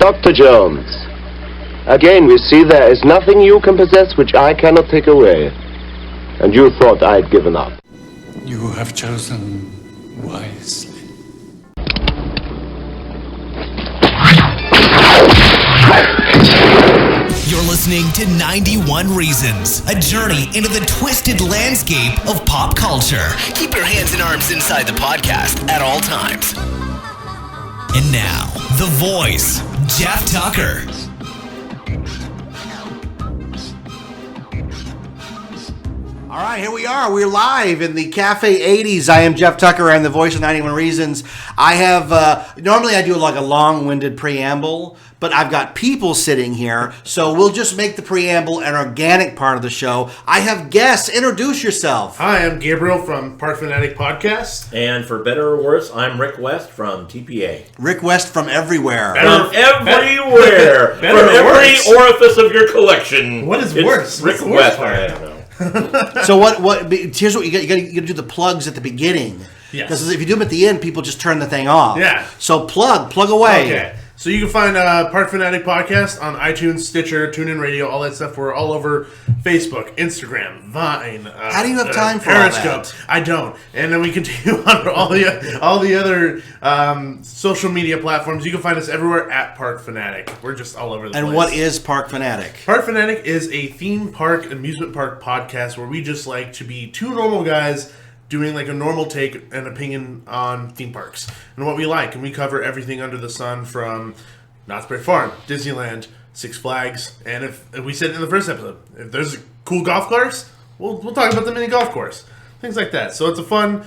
Dr. Jones. Again, we see there is nothing you can possess which I cannot take away. And you thought I'd given up. You have chosen wisely. You're listening to 91 Reasons, a journey into the twisted landscape of pop culture. Keep your hands and arms inside the podcast at all times. And now, the voice, Jeff Tucker. All right, here we are. We're live in the Cafe 80s. I am Jeff Tucker. I'm the voice of 91 Reasons. I have, normally I do like a long-winded preamble, but I've got people sitting here, so we'll just make the preamble an organic part of the show. I have guests. Introduce yourself. Hi, I'm Gabriel from Park Fanatic Podcast. And for better or worse, I'm Rick West from TPA. Rick West from everywhere. From everywhere. From every orifice of your collection. What is worse? Rick West. I don't know. So what? Here's what you got to do: the plugs at the beginning. Yes. Because if you do them at the end, people just turn the thing off. Yeah. So plug away. Okay. So you can find Park Fanatic Podcast on iTunes, Stitcher, TuneIn Radio, all that stuff. We're all over Facebook, Instagram, Vine. How do you have time for Periscope. all that? I don't. And then we continue on all the other social media platforms. You can find us everywhere at Park Fanatic. We're just all over the place. And what is Park Fanatic? Park Fanatic is a theme park, amusement park podcast where we just like to be two normal guys doing like a normal take and opinion on theme parks and what we like. And we cover everything under the sun from Knott's Berry Farm, Disneyland, Six Flags. And if we said in the first episode, if there's a cool golf course, we'll talk about the mini golf course. Things like that. So it's a fun,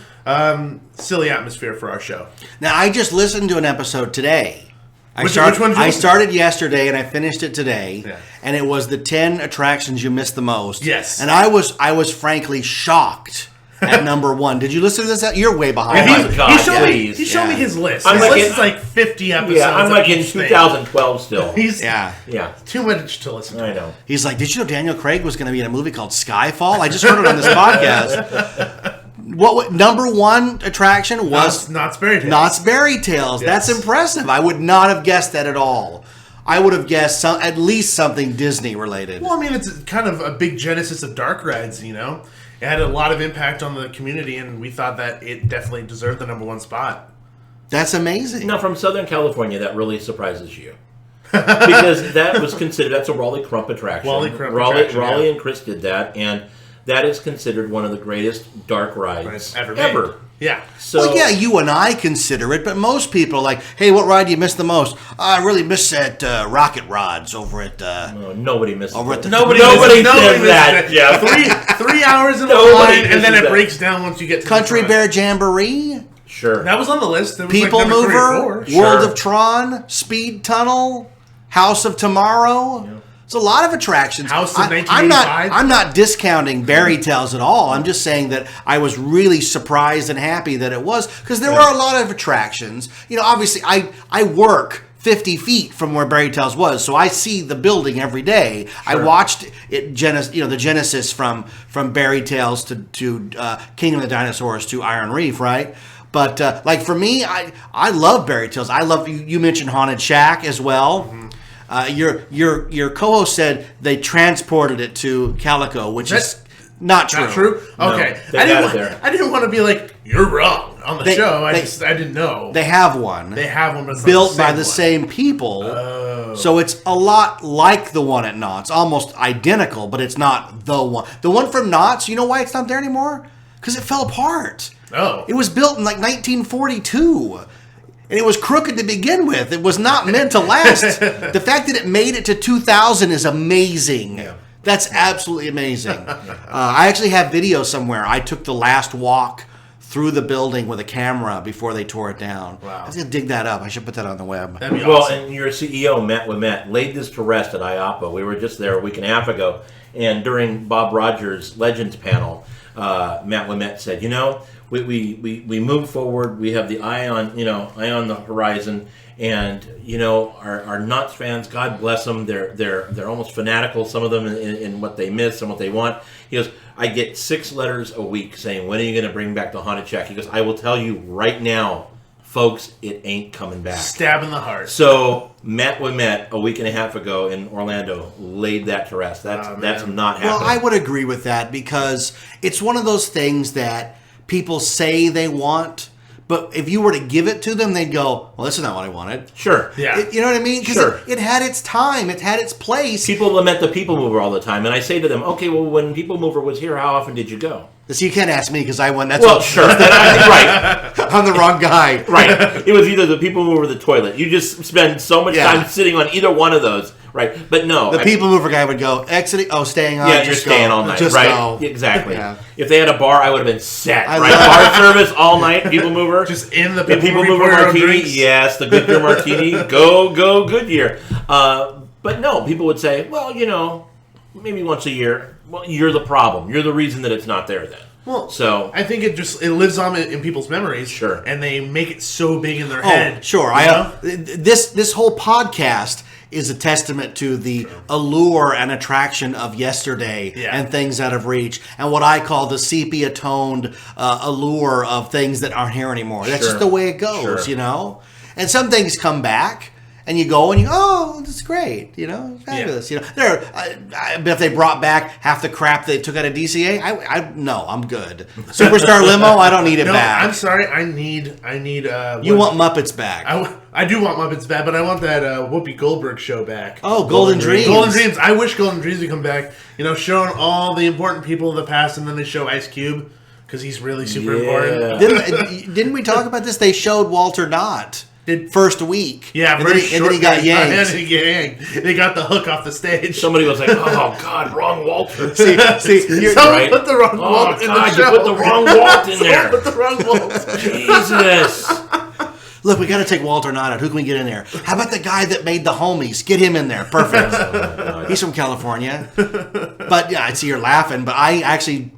silly atmosphere for our show. Now, I just listened to an episode today. Which one did you listen to? started yesterday and I finished it today. Yeah. And it was the 10 attractions you missed the most. Yes. And I was frankly shocked at number one. Did you listen to this? You're way behind. Oh my God, He showed me his list. I'm His like list in- is like 50 episodes. Yeah, I'm like in each thing. 2012 still. Yeah. Yeah, Too much to listen to. I know. He's like, did you know Daniel Craig was going to be in a movie called Skyfall? I just heard it on this podcast. What number one attraction was Knott's Berry Tales. Knott's Berry Tales. Yes. That's impressive. I would not have guessed that at all. I would have guessed at least something Disney related. Well, I mean, it's kind of a big genesis of dark rides, you know? It had a lot of impact on the community, and we thought that it definitely deserved the number one spot. That's amazing. Now, from Southern California, that really surprises you. Because that was considered, that's a Raleigh Crump attraction. Raleigh and Chris did that, and that is considered one of the greatest dark rides ever. Yeah. So, Well, yeah, you and I consider it, but most people are like, hey, what ride do you miss the most? I really miss that Rocket Rods over at... no, nobody misses Over at it. the- Nobody Nobody says misses that. it. Yeah. 3 hours in a Nobody line, and then misses it that. breaks down once you get to Country the Bear Jamboree, Sure. That was on the list. It was People like number 3 or Mover, 4. World Sure. of Tron, Speed Tunnel, House of Tomorrow. Yeah. It's a lot of attractions. House of 1985. I'm not discounting Berry Tales at all. I'm just saying that I was really surprised and happy that it was, because there were a lot of attractions. You know, obviously, I work 50 feet from where Berry Tales was, so I see the building every day. Sure. I watched it, the Genesis from Berry Tales to Kingdom of the Dinosaurs to Iron Reef, right? But like for me, I love Berry Tales. I love you mentioned Haunted Shack as well. Mm-hmm. Your co-host said they transported it to Calico, which is not true. Not true? Okay. No, I didn't want to be like, you're wrong on the show. I didn't know. They have one. They have one, but it's built not by the same people. Oh. So it's a lot like the one at Knott's. Almost identical, but it's not the one. The one from Knott's, you know why it's not there anymore? Because it fell apart. Oh. It was built in like 1942. And it was crooked to begin with. It was not meant to last. The fact that it made it to 2000 is amazing. Yeah. That's absolutely amazing. I actually have video somewhere. I took the last walk through the building with a camera before they tore it down. Wow. I was going to dig that up. I should put that on the web. That'd be well, awesome. And your CEO, Matt Wimet, laid this to rest at IAPA. We were just there a week and a half ago. And during Bob Rogers' Legends panel, Matt Wimet said, you know, we move forward. We have the eye on the horizon, and you know our Knott's fans, God bless them. They're almost fanatical. Some of them in what they miss and what they want. He goes, I get 6 letters a week saying, when are you going to bring back the Haunted Shack? He goes, I will tell you right now, folks, it ain't coming back. Stab in the heart. So Matt Ouimet a week and a half ago in Orlando laid that to rest. That's not happening. Well, I would agree with that because it's one of those things that people say they want, but if you were to give it to them, they'd go, well, this is not what I wanted. Sure. Yeah. You know what I mean? Because Sure. it had its time. It had its place. People lament the People Mover all the time, and I say to them, okay, well, when People Mover was here, how often did you go? So you can't ask me because I went. That's Well, sure. Right. I'm the wrong guy. Right. It was either the People Mover or the toilet. You just spend so much time sitting on either one of those. Right. But no. The People Mover guy would go, exiting, staying on. Yeah, you're staying all night. Just right. go. Exactly. Yeah. If they had a bar, I would have been set. I Right. Bar service all night, People Mover. Just in the People Mover martini. Yes, the Goodyear martini. Go Goodyear. But no, people would say, well, maybe once a year. Well, you're the problem. You're the reason that it's not there then. Well, so I think it lives on in people's memories. Sure. And they make it so big in their head. Sure. This whole podcast is a testament to the allure and attraction of yesterday and things out of reach, and what I call the sepia-toned allure of things that aren't here anymore. That's just the way it goes, And some things come back, and you go and you go, oh, that's great, fabulous. I bet if they brought back half the crap they took out of DCA, no, I'm good. Superstar Limo, I don't need it back. I'm sorry, I need. You want Muppets back? I do want Muppets back, but I want that Whoopi Goldberg show back. Oh, Golden Dreams. Golden Dreams. I wish Golden Dreams would come back. Showing all the important people of the past, and then they show Ice Cube because he's really super important. Didn't we talk about this? They showed Walter Knott. First week. Yeah, and then he got yanked. They got the hook off the stage. Somebody was like, oh, God, wrong Walter. See, someone put the wrong Walt in the show. You put the wrong Walt in there. Put the wrong Walt. Jesus. Look, we got to take Walter Knott out. Who can we get in there? How about the guy that made the Homies? Get him in there. Perfect. He's from California. But yeah, I see you're laughing. But I actually...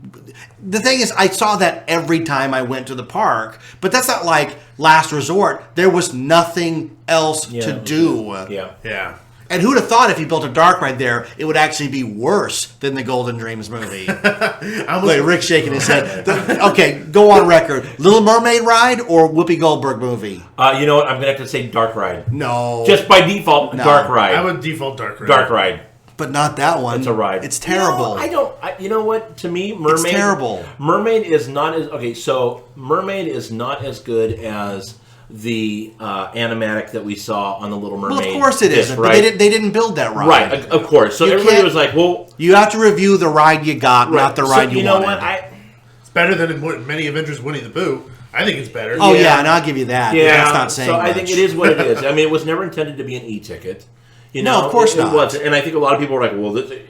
The thing is, I saw that every time I went to the park, but that's not like last resort. There was nothing else to do. Yeah. And who'd have thought if you built a dark ride there, it would actually be worse than the Golden Dreams movie? Wait, Rick's shaking his head. Okay, go on record. Little Mermaid ride or Whoopi Goldberg movie? You know what? I'm going to have to say dark ride. No. Just by default, dark ride. I would default dark ride. Dark ride. But not that one. It's a ride. It's terrible. You know what? To me, Mermaid... It's terrible. Mermaid is not as... Okay, so Mermaid is not as good as the animatic that we saw on the Little Mermaid. Well, of course it isn't. Right? But they didn't build that ride. Right, of course. So everybody was like, well... You have to review the ride you got, not the ride you wanted. You know what? It's better than many Avengers Winnie the Pooh. I think it's better. Oh, yeah, and I'll give you that. Yeah, that's not saying much. I think it is what it is. I mean, it was never intended to be an e-ticket. No, of course not. It wasn't. And I think a lot of people were like, well, it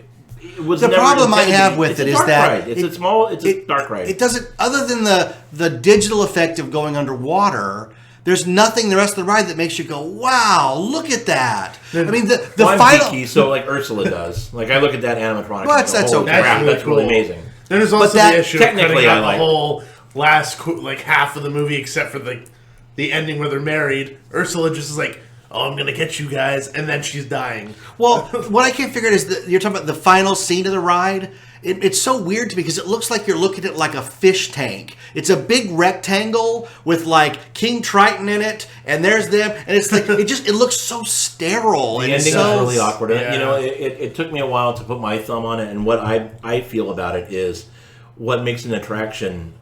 was the never problem I have be, with it is that it's a dark ride. It doesn't, other than the digital effect of going underwater, there's nothing the rest of the ride that makes you go, wow, look at that. I mean, the I'm final... geeky, so like Ursula does. Like, I look at that animatronic. Well, that's okay. That's really amazing. Then there's also the issue of technically, cutting out the whole last half of the movie, except for the ending where they're married. Ursula just is like, oh, I'm going to get you guys, and then she's dying. Well, what I can't figure out is that you're talking about the final scene of the ride. It's so weird to me because it looks like you're looking at like a fish tank. It's a big rectangle with like King Triton in it, and there's them, and it's like it looks so sterile. The and ending so, is really awkward. Yeah. It took me a while to put my thumb on it, and what I feel about it is what makes an attraction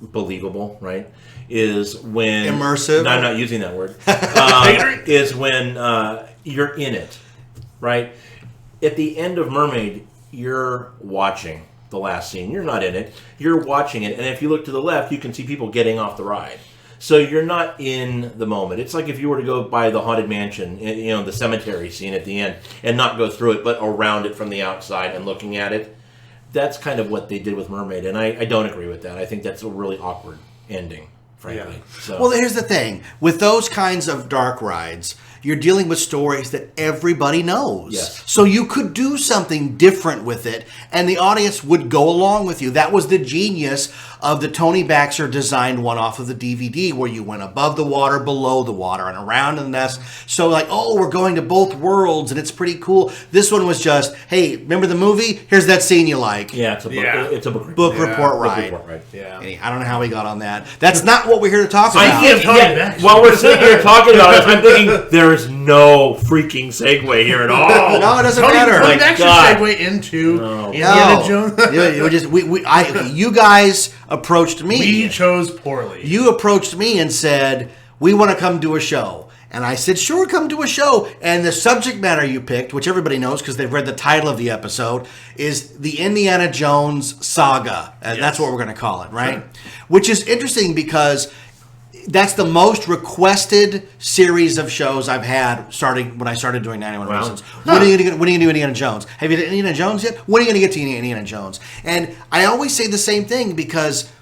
believable, right? Is when immersive. No, I'm not using that word. Is when you're in it, right? At the end of Mermaid, you're watching the last scene. You're not in it. You're watching it, and if you look to the left, you can see people getting off the ride. So you're not in the moment. It's like if you were to go by the Haunted Mansion, the cemetery scene at the end, and not go through it, but around it from the outside and looking at it. That's kind of what they did with Mermaid, and I don't agree with that. I think that's a really awkward ending, frankly. Yeah. So. Well, here's the thing. With those kinds of dark rides, you're dealing with stories that everybody knows. Yes. So you could do something different with it, and the audience would go along with you. That was the genius of the Tony Baxter designed one off of the DVD where you went above the water, below the water, and around in the nest. So like, oh, we're going to both worlds, and it's pretty cool. This one was just, hey, remember the movie? Here's that scene you like. Yeah, it's a book. Yeah. It's a book. Book review. report ride. Book report ride. Yeah. I don't know how we got on that. That's not what we're here to talk about. I think, Tony yeah, Baxter. while we're sitting here talking about it, I'm thinking there is no freaking segue here at all. No, it doesn't Tony matter. Baxter God. segue into No. Indiana Jones. You guys approached me. We chose poorly. You approached me and said, we want to come do a show. And I said, sure, come do a show. And the subject matter you picked, which everybody knows because they've read the title of the episode, is the Indiana Jones saga. And that's what we're going to call it, right? Sure. Which is interesting because that's the most requested series of shows I've had starting when I started doing 91 Wow. Reasons. When are you going to do Indiana Jones? Have you done Indiana Jones yet? When are you going to get to Indiana Jones? And I always say the same thing because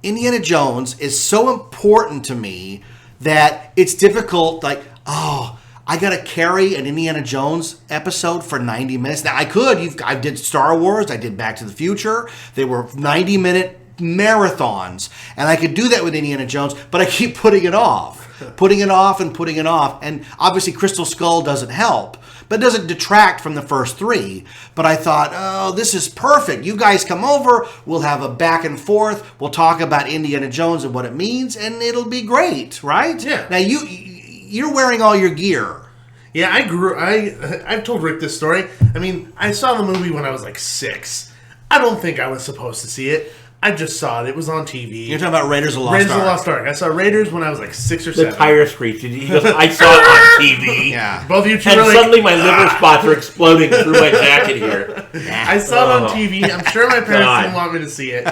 Indiana Jones is so important to me that it's difficult, like, oh, I got to carry an Indiana Jones episode for 90 minutes. Now, I could. I did Star Wars. I did Back to the Future. They were 90-minute marathons. And I could do that with Indiana Jones, but I keep putting it off. Putting it off and putting it off. And obviously, Crystal Skull doesn't help. But it doesn't detract from the first three. But I thought, oh, this is perfect. You guys come over. We'll have a back and forth. We'll talk about Indiana Jones and what it means. And it'll be great, right? Yeah. Now, you're wearing all your gear. Yeah, I've told Rick this story. I mean, I saw the movie when I was like 6. I don't think I was supposed to see it. I just saw it. It was on TV. You're talking about Raiders of the Lost Raiders Ark. of the Lost Ark. I saw Raiders when I was like 6 or 7. The tire screeched. I saw it on TV. Yeah. Both of you two And were like, suddenly my liver spots are exploding through my jacket here. I saw it on TV. I'm sure my parents God. didn't want me to see it.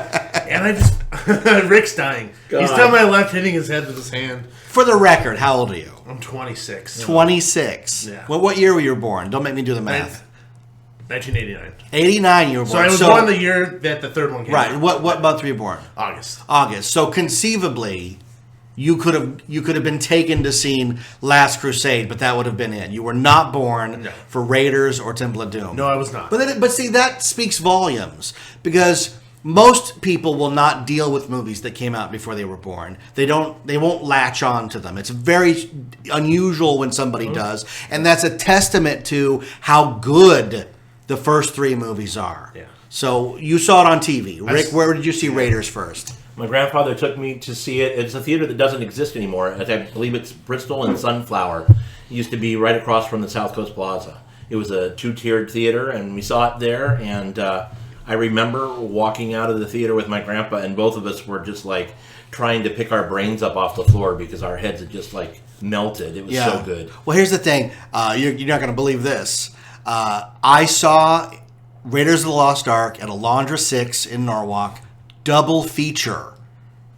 And I just... Rick's dying. He's God. to my left, hitting his head with his hand. For the record, how old are you? I'm 26. 26. Yeah. Well, what year were you born? Don't make me do the math. 1989. 89 you were born. So I was born the year that the third one came Right. out. What month were you born? August. August. So conceivably, you could have been taken to see Last Crusade, but that would have been it. You were not born for Raiders or Temple of Doom. No, I was not. But see, that speaks volumes because most people will not deal with movies that came out before they were born. They won't latch on to them. It's very unusual when somebody does, and that's a testament to how good the first 3 movies are. Yeah. So you saw it on TV. Rick, where did you see Raiders first? My grandfather took me to see it. It's a theater that doesn't exist anymore. I believe it's Bristol and Sunflower. It used to be right across from the South Coast Plaza. It was a 2-tiered theater, and we saw it there. And I remember walking out of the theater with my grandpa, and both of us were just like trying to pick our brains up off the floor because our heads had just like melted. It was so good. Well, here's the thing. You're not going to believe this. I saw Raiders of the Lost Ark at Alondra 6 in Norwalk, double feature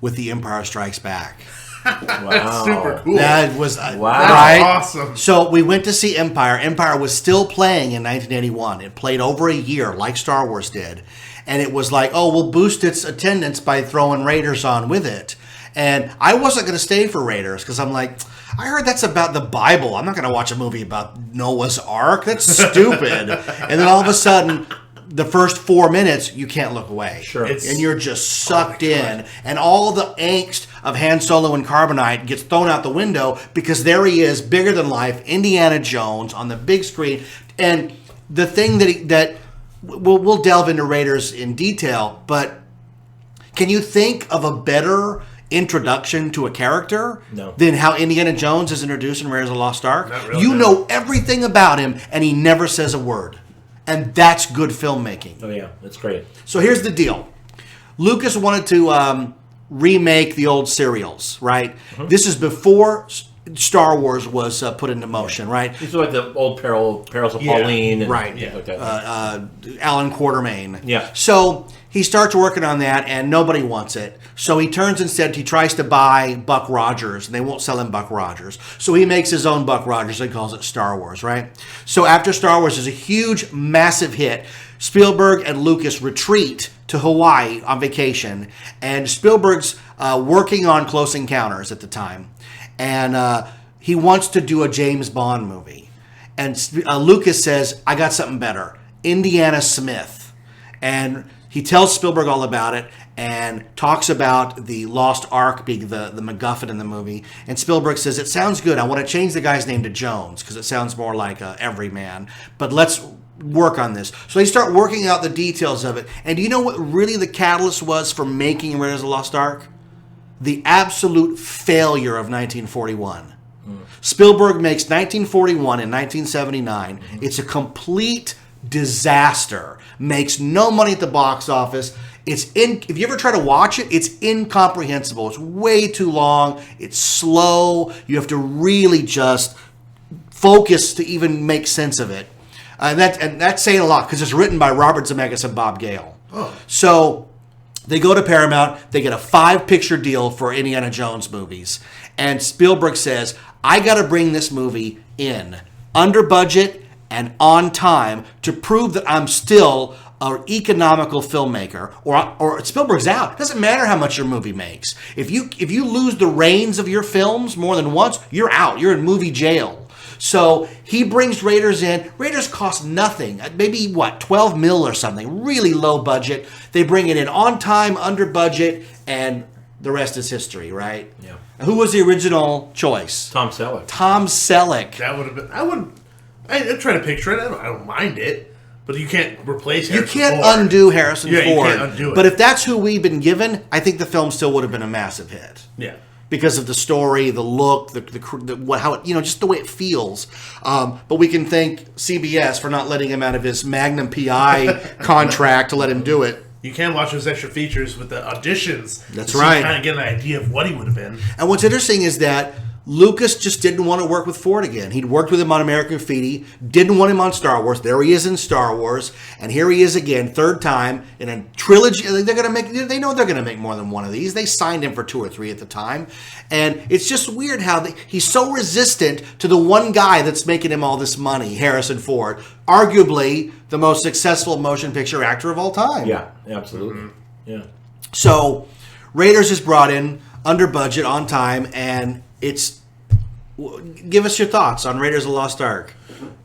with The Empire Strikes Back. Wow. That's super cool. That was Wow. right. Awesome. So we went to see Empire. Empire was still playing in 1981. It played over a year, like Star Wars did, and it was like, oh, we'll boost its attendance by throwing Raiders on with it. And I wasn't going to stay for Raiders because I'm like, I heard that's about the Bible. I'm not going to watch a movie about Noah's Ark. That's stupid. And then all of a sudden, the first 4 minutes, you can't look away. Sure. And you're just sucked in. And all the angst of Han Solo and Carbonite gets thrown out the window because there he is, bigger than life, Indiana Jones on the big screen. And the thing that we'll delve into Raiders in detail, but can you think of a better introduction to a character than how Indiana Jones is introduced in Raiders of the Lost Ark? Really, you know everything about him, and he never says a word. And that's good filmmaking. Oh, yeah. That's great. So here's the deal. Lucas wanted to remake the old serials, right? This is before Star Wars was put into motion, right? These are like the old Perils of Pauline. And Right. Yeah. Okay. Alan Quartermain. Yeah. So he starts working on that, and nobody wants it. So he turns instead, he tries to buy Buck Rogers, and they won't sell him Buck Rogers. So he makes his own Buck Rogers, and calls it Star Wars, right? So after Star Wars is a huge, massive hit, Spielberg and Lucas retreat to Hawaii on vacation, and Spielberg's working on Close Encounters at the time. And he wants to do a James Bond movie. And Lucas says, I got something better. Indiana Smith. And he tells Spielberg all about it and talks about the Lost Ark being the MacGuffin in the movie. And Spielberg says, it sounds good. I want to change the guy's name to Jones because it sounds more like everyman. But let's work on this. So they start working out the details of it. And do you know what really the catalyst was for making Raiders of the Lost Ark? The absolute failure of 1941. Spielberg makes 1941 and 1979. It's a complete disaster. Makes no money at the box office. If you ever try to watch it, it's incomprehensible. It's way too long. It's slow. You have to really just focus to even make sense of it. And that's saying a lot because it's written by Robert Zemeckis and Bob Gale. Oh. So they go to Paramount. They get a 5-picture deal for Indiana Jones movies. And Spielberg says, I got to bring this movie in under budget and on time to prove that I'm still an economical filmmaker, or Spielberg's out. It doesn't matter how much your movie makes. If you lose the reins of your films more than once, you're out. You're in movie jail. So he brings Raiders in. Raiders cost nothing. Maybe, 12 mil or something. Really low budget. They bring it in on time, under budget, and the rest is history, right? Yeah. Who was the original choice? Tom Selleck. Tom Selleck. That would have been... I'm trying to picture it. I don't mind it. But you can't replace Harrison Ford. You can't undo Harrison Ford. You can't undo it. But if that's who we've been given, I think the film still would have been a massive hit. Yeah. Because of the story, the look, how it, just the way it feels. But we can thank CBS for not letting him out of his Magnum PI contract to let him do it. You can watch those extra features with the auditions. That's right. Kind of get an idea of what he would have been. And what's interesting is that Lucas just didn't want to work with Ford again. He'd worked with him on American Graffiti, didn't want him on Star Wars. There he is in Star Wars, and here he is again, third time in a trilogy. They know they're gonna make more than one of these. They signed him for 2 or 3 at the time, and it's just weird how he's so resistant to the one guy that's making him all this money, Harrison Ford, arguably the most successful motion picture actor of all time. Yeah, absolutely. Mm-hmm. Yeah. So Raiders is brought in under budget, on time, and it's. Give us your thoughts on Raiders of the Lost Ark.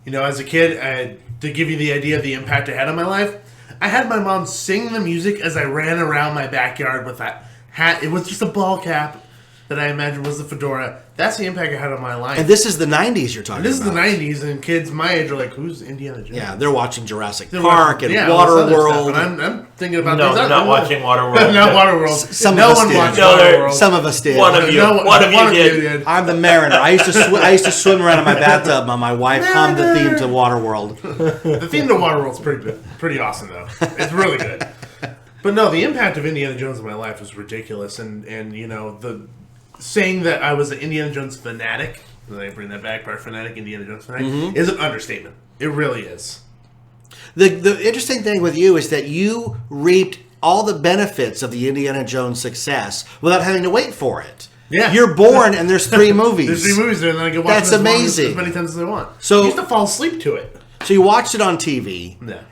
As a kid, to give you the idea of the impact it had on my life, I had my mom sing the music as I ran around my backyard with that hat. It was just a ball cap that I imagined was the fedora. That's the impact it had on my life. And this is the 90s you're talking about. This is the 90s, and kids my age are like, who's Indiana Jones? Yeah, they're watching Jurassic Park and Waterworld. And I'm thinking about no, they're not watching Waterworld. Not Waterworld. Some of us did. Waterworld. Some of us did. One of you did. I'm the mariner. I used to swim around in my bathtub while my wife hummed the theme to Waterworld. The theme to Waterworld's pretty awesome, though. It's really good. But no, the impact of Indiana Jones in my life was ridiculous, and the saying that I was an Indiana Jones fanatic, and I bring that back, part fanatic, Indiana Jones fanatic, is an understatement. It really is. The interesting thing with you is that you reaped all the benefits of the Indiana Jones success without having to wait for it. Yeah. You're born and there's 3 movies. There's 3 movies there, and then I can watch them as many times as I want. So I used to fall asleep to it. So you watched it on TV. Yeah.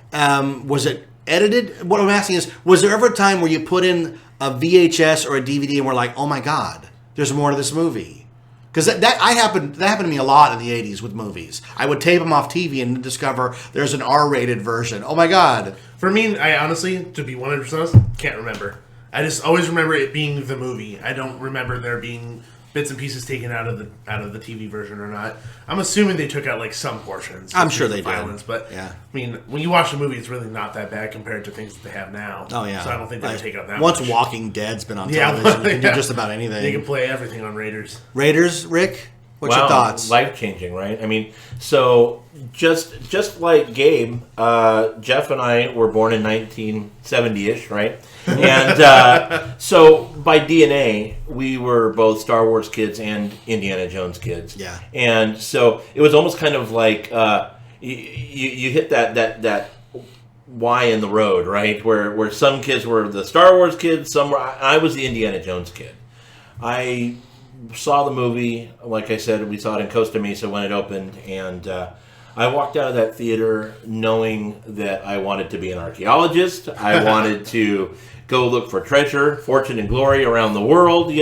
Was it edited? What I'm asking is, was there ever a time where you put in a VHS or a DVD and were like, oh my God, there's more to this movie? Because that happened to me a lot in the 80s with movies. I would tape them off TV and discover there's an R-rated version. Oh my God. For me, I honestly, to be 100% honest, can't remember. I just always remember it being the movie. I don't remember there being bits and pieces taken out of the TV version or not. I'm assuming they took out like some portions. I'm sure they did. But yeah. I mean, when you watch the movie, it's really not that bad compared to things that they have now. Oh yeah. So I don't think they would take out that much. Once Walking Dead's been on television, you can do just about anything. They can play everything on Raiders. Raiders, Rick? What's your thoughts? Life-changing, right? I mean, so just like Gabe, Jeff and I were born in 1970-ish, right? And so by DNA, we were both Star Wars kids and Indiana Jones kids. Yeah. And so it was almost kind of like you hit that Y in the road, right? Where some kids were the Star Wars kids, I was the Indiana Jones kid. I saw the movie, like I said, we saw it in Costa Mesa when it opened, and I walked out of that theater knowing that I wanted to be an archaeologist. I wanted to go look for treasure, fortune, and glory around the world,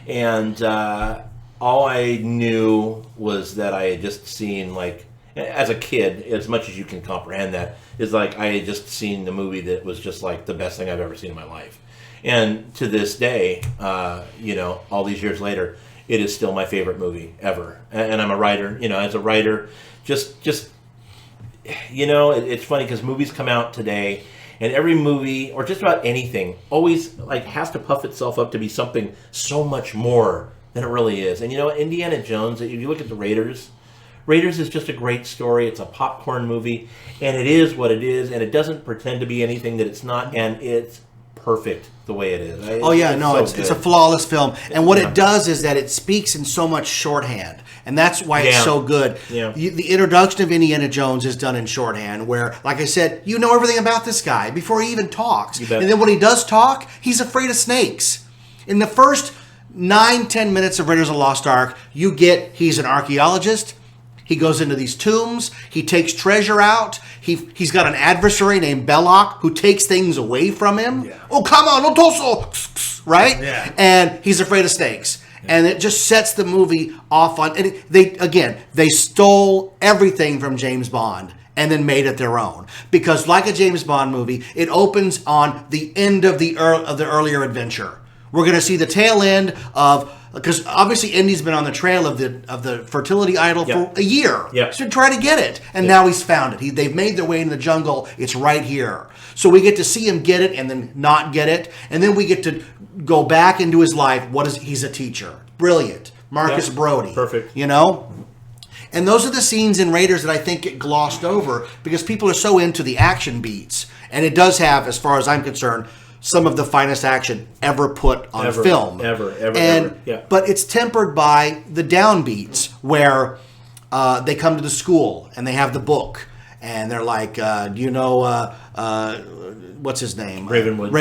and all I knew was that I had just seen, like, as a kid, as much as you can comprehend that, is like I had just seen the movie that was just like the best thing I've ever seen in my life. And to this day, all these years later, it is still my favorite movie ever. And I'm a writer, as a writer, it's funny because movies come out today, and every movie, or just about anything, always like has to puff itself up to be something so much more than it really is. And Indiana Jones, if you look at the Raiders is just a great story. It's a popcorn movie, and it is what it is, and it doesn't pretend to be anything that it's not, and it's perfect the way it is. It's a flawless film. And what it does is that it speaks in so much shorthand. And that's why it's so good. Yeah. The introduction of Indiana Jones is done in shorthand, where, like I said, you know everything about this guy before he even talks. And then when he does talk, he's afraid of snakes. In the first 9-10 minutes of Raiders of the Lost Ark, you get he's an archaeologist. He goes into these tombs. He takes treasure out. He's got an adversary named Belloc who takes things away from him. Yeah. Oh, come on, no torso, right? Yeah. And he's afraid of snakes. Yeah. And it just sets the movie off on. And they stole everything from James Bond and then made it their own. Because like a James Bond movie, it opens on the end of the earlier adventure. We're going to see the tail end of. Because obviously Indy's been on the trail of the fertility idol for a year. Yep. So try to get it. And now he's found it. They've made their way in the jungle. It's right here. So we get to see him get it and then not get it. And then we get to go back into his life. He's a teacher. Brilliant. Marcus Brody. Perfect. And those are the scenes in Raiders that I think get glossed over because people are so into the action beats. And it does have, as far as I'm concerned, some of the finest action ever put on film. Ever. Yeah. But it's tempered by the downbeats where they come to the school and they have the book and they're like, do you know, what's his name? Ravenwood.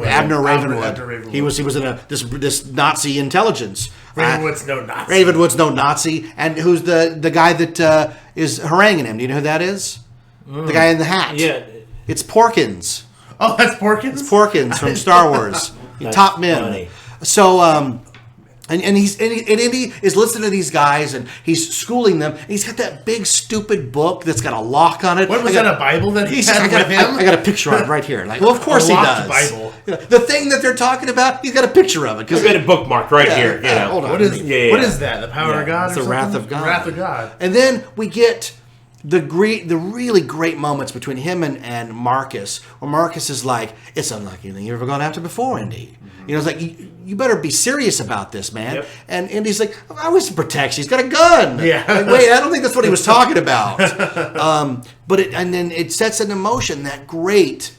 Abner Ravenwood. He was in this Nazi intelligence. Ravenwood's no Nazi. Ravenwood's no Nazi. And who's the guy that is haranguing him? Do you know who that is? The guy in the hat. Yeah. It's Porkins. Oh, that's Porkins? It's Porkins from Star Wars. Top men. Funny. So, and Indy is listening to these guys, and he's schooling them. And he's got that big, stupid book that's got a lock on it. What was that, a Bible that he had with him? I got a picture of it right here. Well, of course he does. Bible. The thing that they're talking about, he's got a picture of it. He's got it bookmarked right here. Hold on. What is that? The power of God? It's the wrath of God. The wrath of God. And then we get the really great moments between him and Marcus, where Marcus is like, it's unlike anything you've ever gone after before, Indy. It's like, you better be serious about this, man. Yep. And Indy's like, I was protection. He's got a gun. Yeah. Like, wait, I don't think that's what he was talking about. And then it sets an emotion that great.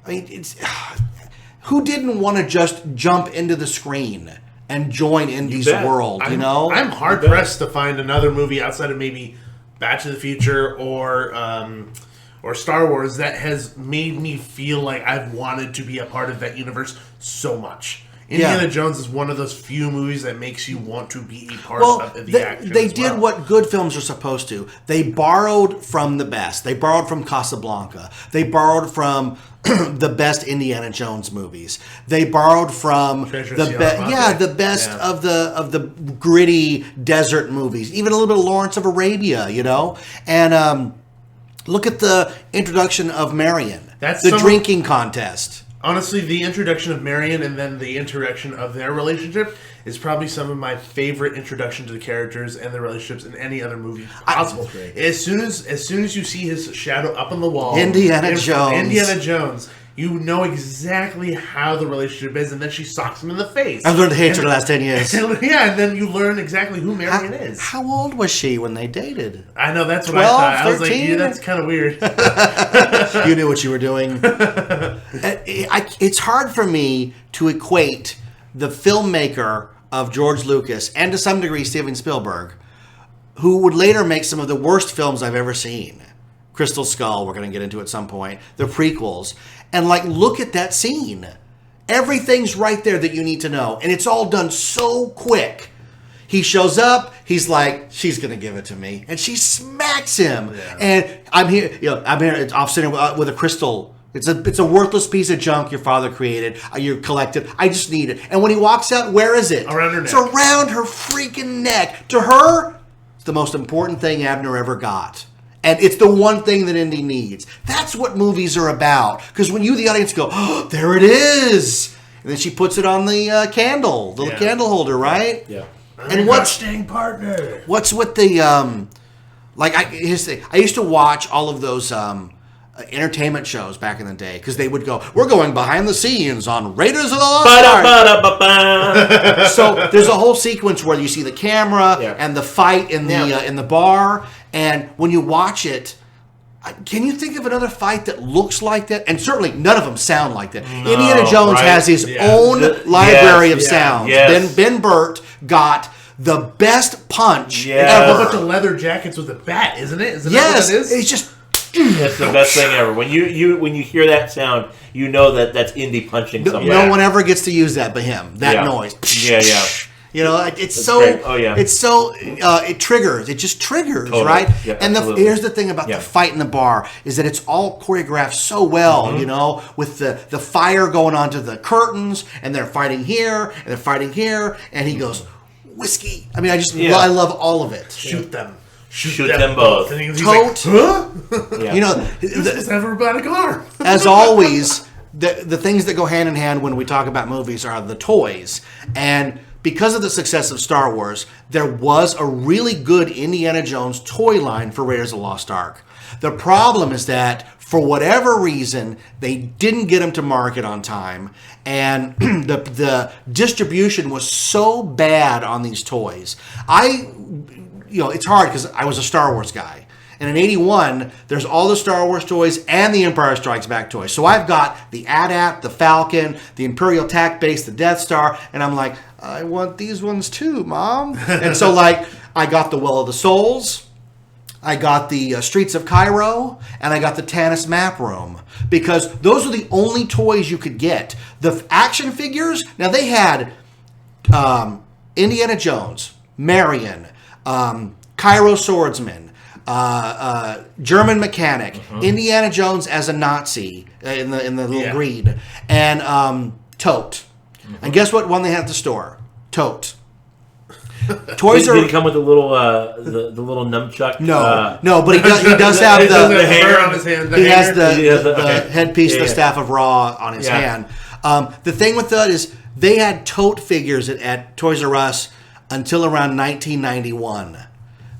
I mean, who didn't want to just jump into the screen and join Indy's world, I'm hard-pressed to find another movie outside of maybe Back to the Future or Star Wars that has made me feel like I've wanted to be a part of that universe so much. Indiana Jones is one of those few movies that makes you want to be a part of the action. They did what good films are supposed to. They borrowed from the best. They borrowed from Casablanca. They borrowed from the best Indiana Jones movies. They borrowed from the best of the gritty desert movies. Even a little bit of Lawrence of Arabia, And look at the introduction of Marion. That's the drinking contest. Honestly, the introduction of Marion and then the introduction of their relationship is probably some of my favorite introduction to the characters and the relationships in any other movie possible. As soon as you see his shadow up on the wall, Indiana Jones, you know exactly how the relationship is, and then she socks him in the face. I've learned to hate her the last 10 years. And then you learn exactly who Marion is. How old was she when they dated? I know, that's 12, what I thought. 13? I was like, yeah, that's kind of weird. You knew what you were doing. It's hard for me to equate the filmmaker of George Lucas, and to some degree Steven Spielberg, who would later make some of the worst films I've ever seen. Crystal Skull, we're going to get into at some point. The prequels. And look at that scene. Everything's right there that you need to know. And it's all done so quick. He shows up. He's like, she's going to give it to me. And she smacks him. Yeah. And I'm here. It's off sitting with a crystal. It's a worthless piece of junk your father created. You collected. I just need it. And when he walks out, where is it? Around her neck. It's around her freaking neck. To her, it's the most important thing Abner ever got. And it's the one thing that Indy needs. That's what movies are about. Because when you, the audience, go, oh, there it is. And then she puts it on the candle, the candle holder, right? Yeah. And what's partner? What's with the here's the thing. I used to watch all of those entertainment shows back in the day because they would go, we're going behind the scenes on Raiders of the Lost Ark. So there's a whole sequence where you see the camera and the fight in the bar, and when you watch it, can you think of another fight that looks like that? And certainly none of them sound like that. No, Indiana Jones has his own library of sounds. Yes. Ben Burt got the best punch ever. A bunch of leather jackets with a bat, isn't it? Isn't that what it is? It's just... It's the best thing ever. When you hear that sound, you know that's Indy punching somebody. No one ever gets to use that but him. That noise. Yeah. You know, it's That's so. great. Oh, yeah. It's so. It triggers. It just triggers, Totally. right? Yeah, and absolutely. here's the thing about the fight in the bar is that it's all choreographed so well. Mm-hmm. You know, with the fire going onto the curtains, and they're fighting here, and they're fighting here, and he goes, whiskey. I mean, I love all of it. Shoot them. Shoot them both. And he's Tote. like, huh? Yeah. You know, This is never about a car. as always, the things that go hand in hand when we talk about movies are the toys. And because of the success of Star Wars, there was a really good Indiana Jones toy line for Raiders of the Lost Ark. The problem is that, for whatever reason, they didn't get them to market on time. And the distribution was so bad on these toys. It's hard because I was a Star Wars guy. And in 81, there's all the Star Wars toys and the Empire Strikes Back toys. So I've got the AT-AT, the Falcon, the Imperial Attack Base, the Death Star, and I'm like, I want these ones too, Mom. And so, I got the Well of the Souls, I got the Streets of Cairo, and I got the Tanis Map Room. Because those are the only toys you could get. The action figures, now they had Indiana Jones, Marion, Cairo Swordsman, German Mechanic, Indiana Jones as a Nazi in the little greed, and Tote. And guess what one they had at the store? Tote. Toys Did he come with the little nunchuck? No, but he does have the hair on his hand. He has the headpiece, the Staff of Ra on his hand. The thing with that is they had Tote figures at Toys R Us until around 1991.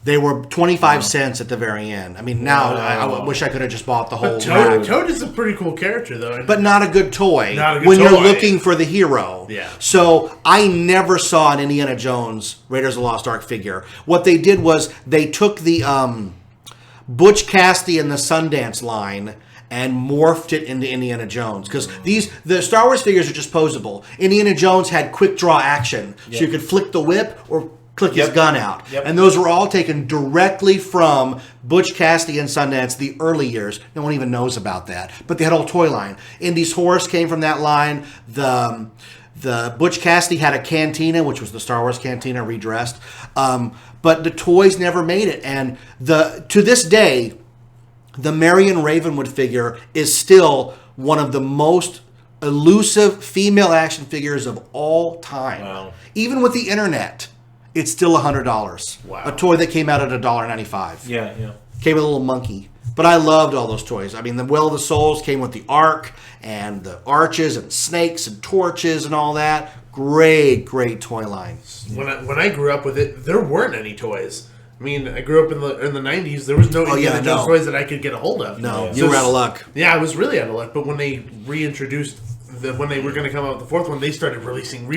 They were 25 cents at the very end. I mean, now I wish I could have just bought the whole. Toad is a pretty cool character, though. But not a good toy. Not a good when toy. you're looking for the hero. Yeah. So I never saw an Indiana Jones Raiders of the Lost Ark figure. What they did was they took the Butch Cassidy and the Sundance line and morphed it into Indiana Jones. Because the Star Wars figures are just posable. Indiana Jones had quick draw action. So you could flick the whip or click his gun out. Yep. And those were all taken directly from Butch Cassidy and Sundance, the early years. No one even knows about that. But they had a whole toy line. Indy's Horse came from that line. The Butch Cassidy had a cantina, which was the Star Wars cantina redressed. But the toys never made it. And to this day, the Marion Ravenwood figure is still one of the most elusive female action figures of all time. Wow. Even with the internet, it's still $100. Wow. A toy that came out at $1.95. Yeah. Came with a little monkey. But I loved all those toys. I mean, the Well of the Souls came with the Ark and the arches and snakes and torches and all that. Great toy line. When I grew up with it, there weren't any toys. I mean, I grew up in the 90s. There was no Indiana Jones toys that I could get a hold of. No, you were out of luck. Yeah, I was really out of luck. But when they reintroduced, when they were going to come out with the fourth one, they started re-releasing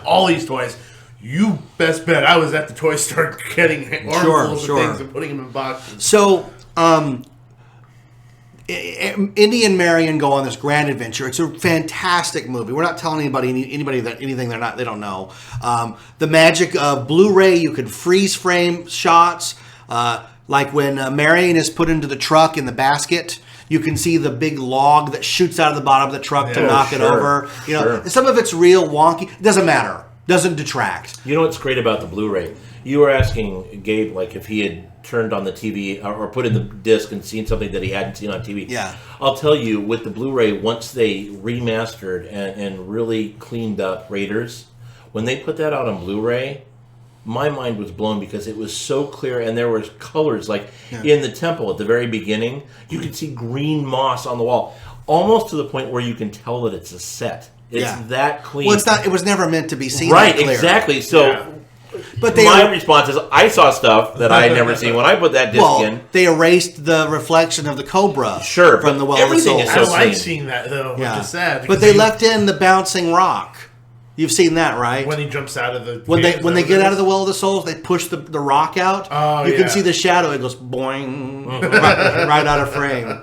all these toys. You best bet I was at the toy store getting armfuls of things and putting them in boxes. So, Indy and Marion go on this grand adventure. It's a fantastic movie. We're not telling anybody anything they don't know. The magic of Blu-ray, you could freeze frame shots, like when Marion is put into the truck in the basket. You can see the big log that shoots out of the bottom of the truck to knock it over. You know, some of it's real wonky. It doesn't matter. Doesn't detract. You know what's great about the Blu-ray? You were asking Gabe, like, if he had turned on the TV or put in the disc and seen something that he hadn't seen on TV. Yeah. I'll tell you, with the Blu-ray, once they remastered and really cleaned up Raiders, when they put that out on Blu-ray, my mind was blown because it was so clear, and there was colors. Like in the temple at the very beginning, you could see green moss on the wall, almost to the point where you can tell that it's a set. It's that clean. Well, it's not. It was never meant to be seen. Right, that clear. exactly. So, but my response is, I saw stuff that I had never seen when I put that disc in. They erased the reflection of the cobra. Sure, from the Well everything of the Soul. is so I like clean. seeing that though, which is sad. But they left in the bouncing rock. You've seen that, right? When he jumps out of the when they get out of the Well of the Souls, they push the rock out. Oh, you can see the shadow. It goes boing right out of frame.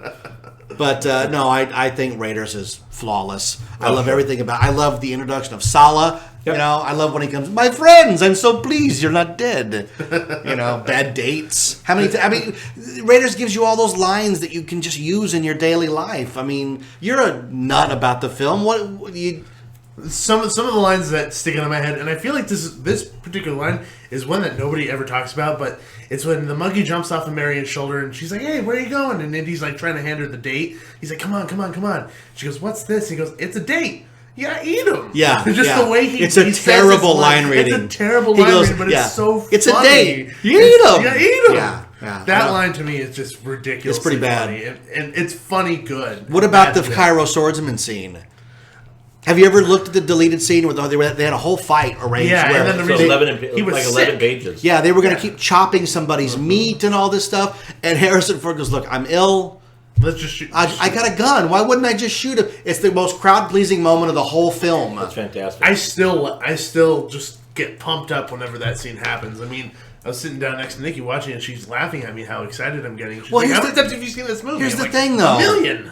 But no, I think Raiders is flawless. I love everything about. I love the introduction of Sala. Yep. You know, I love when he comes. My friends, I'm so pleased you're not dead. You know, bad dates. How many? I mean, Raiders gives you all those lines that you can just use in your daily life. I mean, you're a nut about the film. What you? Some of the lines that stick out of my head, and I feel like this particular line is one that nobody ever talks about, but it's when the monkey jumps off of Marion's shoulder, and she's like, "Hey, where are you going?" And Indy's like trying to hand her the date. He's like, "Come on, come on, come on." She goes, "What's this?" He goes, "It's a date." Yeah, eat him. Yeah, just the way he. It's a terrible line reading. It's a terrible line reading, but it's so funny. It's a date. You eat him. Yeah, eat him. Yeah. That line to me is just ridiculous. It's pretty bad, and it's funny good. What about the Cairo swordsman scene? Have you ever looked at the deleted scene where they had a whole fight arranged? Yeah, where and then the reason he was like 11 pages. Yeah, they were going to keep chopping somebody's meat and all this stuff. And Harrison Ford goes, "Look, I'm ill. Let's just shoot. I got a gun. Why wouldn't I just shoot him?" It's the most crowd-pleasing moment of the whole film. That's fantastic. I still just get pumped up whenever that scene happens. I mean, I was sitting down next to Nikki watching it, and she's laughing at me how excited I'm getting. She's like, how many times have you seen this movie? Here's I'm the like, thing, though. A million.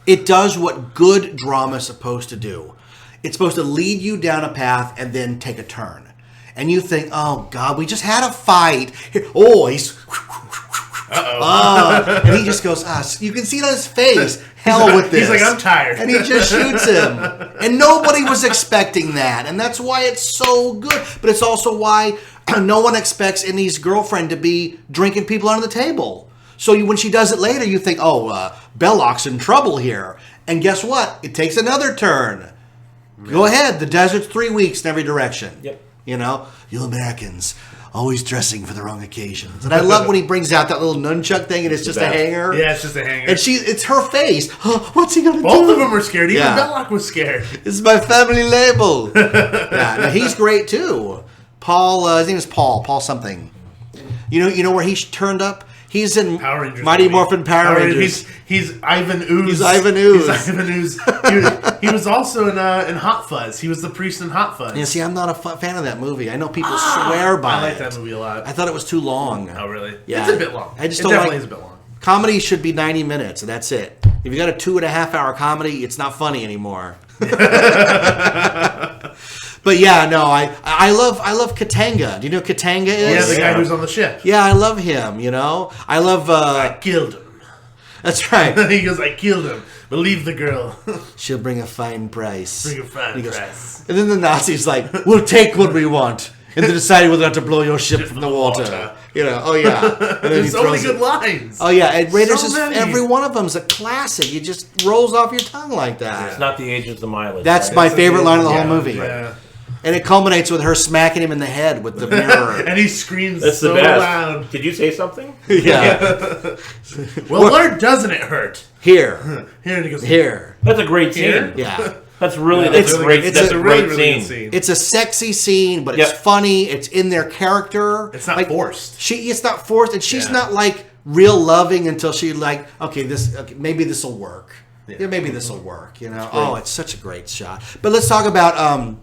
It does what good drama is supposed to do. It's supposed to lead you down a path and then take a turn. And you think, oh, God, we just had a fight. He's... and he just goes, you can see it on his face. Hell with this. He's like, I'm tired. And he just shoots him. And nobody was expecting that. And that's why it's so good. But it's also why no one expects Indy's girlfriend to be drinking people under the table. So when she does it later, you think, Belloc's in trouble here. And guess what? It takes another turn. Go ahead. The desert's 3 weeks in every direction. Yep. You know, you Americans always dressing for the wrong occasions. And I love when he brings out that little nunchuck thing and it's just a hanger. Yeah, it's just a hanger. And it's her face. What's he going to do? Both of them were scared. Even Belloc was scared. This is my family label. Now he's great too. Paul, his name is Paul. Paul something. You know where he turned up? He's in Power Rangers Mighty Morphin Power Rangers. He's Ivan Ooze. He's Ivan Ooze. He's Ivan Ooze. He was also in Hot Fuzz. He was the priest in Hot Fuzz. Yeah, see, I'm not a fan of that movie. I know people swear by it. I like that movie a lot. I thought it was too long. Oh, really? Yeah. It's a bit long. I just it don't definitely like, is a bit long. Comedy should be 90 minutes, and that's it. If you got a 2.5-hour comedy, it's not funny anymore. But yeah, no, I love Katanga. Do you know who Katanga is? Yeah, the guy who's on the ship. Yeah, I love him, you know. I love... I killed him. That's right. He goes, I killed him. Believe the girl. She'll bring a fine price. Bring a fine price. And then the Nazis like, we'll take what we want. And then decide whether or not to blow your ship from the water. You know, oh yeah. And then There's so many good lines. Oh yeah, and Raiders So is many. every one of them's a classic. It just rolls off your tongue like that. It's not the age, it's the mileage. That's right? my favorite line of the whole Yeah, movie. Yeah. And it culminates with her smacking him in the head with the mirror. And he screams That's so the best. loud. Did you say something? Yeah. Well, where doesn't it hurt? Here. Here, and he goes, Here. That's a great scene. Here? Yeah. That's really It's that's a great. it's That's a a really, great really good scene. scene. It's a sexy scene, but it's Yep. funny. It's in their character. It's not forced. It's not forced, and she's Yeah. not like real loving until she like, maybe this will work. Yeah, maybe this will work. You know, oh, it's such a great shot. But let's talk about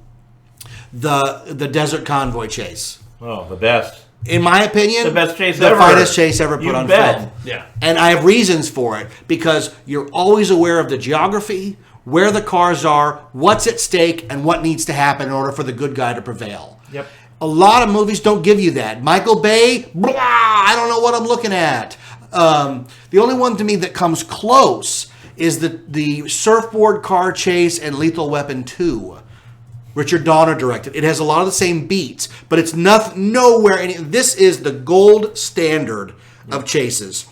the desert convoy chase. Oh, the best. In my opinion, The best chase the ever. finest chase ever put You on bet. film. Yeah. And I have reasons for it because you're always aware of the geography, where the cars are, what's at stake, and what needs to happen in order for the good guy to prevail. Yep. A lot of movies don't give you that. Michael Bay, blah, I don't know what I'm looking at. The only one to me that comes close is the surfboard car chase and Lethal Weapon 2. Richard Donner directed. It has a lot of the same beats, but it's nowhere. This is the gold standard of chases.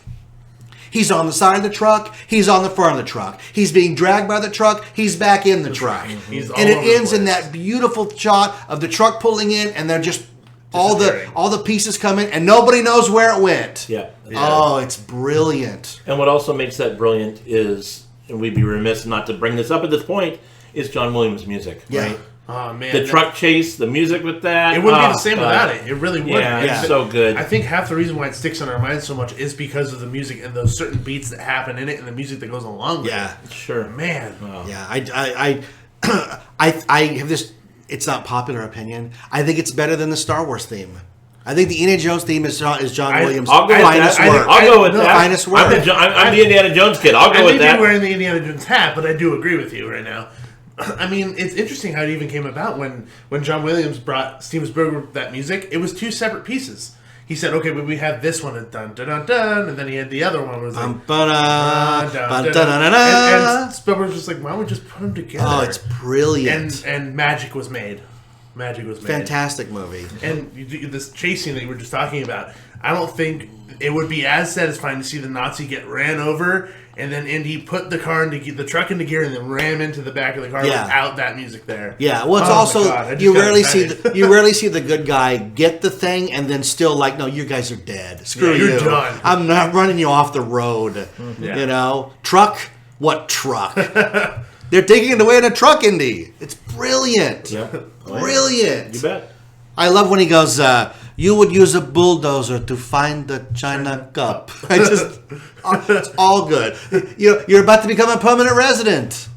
He's on the side of the truck. He's on the front of the truck. He's being dragged by the truck. He's back in the truck. He's all And it over the ends in place. that beautiful shot of the truck pulling in, and they're just All the pieces come in, and nobody knows where it went. Yeah. Oh, it's brilliant. And what also makes that brilliant is, and we'd be remiss not to bring this up at this point, is John Williams' music. Yeah. Right? Oh man, The truck chase, the music with that. It wouldn't be the same without it. It really wouldn't. Yeah, it's so good. I think half the reason why it sticks in our minds so much is because of the music and those certain beats that happen in it and the music that goes along with it. Sure. Man. Wow. Yeah, I have this. It's not popular opinion. I think it's better than the Star Wars theme. I think the Indiana Jones theme is John Williams' I'll go finest with that. work. I'll go with that. Finest work. I'm the Indiana Jones kid. I'll go with that. I may be wearing the Indiana Jones hat, but I do agree with you right now. I mean, it's interesting how it even came about when John Williams brought Steven Spielberg that music. It was two separate pieces. He said, "Okay, but we have this one, and dun dun dun dun," and then he had the other one was like, and Spielberg was just like, "Why don't we just put them together?" Oh, it's brilliant. And magic was made. Magic was made. Fantastic movie. And this chase scene that you were just talking about, I don't think it would be as satisfying to see the Nazi get ran over and then Indy put the truck into gear and then ram into the back of the car without that music there. Yeah, well, it's also you rarely see the good guy get the thing and then still like, no, you guys are dead. Screw you. You're done. I'm not running you off the road. Yeah. You know, truck. What truck? They're taking it away in a truck, Indy. It's brilliant. Yeah. Brilliant. You bet. I love when he goes, you would use a bulldozer to find the China Cup. It's all good. You're about to become a permanent resident.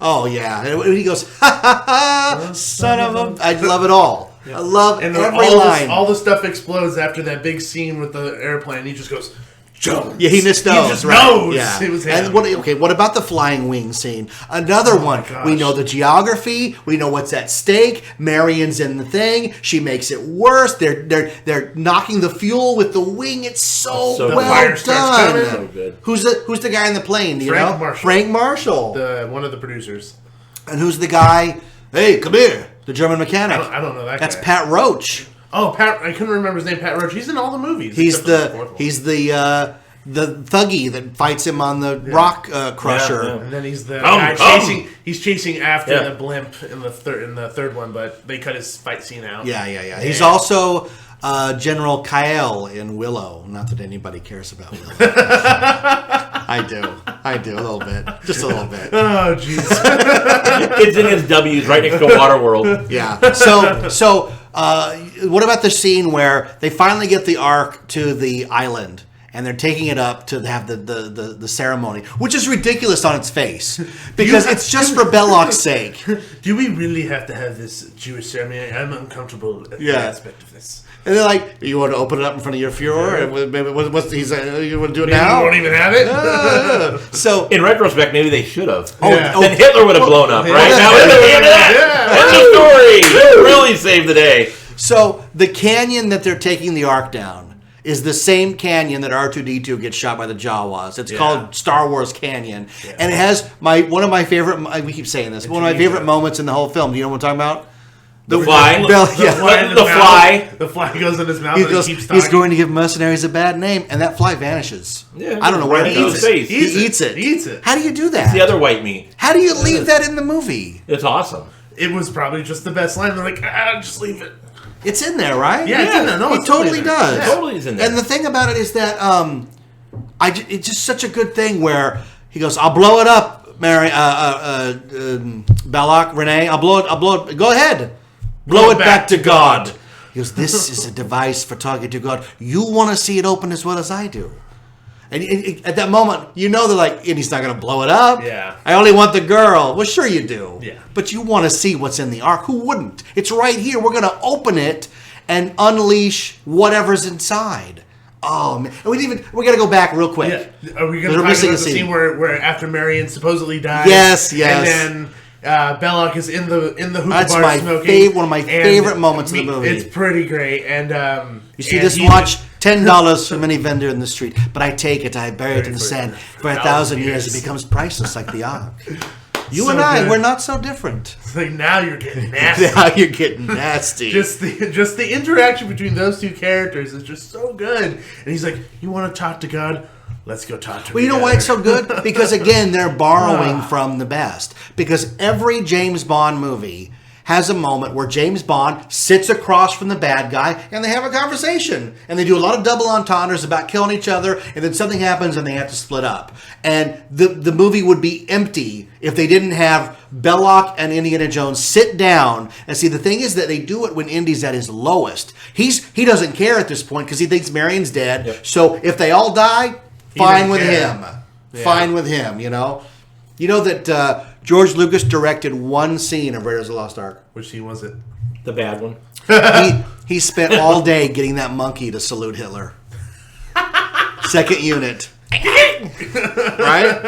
Oh, yeah. And he goes, ha, ha, ha, son of a... I love it all. Yeah. I love every line. All the stuff explodes after that big scene with the airplane. He just goes... Jones. Yeah, he just knows. He just knows. Yeah. It was him. And what about the flying wing scene? Another one. We know the geography. We know what's at stake. Marion's in the thing. She makes it worse. They're knocking the fuel with the wing. It's so well done. So good. Who's the guy in the plane? Frank Marshall. One of the producers. And who's the guy? Hey, come here. The German mechanic. I don't know that guy. That's Pat Roach. Oh, Pat! I couldn't remember his name. Pat Roach. He's in all the movies. He's the thuggy that fights him on the rock crusher. Yeah. And then he's the guy chasing. He's chasing after the blimp in the third one, but they cut his fight scene out. Yeah. He's also General Kyle in Willow. Not that anybody cares about Willow. I do a little bit, just a little bit. Oh, jeez. It's in his W's right next to Waterworld. Yeah. So. What about the scene where they finally get the Ark to the island and they're taking it up to have the ceremony, which is ridiculous on its face because it's just for Belloc's sake. Do we really have to have this Jewish ceremony? I'm uncomfortable at the aspect of this. And they're like, "You want to open it up in front of your Fuhrer? Yeah. Maybe he's you want to do it Maybe now? You won't even have it." So, in retrospect, maybe they should have. Yeah. Then Hitler would have blown up, right? Now, that's the story. Really saved the day. So the canyon that they're taking the Ark down is the same canyon that R2-D2 gets shot by the Jawas. It's called Star Wars Canyon, and it has one of my favorite. We keep saying this. One of my favorite moments in the whole film. Do you know what I'm talking about? The fly. The fly goes in his mouth. He's going to give mercenaries a bad name, and that fly vanishes. Yeah, I don't know where it goes. He eats it. How do you do that? It's the other white meat. How do you leave that in the movie? It's awesome. It was probably just the best line. They're like, just leave it. It's in there, right? Yeah, it's in there. No, it totally does. Yeah. Totally is in there. And the thing about it is that it's just such a good thing where he goes, "I'll blow it up, Mary, Belloc, Renee. I'll blow it. Go ahead, blow it back to God." He goes, "This is a device for talking to God. You want to see it open as well as I do." And at that moment, they're like, and he's not going to blow it up. Yeah. I only want the girl. Well, sure you do. Yeah. But you want to see what's in the Ark. Who wouldn't? It's right here. We're going to open it and unleash whatever's inside. Oh man! And we're going to go back real quick. Yeah. Are we going to talk about the scene where after Marion supposedly dies? Yes. And then Belloc is in the hookah That's bar smoking. One of my favorite moments in the movie. It's pretty great. And you see this watch. $10 from any vendor in the street, but I take it, I bury it in the sand. For 1,000 years, it becomes priceless like the Ark. You and I, we're not so different. It's like, now you're getting nasty. Now you're getting nasty. just the interaction between those two characters is just so good. And he's like, "You want to talk to God? Let's go talk to him." Well, you know why it's so good? Because again, they're borrowing from the best. Because every James Bond movie has a moment where James Bond sits across from the bad guy and they have a conversation. And they do a lot of double entendres about killing each other, and then something happens and they have to split up. And the movie would be empty if they didn't have Belloc and Indiana Jones sit down. And see, the thing is that they do it when Indy's at his lowest. He doesn't care at this point because he thinks Marion's dead. Yep. So if they all die, fine with care. him. Yeah. Fine with him, You know that George Lucas directed one scene of Raiders of the Lost Ark. Which scene was it? The bad one. He spent all day getting that monkey to salute Hitler. Second unit. Right?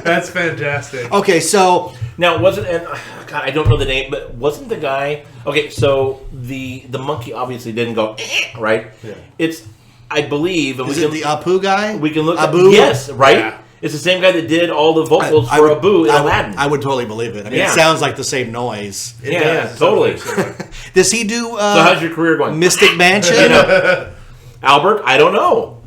That's fantastic. Okay, so Now, wasn't, and God, I don't know the name, but wasn't the guy, okay, so the monkey obviously didn't go, right? Yeah. It's, I believe, and is it the Apu guy? we can look Abu? yes, right? Yeah. It's the same guy that did all the vocals for Abu in Aladdin. I would totally believe it. I mean, Yeah. it sounds like the same noise. Yeah, totally. Does he do So how's your career going? Mystic Mansion? Albert, I don't know.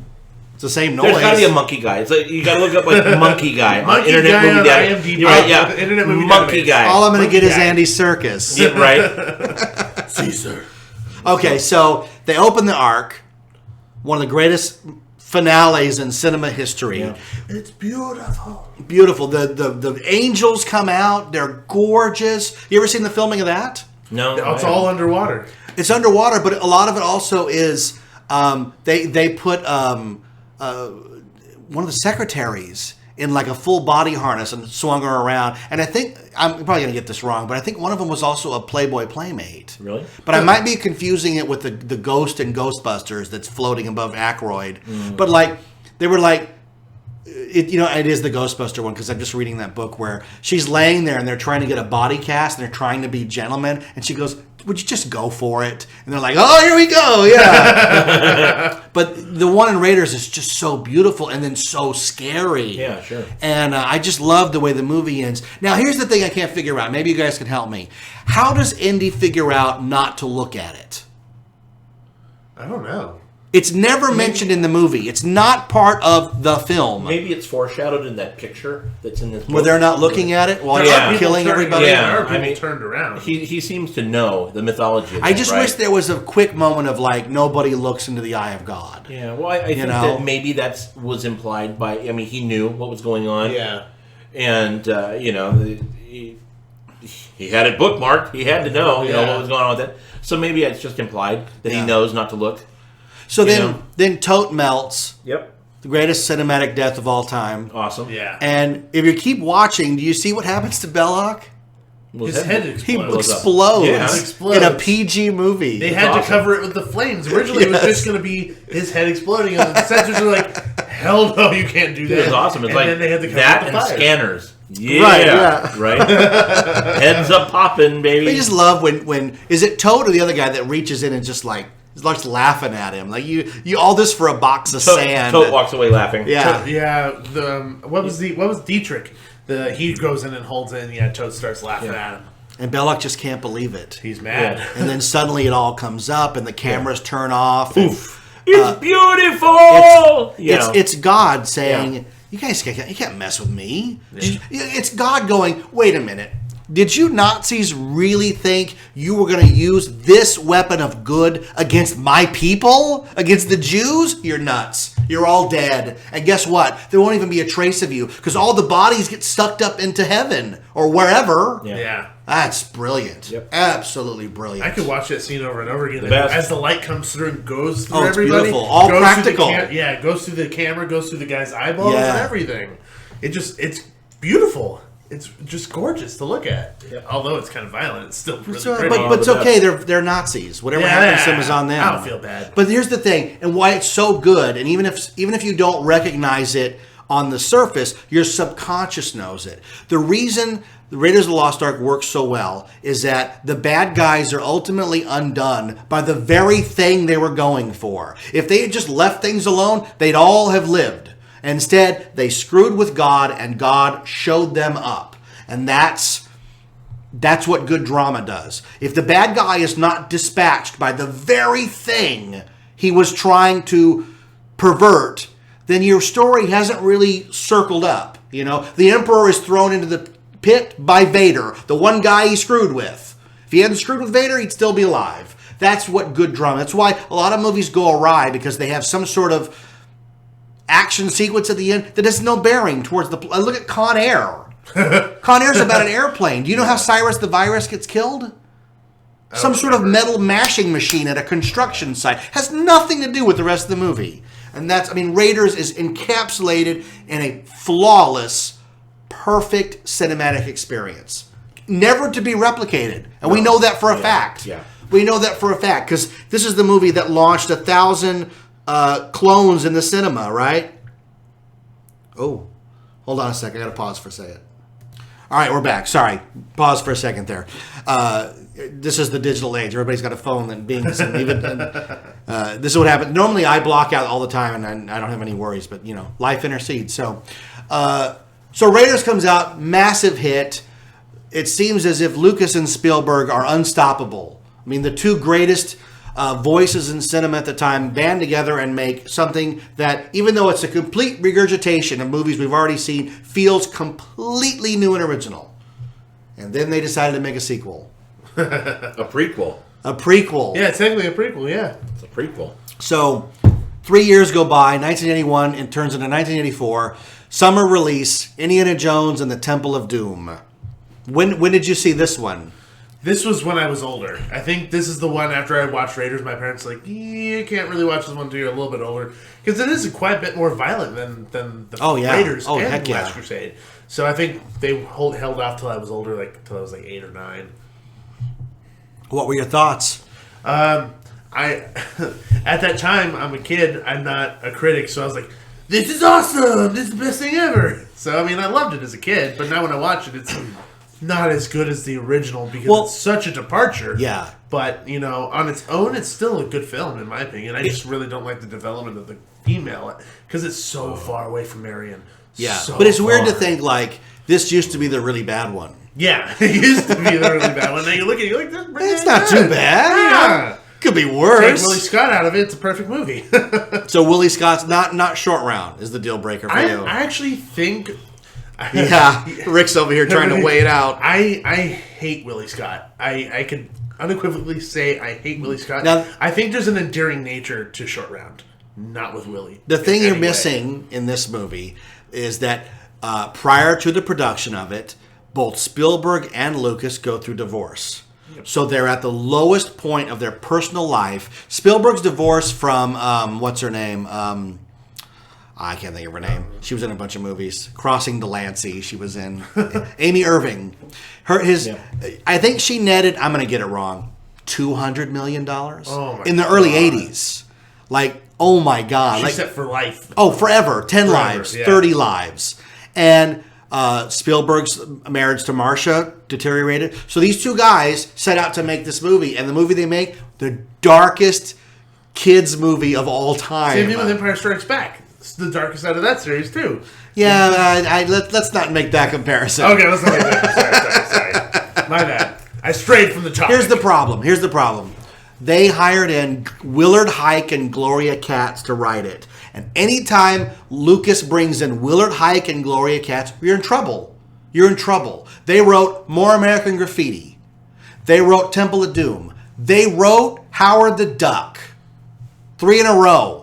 It's the same noise. There's got to be a monkey guy. It's like, you got to look up like monkey guy on Monkey Internet guy Movie on Database. IMDb. You're right, yeah. Internet Movie Monkey Database. guy. All I'm going to get is guy. Andy Serkis. Yeah, right. Caesar. Okay, so they open the Ark, one of the greatest finales in cinema history. Yeah. It's beautiful. Beautiful. The angels come out. They're gorgeous. You ever seen the filming of that? No, It's all underwater. It's underwater, but a lot of it also is they put one of the secretaries in like a full body harness and swung her around. And I think, I'm probably going to get this wrong, but I think one of them was also a Playboy Playmate. Really? But I might be confusing it with the ghost in Ghostbusters that's floating above Aykroyd. But like, they were like, it is the Ghostbuster one because I'm just reading that book where she's laying there and they're trying to get a body cast and they're trying to be gentlemen. And she goes, would you just go for it? And they're like, oh, here we go. Yeah. But the one in Raiders is just so beautiful and then so scary. Yeah, sure. And I just love the way the movie ends. Now, here's the thing I can't figure out. Maybe you guys can help me. How does Indy figure out not to look at it? I don't know. It's never mentioned in the movie. It's not part of the film. Maybe it's foreshadowed in that picture that's in this book. Where they're not looking at it while There you're are people killing turned- everybody. Yeah. There are people I mean, turned around. He seems to know the mythology of I that, just right? wish there was a quick moment of like, nobody looks into the eye of God. Yeah, well, I think know? that maybe that was implied by, I mean, he knew what was going on. Yeah. And, he had it bookmarked. He had to know, what was going on with it. So maybe it's just implied that he knows not to look. So know? then Tote melts, Yep. the greatest cinematic death of all time. Awesome. Yeah. And if you keep watching, do you see what happens to Belloc? Was His that- head He explodes. explodes, Yeah. He explodes. in a PG movie. They had to awesome. cover it with the flames. Originally, it was just going to be his head exploding, and the censors were like, "Hell no, you can't do that." It was awesome. It's and like then they had to cover that it and with the fire. scanners. Yeah. Right, yeah. Right? Heads up popping, baby. I just love when is it Toad or the other guy that reaches in and just like starts laughing at him, like you all this for a box of sand. Tote walks away laughing. Yeah. Yeah. What was Dietrich? He goes in and holds it, and Toad starts laughing at him. And Belloc just can't believe it. He's mad. Yeah. And then suddenly it all comes up and the cameras turn off. and It's beautiful. It's God saying, you can't mess with me. It's God going, wait a minute. Did you Nazis really think you were going to use this weapon of good against my people? Against the Jews? You're nuts. You're all dead. And guess what? There won't even be a trace of you because all the bodies get sucked up into heaven or wherever. Yeah. That's brilliant. Yep. Absolutely brilliant. I could watch that scene over and over again. best. As the light comes through and goes through Oh, it's everybody. beautiful. All goes practical. through the it goes through the camera, goes through the guy's eyeballs Yeah. and everything. It's beautiful. It's just gorgeous to look at. Although it's kind of violent, it's still really pretty. But it's okay. They're Nazis. Whatever happens to them is on them. I don't feel bad. But here's the thing, and why it's so good. And even if you don't recognize it on the surface, your subconscious knows it. The reason the Raiders of the Lost Ark works so well is that the bad guys are ultimately undone by the very thing they were going for. If they had just left things alone, they'd all have lived. Instead, they screwed with God, and God showed them up. And that's what good drama does. If the bad guy is not dispatched by the very thing he was trying to pervert, then your story hasn't really circled up. The emperor is thrown into the pit by Vader, the one guy he screwed with. If he hadn't screwed with Vader, he'd still be alive. That's what good drama. That's why a lot of movies go awry, because they have some sort of action sequence at the end that has no bearing towards the... Look at Con Air. Con Air's about an airplane. Do you know how Cyrus the Virus gets killed? Some sort of metal mashing machine at a construction site. Has nothing to do with the rest of the movie. And that's, Raiders is encapsulated in a flawless, perfect cinematic experience. Never to be replicated. And we know that for a fact. Yeah. We know that for a fact, because this is the movie that launched 1,000 clones in the cinema, right? Oh, hold on a second. I got to pause for a second. All right, we're back. Sorry. Pause for a second there. This is the digital age. Everybody's got a phone and beings. And even, this is what happens. Normally, I block out all the time, and I don't have any worries. But, life intercedes. So Raiders comes out, massive hit. It seems as if Lucas and Spielberg are unstoppable. The two greatest voices in cinema at the time band together and make something that, even though it's a complete regurgitation of movies we've already seen, feels completely new and original. And then they decided to make a sequel. A prequel. A prequel. Yeah, it's technically a prequel, yeah. It's a prequel. So, 3 years go by, 1981, it turns into 1984. Summer release, Indiana Jones and the Temple of Doom. When did you see this one? This was when I was older. I think this is the one after I watched Raiders. My parents were like, you can't really watch this one until you're a little bit older, because it is quite a bit more violent than the Raiders and Last Crusade. So I think they held off till I was older, till I was 8 or 9. What were your thoughts? I at that time, I'm a kid. I'm not a critic, so I was like, "This is awesome! This is the best thing ever." So I loved it as a kid, but now when I watch it, it's not as good as the original, because it's such a departure. Yeah. But, on its own, it's still a good film, in my opinion. I just really don't like the development of the female, because it's so far away from Marion. Yeah. So but it's weird to far. think, this used to be the really bad one. Yeah. It used to be the really bad one. Now you look at it, you're like, It's not too bad. Yeah. Could be worse. Take Willie Scott out of it, it's a perfect movie. So Willie Scott's not short round is the deal breaker for you. I actually think... Yeah, Rick's over here trying to weigh it out. I hate Willie Scott. I can unequivocally say I hate Willie Scott. Now, I think there's an endearing nature to Short Round, not with Willie. The thing you're missing in this movie is that prior to the production of it, both Spielberg and Lucas go through divorce. Yep. So they're at the lowest point of their personal life. Spielberg's divorced from, what's her name? I can't think of her name. She was in a bunch of movies. Crossing Delancey, she was in. Amy Irving. I think she netted, I'm going to get it wrong, $200 million in the early 80s. Oh my God. She's set for life. Oh, forever. 10 lives, 30 lives. And Spielberg's marriage to Marcia deteriorated. So these two guys set out to make this movie. And the movie they make, the darkest kids movie of all time. Same thing with Empire Strikes Back. It's the darkest out of that series, too. Yeah, let's not make that comparison. Okay, let's not make that. Sorry. My bad. I strayed from the topic. Here's the problem. They hired in Willard Huyck and Gloria Katz to write it. And anytime Lucas brings in Willard Huyck and Gloria Katz, you're in trouble. They wrote More American Graffiti. They wrote Temple of Doom. They wrote Howard the Duck. 3 in a row.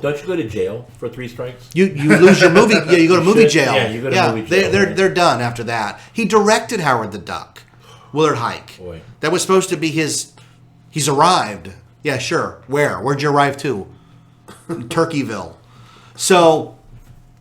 Don't you go to jail for 3 strikes? You lose your movie. Yeah, you go to movie jail. Yeah, you go to movie jail. They're done after that. He directed Howard the Duck. Willard Huyck. Boy. That was supposed to be his... He's arrived. Yeah, sure. Where'd you arrive to? Turkeyville. So,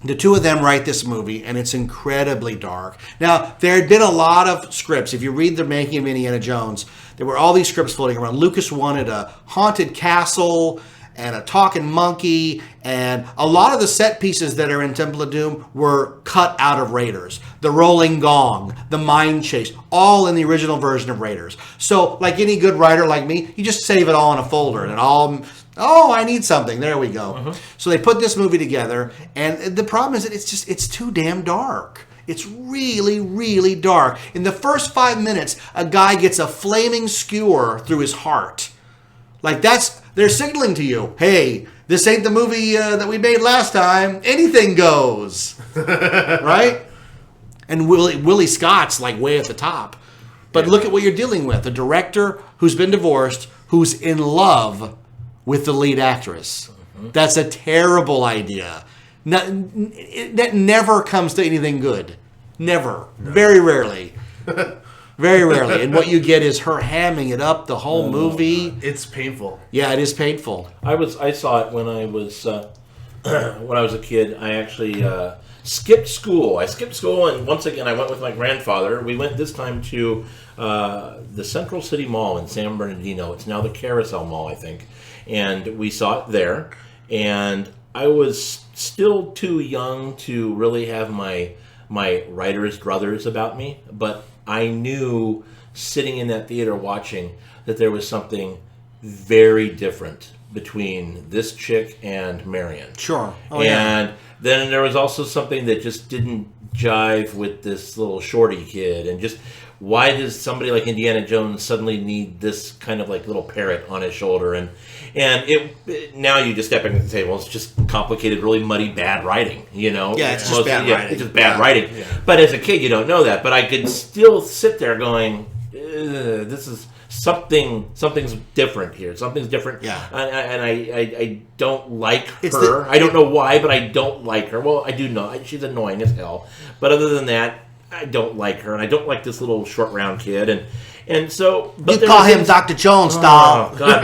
the two of them write this movie, and it's incredibly dark. Now, there had been a lot of scripts. If you read The Making of Indiana Jones, there were all these scripts floating around. Lucas wanted a haunted castle and a talking monkey, and a lot of the set pieces that are in Temple of Doom were cut out of Raiders. The rolling gong, the mine chase, all in the original version of Raiders. So, like any good writer like me, you just save it all in a folder, and I need something. There we go. Uh-huh. So they put this movie together, and the problem is that it's too damn dark. It's really, really dark. In the first 5 minutes, a guy gets a flaming skewer through his heart. They're signaling to you, hey, this ain't the movie that we made last time. Anything goes. Right? And Willie Scott's like way at the top. But look at what you're dealing with. A director who's been divorced, who's in love with the lead actress. That's a terrible idea. That never comes to anything good. Never. No. Very rarely. Very rarely. And what you get is her hamming it up the whole movie. It's painful. Yeah, it is painful. I saw it when I was a kid. I actually skipped school. I skipped school, and once again, I went with my grandfather. We went this time to the Central City Mall in San Bernardino. It's now the Carousel Mall, I think. And we saw it there. And I was still too young to really have my writer's druthers about me. But I knew, sitting in that theater watching, that there was something very different between this chick and Marion. Sure. And then there was also something that just didn't jive with this little shorty kid. And just, why does somebody like Indiana Jones suddenly need this kind of like little parrot on his shoulder? And it now you just step back and say, well, it's just complicated, really muddy, bad writing, you know? Yeah, it's just bad writing. It's just bad writing. Yeah. But as a kid, you don't know that. But I could still sit there going, this is something's different here. Something's different. Yeah. And I don't like her. I don't know why, but I don't like her. Well, I do know. She's annoying as hell. But other than that, I don't like her. And I don't like this little short round kid. And so... But you call him Dr. Jones, dog. Oh, God.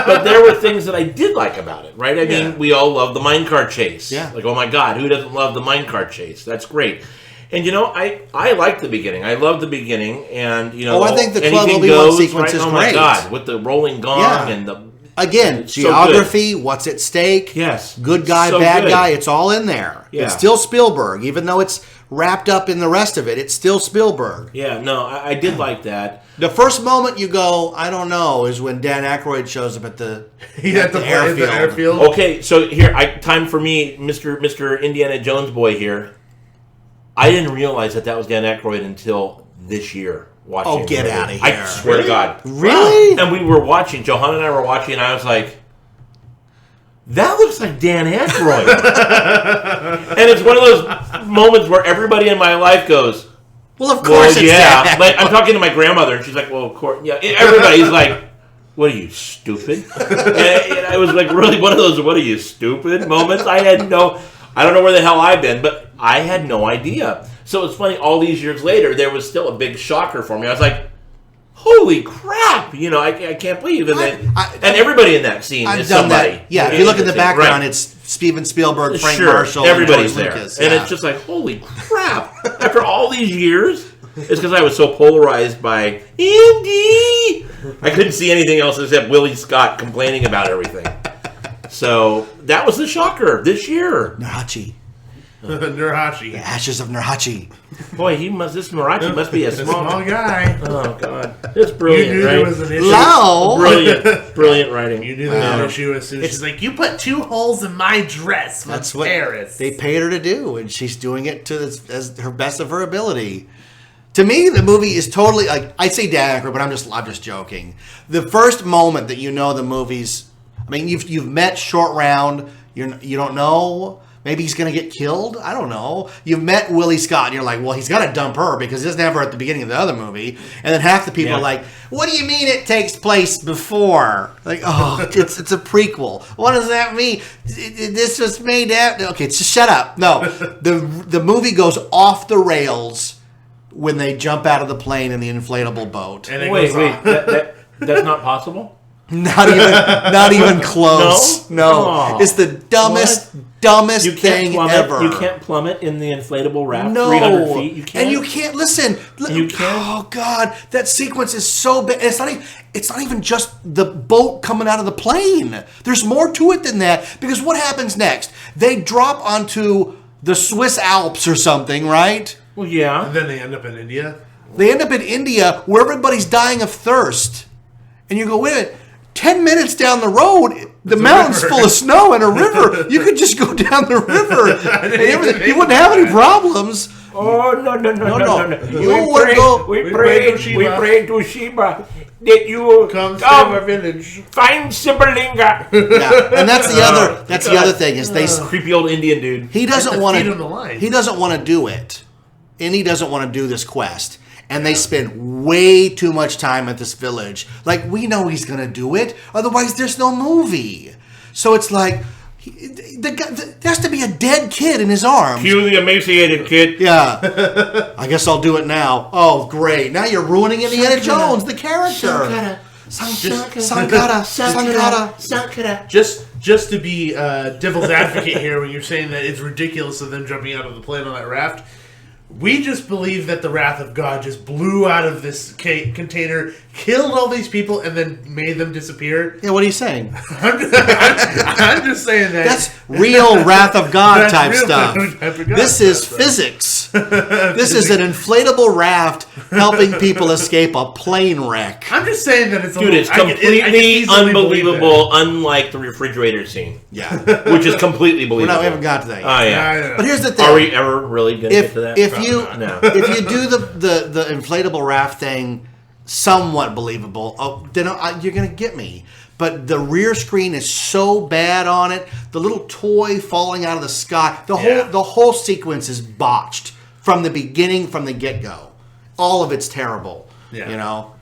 But there were things that I did like about it, right? I mean, we all love the minecart chase. Yeah. Like, oh my God, who doesn't love the minecart chase? That's great. And, you know, I like the beginning. I love the beginning. And, you know, I think the Club anything Obi-Wan goes, sequence right? is Oh great. my God, with the rolling gong and the... Again, geography, what's at stake. Yes. Good guy, So bad good. guy, it's all in there. Yeah. It's still Spielberg. Even though it's wrapped up in the rest of it, it's still Spielberg. Yeah, no, I did like that. The first moment you go, I don't know, is when Dan Aykroyd shows up at the airfield. Okay, so here, time for me, Mr. Indiana Jones boy here. I didn't realize that was Dan Aykroyd until this year. Watching get out of here. I swear to God. Really? And we were watching, Johanna and I were watching, and I was like, that looks like Dan Aykroyd. And it's one of those moments where everybody in my life goes, well, of course it's Dan Aykroyd. Like, I'm talking to my grandmother, and she's like, well, of course. Yeah, everybody's like, what are you, stupid? And it was like really one of those, what are you, stupid moments. I don't know where the hell I've been, but I had no idea. So it's funny, all these years later, there was still a big shocker for me. I was like, holy crap! You know, I can't believe it. And everybody in that scene is somebody. That. Yeah, if you look in the background, it's Steven Spielberg, Frank Marshall, everybody's and George there. Lucas. And it's just like, holy crap! After all these years, it's because I was so polarized by Indy. I couldn't see anything else except Willie Scott complaining about everything. So that was the shocker this year. Nurhachi. Nurhachi. The ashes of Nurhachi. Boy, this Nurhachi must be a small guy. Oh God, it's brilliant, You knew right? there was an issue. Wow. Brilliant writing. You knew there was an issue as soon as she's like, you put 2 holes in my dress. That's what Paris. They paid her to do, and she's doing it as her best of her ability. To me, the movie is totally like, I say Dan Aykroyd, but I'm just joking. The first moment that you know the movie's, I mean, you've met Short Round. You don't know. Maybe he's going to get killed. I don't know. You've met Willie Scott, and you're like, well, he's got to dump her because he doesn't have her at the beginning of the other movie. And then half the people are like, what do you mean it takes place before? Like, oh, it's a prequel. What does that mean? This was made after. Okay, just shut up. No, the movie goes off the rails when they jump out of the plane in the inflatable boat. And wait, that's not possible? Not even close. No. Oh, It's the dumbest thing ever. You can't plummet in the inflatable raft 300 feet. You can't. And you can't listen. You can't. Oh God, that sequence is so bad. It's not even just the boat coming out of the plane. There's more to it than that, because what happens next? They drop onto the Swiss Alps or something, right? Well, yeah. And then they end up in India. They end up in India where everybody's dying of thirst. And you go, wait a minute, 10 minutes down the road, the mountain's full of snow and a river. You could just go down the river and everything. You wouldn't have any problems. Oh, no. We pray to Shiva that you will come save our village. Find Sibalinga. Yeah, and that's the other thing is they creepy old Indian dude. He doesn't want feed him the line. He doesn't want to do it. Indy doesn't want to do this quest. And they spend way too much time at this village. Like, we know he's going to do it. Otherwise, there's no movie. So it's like, there has to be a dead kid in his arms. Cue the emaciated kid. Yeah. I guess I'll do it now. Oh, great. Now you're ruining Indiana Jones, the character. Sankara. Just to be devil's advocate here, when you're saying that it's ridiculous of them jumping out of the plane on that raft, we just believe that the wrath of God just blew out of this container, killed all these people, and then made them disappear. Yeah, what are you saying? I'm just saying that. That's real wrath of God type stuff. This is stuff. Physics. This is an inflatable raft helping people escape a plane wreck. I'm just saying that it's a Dude, little, it's completely unbelievable, unlike the refrigerator scene. Yeah. Which is completely believable. We haven't got to that yet. Oh, yeah. But here's the thing. Are we ever really going to get to that? If you do the inflatable raft thing somewhat believable, then you're going to get me. But the rear screen is so bad on it. The little toy falling out of the sky. The whole sequence is botched from the beginning, from the get-go. All of it's terrible. Yeah. You know?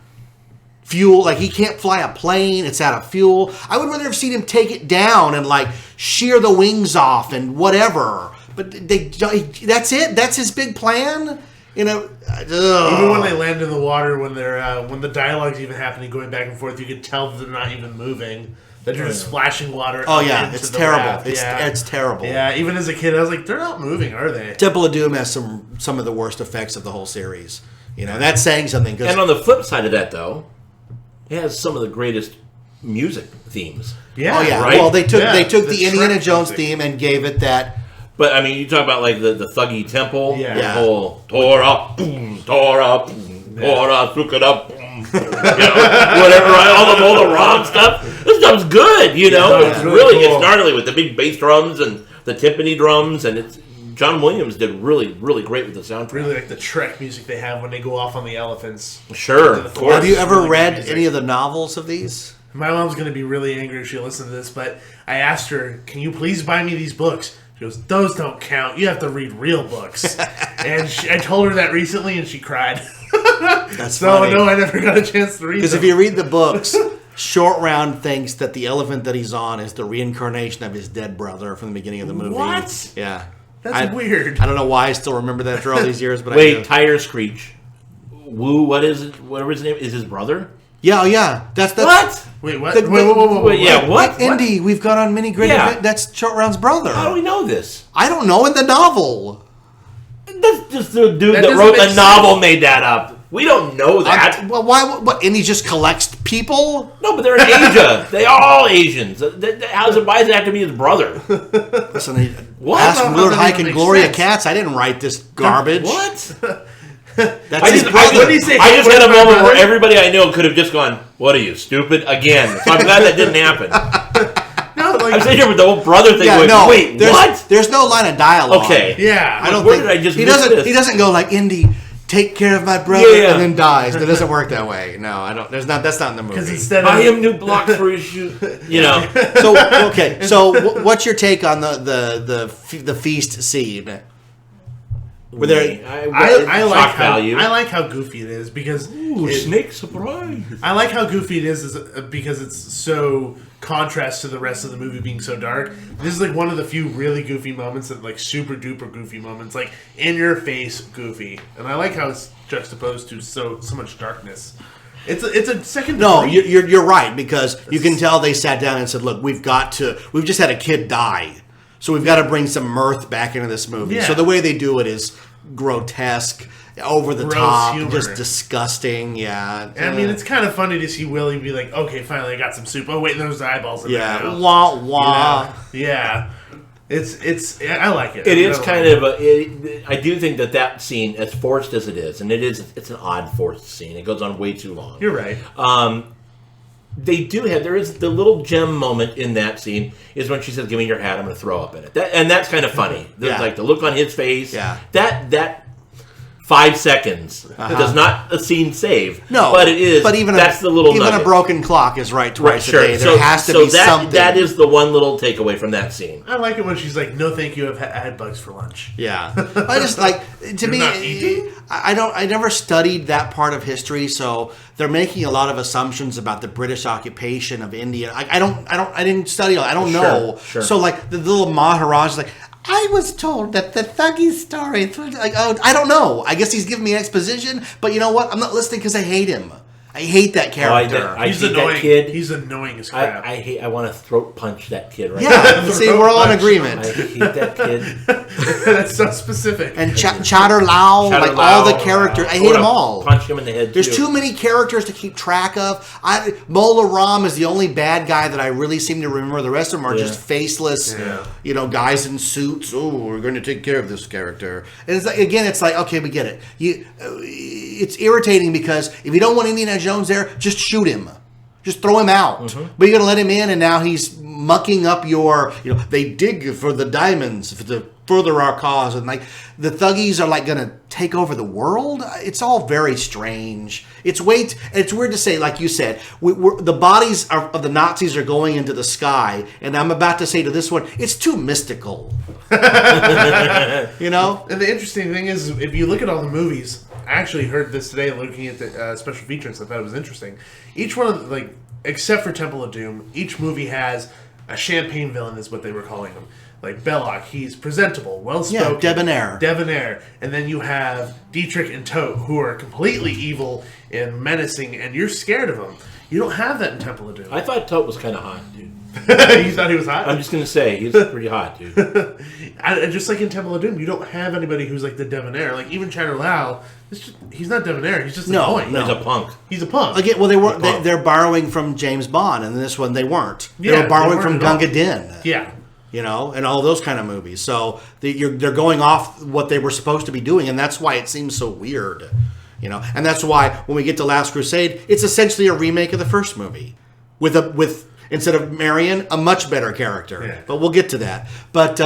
Fuel, like he can't fly a plane, it's out of fuel. I would rather have seen him take it down and like shear the wings off and whatever. But that's it? That's his big plan? You know, even when they land in the water, when they're when the dialogue's even happening, going back and forth, you can tell that they're not even moving. That they're just splashing water. Oh yeah, into it's the terrible. raft. It's terrible. Yeah, even as a kid, I was like, they're not moving, are they? Temple of Doom has some of the worst effects of the whole series. You know, that's saying something. And on the flip side of that, though, it has some of the greatest music themes. Yeah. Oh yeah. Right? Well, they took the the Indiana Shrek Jones music. theme and gave it that. But I mean, you talk about like the thuggy temple, Yeah. the whole Torah, boom, Torah, boom, Torah, Sukada, boom, whatever, right? all the Rob stuff. This stuff's good, you know. Yeah, it's it's really really cool. it's gnarly with the big bass drums and the timpani drums, and it's John Williams did really great with the soundtrack. Really like the Trek music they have when they go off on the elephants. Sure, of course. Have you ever Really good read music. any of the novels of these? My mom's going to be really angry if she listens to this, but I asked her, can you please buy me these books? She goes, those don't count. You have to read real books. And I told her that recently, and she cried. That's So, funny. no, I never got a chance to read them. Because if you read the books, Short Round thinks that the elephant that he's on is the reincarnation of his dead brother from the beginning of the movie. What? Yeah. That's weird. I don't know why I still remember that after all these years, but I Wait, do. Tire Screech. Woo, what is it? Whatever his name is, his brother. Yeah. That's What? Wait, what? The- Wait, yeah, what? Indy, we've got on Mini Grid. Yeah. That's Short Round's brother. How do we know this? I don't know in the novel. That's just the dude That that doesn't wrote make the sense. novel made that up. We don't know that. Well, why? What? Indy just collects people? No, but they're in Asia. They are all Asians. Why does it have to be his brother? Listen, What? ask How Willard that Hike even and makes Gloria sense? Katz. I didn't write this garbage. What? That's I his just, brother. What did he say? I just had a What moment about where brother? everybody I know could have just gone, "What are you, stupid?" Again. So I'm glad that didn't happen. No, I'm like, sitting here with the whole brother thing. Yeah, going, no. wait, there's, what? There's no line of dialogue. Okay. yeah. I don't Where think did I just he miss doesn't. this? He doesn't go like Indy. Take care of my brother, Yeah. and then dies. It doesn't work that way. No, I don't. There's not. That's not in the Because movie. instead of... Buy him new blocks for his shoe. You know. So okay. So what's your take on the feast scene? Were there? I like shock how value. I like how goofy it is because Ooh, snake surprise. I like how goofy it is because it's so contrast to the rest of the movie being so dark. This is like one of the few really goofy moments that like super duper goofy moments, like in your face goofy, and I like how it's juxtaposed to so much darkness. It's a second. No, degree. you're right because you can tell they sat down and said, "Look, we've just had a kid die, so we've got to bring some mirth back into this movie." Yeah. So the way they do it is grotesque, over the Gross top, humor. just disgusting. Yeah, And I mean, it's kind of funny to see Willie be like, "Okay, finally, I got some soup." Oh wait, there's eyeballs in there. yeah, now. wah You wah. know? Yeah. It's I like it. It I is really kind like of I do think that scene, as forced as it is, and it's an odd forced scene. It goes on way too long. You're right. There is the little gem moment in that scene is when she says, "Give me your hat, I'm going to throw up in it." And that's kind of funny. There's Yeah. like the look on his face. Yeah. That 5 seconds. It does not a scene save. No, but it is. But even that's the little even nugget. a broken clock is right twice Sure. a day. There has to be something. That is the one little takeaway from that scene. I like it when she's like, "No, thank you. I had bugs for lunch." Yeah, I just like to You're not eating? me. I never studied that part of history, so they're making a lot of assumptions about the British occupation of India. I didn't study. I don't know. Sure. So like the little Maharaj is like, I was told that the Thuggy story, like, oh, I don't know. I guess he's giving me exposition, but you know what? I'm not listening because I hate him. I hate that character. I He's hate annoying. that kid. He's annoying as crap. I want to throat punch that kid right Yeah, now. see, we're all in agreement. I hate that kid. That's so specific. And Chatter Lao, like all the characters, I hate them all. Punch him in the head. There's too many characters to keep track of. Mola Ram is the only bad guy that I really seem to remember. The rest of them are just faceless, guys in suits. Oh, we're going to take care of this character. And it's like, again, it's like, okay, we get it. It's irritating because if you don't want Indiana Jones there, just shoot him. Just throw him out. But you're going to let him in, and now he's mucking up your, they dig for the diamonds to further our cause. And like the Thuggies are like going to take over the world. It's all very strange. It's weird to say, like you said, the bodies of the Nazis are going into the sky. And I'm about to say to this one, it's too mystical. And the interesting thing is, if you look at all the movies, I actually heard this today looking at the special features. I thought it was interesting. Each one of the, except for Temple of Doom, each movie has a champagne villain, is what they were calling him. Like Belloc, he's presentable, well-spoken. Yeah, Debonair. And then you have Dietrich and Tote, who are completely evil and menacing, and you're scared of them. You don't have that in Temple of Doom. I thought Tote was kind of hot, dude. You thought he was hot? I'm just going to say, he's pretty hot, dude. Just like in Temple of Doom, you don't have anybody who's like the debonair. Like even Chatter Lao, he's not debonair. He's just annoying. He's a punk. He's a punk. Again, well, they're borrowing from James Bond, and in this one they weren't. They were borrowing from Gunga Din. Yeah. And all those kind of movies. So they're going off what they were supposed to be doing, and that's why it seems so weird. And that's why when we get to Last Crusade, it's essentially a remake of the first movie with instead of Marion, a much better character. Yeah. But we'll get to that. But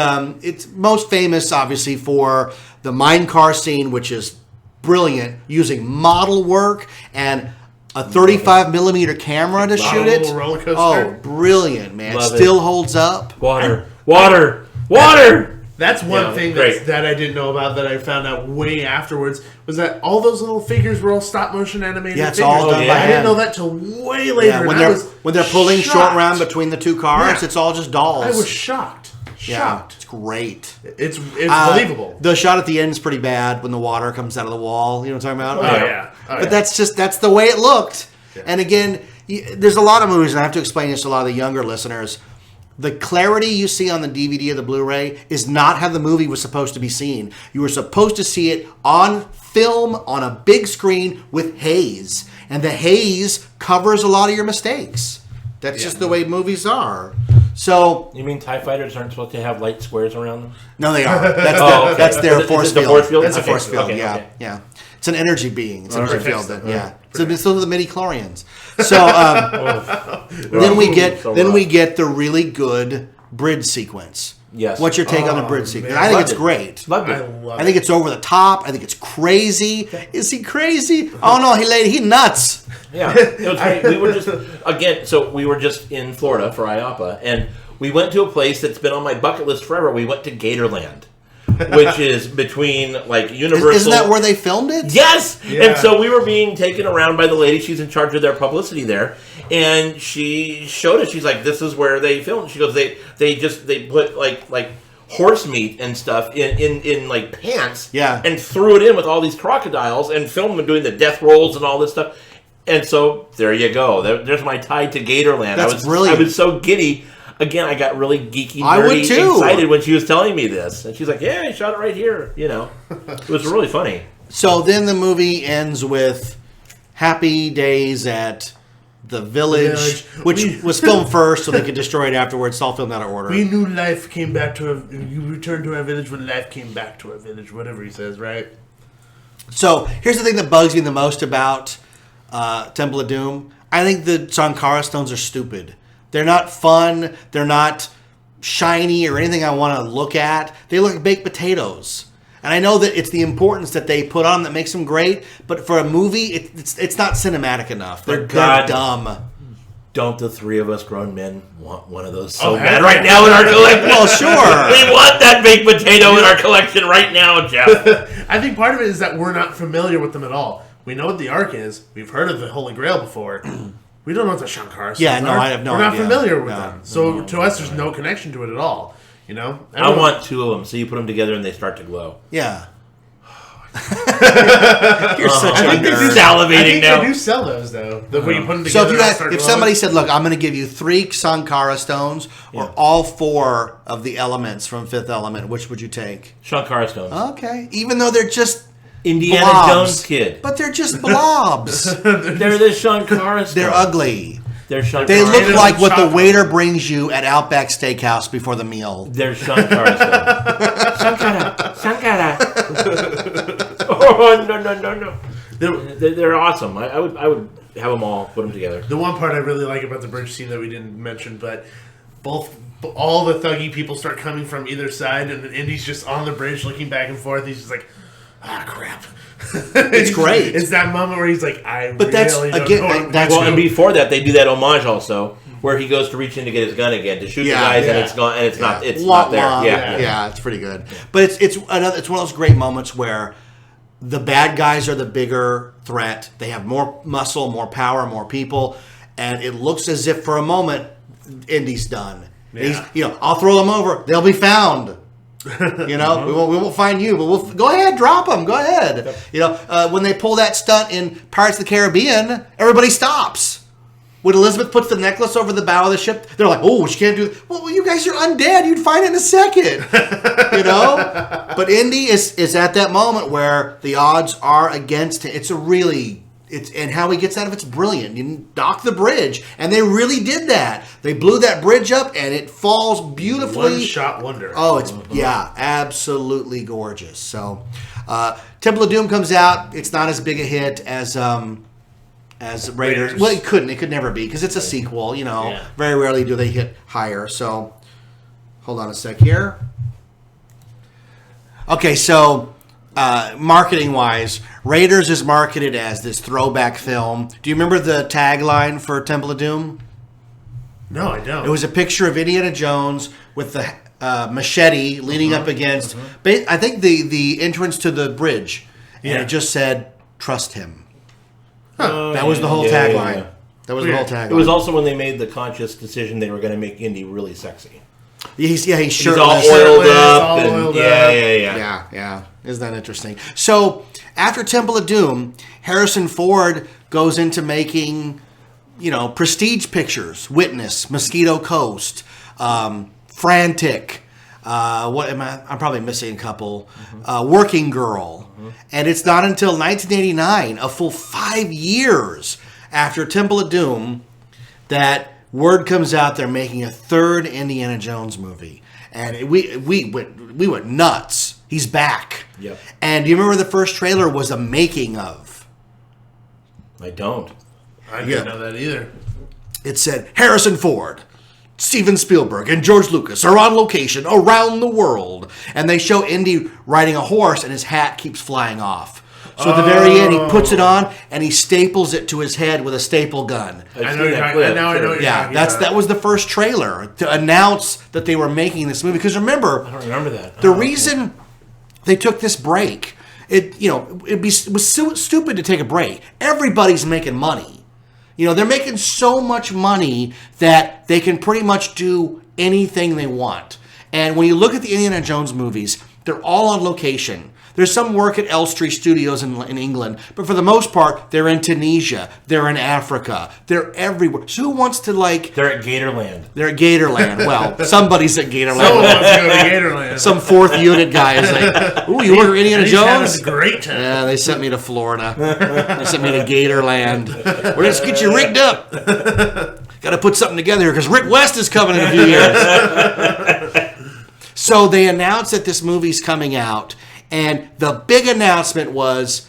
it's most famous, obviously, for the mine-car scene, which is brilliant, using model work and a 35 millimeter camera to shoot it. Roller coaster. Oh, brilliant, man. Love Still it. holds up. Water. That's one Yeah, thing great. that I didn't know about that I found out way afterwards was that all those little figures were all stop motion animated. Yeah, it's figures. all done by I didn't hand. know that till way later. Yeah, and when they're pulling shocked. short round between the two cars, Yeah. it's all just dolls. I was shocked. Yeah, it's great. It's believable. The shot at the end is pretty bad when the water comes out of the wall. You know what I'm talking about? Oh, yeah. But that's the way it looked. Yeah. And again, there's a lot of movies, and I have to explain this to a lot of the younger listeners. The clarity you see on the DVD or the Blu-ray is not how the movie was supposed to be seen. You were supposed to see it on film on a big screen with haze. And the haze covers a lot of your mistakes. That's just the way movies are. So You mean TIE fighters aren't supposed to have light squares around them? no, they are. That's Okay. that's their Is it force the field. force field? That's a Okay, force field. okay, Yeah, okay. yeah. It's an energy being. It's an energy field. Perfect. Yeah. So those are the midi-chlorians. So then we get the really good bridge sequence. Yes. What's your take on the bridge sequence? man. I think Loved it's it. great. Loved I it. love I think it's over the top. I think it's crazy. Is he crazy? Oh no, he nuts. Yeah, it was great. We were just in Florida for IAPA, and we went to a place that's been on my bucket list forever. We went to Gatorland, which is between like Universal. Isn't that where they filmed it? Yes, Yeah. and so we were being taken around by the lady. She's in charge of their publicity there, and she showed us. She's like, "This is where they filmed." She goes, "They put like horse meat and stuff in like pants, Yeah. and threw it in with all these crocodiles and filmed them doing the death rolls and all this stuff." And so there you go. There's my tie to Gatorland. That's brilliant. I was so giddy. Again, I got really geeky, I would nerdy, too. excited when she was telling me this, and she's like, "Yeah, I shot it right here." It was really funny. So then the movie ends with happy days at the village, which was filmed first so they could destroy it afterwards. It's all filmed out of order. We knew life came back to our... You returned to our village when life came back to our village, whatever he says, right? So here's the thing that bugs me the most about Temple of Doom. I think the Sankara stones are stupid. They're not fun. They're not shiny or anything I want to look at. They look like baked potatoes. And And I know that it's the importance that they put on that makes them great, but for a movie, it's not cinematic enough. They're dumb. Don't the three of us grown men want one of those so bad right now in our collection? Well, sure. We want that baked potato in our collection right now, Jeff. I think part of it is that we're not familiar with them at all. We know what the Ark is. We've heard of the Holy Grail before. We don't know what the Shankara stones are. I have no idea. We're not familiar with them. So to us, there's no connection to it at all. You know? I want two of them, so you put them together and they start to glow. Yeah. You're such a nerd. Salivating now. They do sell those, though. When you put them together, so if somebody said, look, I'm going to give you 3 Sankara stones or all 4 of the elements from Fifth Element, which would you take? Shankara stones. Okay. Even though they're just Indiana blobs. Jones kid. But they're just blobs. They're the Shankara stones. They're ugly. They're Shankara. They look like what the waiter brings you at Outback Steakhouse before the meal. They're Shankara stones. Shankara. Oh, no. They're awesome. I would have them all, put them together. The one part I really like about the bridge scene that we didn't mention, but all the thuggy people start coming from either side, and Indy's just on the bridge looking back and forth. He's just like, crap. It's great. It's that moment where he's like, and before that, they do that homage also, where he goes to reach in to get his gun again to shoot the guys, and it's gone, and it's not there. Yeah, it's pretty good. But it's one of those great moments where the bad guys are the bigger threat. They have more muscle, more power, more people, and it looks as if for a moment Indy's done. Yeah. I'll throw them over. They'll be found. We won't find you, but we'll go ahead, drop them. Go ahead. When they pull that stunt in Pirates of the Caribbean, everybody stops. When Elizabeth puts the necklace over the bow of the ship, they're like, "Oh, she can't do it." Well, you guys are undead. You'd find it in a second. But Indy is at that moment where the odds are against him. And how he gets out of it's brilliant. You dock the bridge, and they really did that. They blew that bridge up, and it falls beautifully. One-shot wonder. Oh, it's absolutely gorgeous. So, Temple of Doom comes out. It's not as big a hit as Raiders. Well, it could never be because it's a sequel. Very rarely do they hit higher. So, hold on a sec here. Okay, so. Marketing-wise, Raiders is marketed as this throwback film. Do you remember the tagline for Temple of Doom? No, I don't. It was a picture of Indiana Jones with the machete leaning up against, I think, the entrance to the bridge. And it just said, "Trust him." That was the whole tagline. Yeah. That was the whole tagline. It was also when they made the conscious decision they were going to make Indy really sexy. He's shirtless. He's all oiled up. Yeah. Isn't that interesting? So, after Temple of Doom, Harrison Ford goes into making, prestige pictures. Witness, Mosquito Coast, Frantic. I'm probably missing a couple. Working Girl. And it's not until 1989, a full 5 years after Temple of Doom, that word comes out they're making a third Indiana Jones movie. And we went nuts. He's back. Yep. And do you remember the first trailer was a making of? I don't. I didn't know that either. It said, Harrison Ford, Steven Spielberg, and George Lucas are on location around the world. And they show Indy riding a horse and his hat keeps flying off. So at the very end, he puts it on and he staples it to his head with a staple gun. I know you're that was the first trailer to announce that they were making this movie. Because remember, I don't remember that. The reason they took this break, it was so stupid to take a break. Everybody's making money. They're making so much money that they can pretty much do anything they want. And when you look at the Indiana Jones movies, they're all on location. There's some work at Elstree Studios in England, but for the most part, they're in Tunisia, they're in Africa, they're everywhere. So who wants to They're at Gatorland. They're at Gatorland. Well, somebody's at Gatorland. Someone wants to go to Gatorland. Some fourth unit guy is like, "Ooh, you work for Indiana Jones?" Having a great time. Yeah, they sent me to Florida. They sent me to Gatorland. We're just get you rigged up. Got to put something together here because Rick West is coming in a few years. So they announced that this movie's coming out. And the big announcement was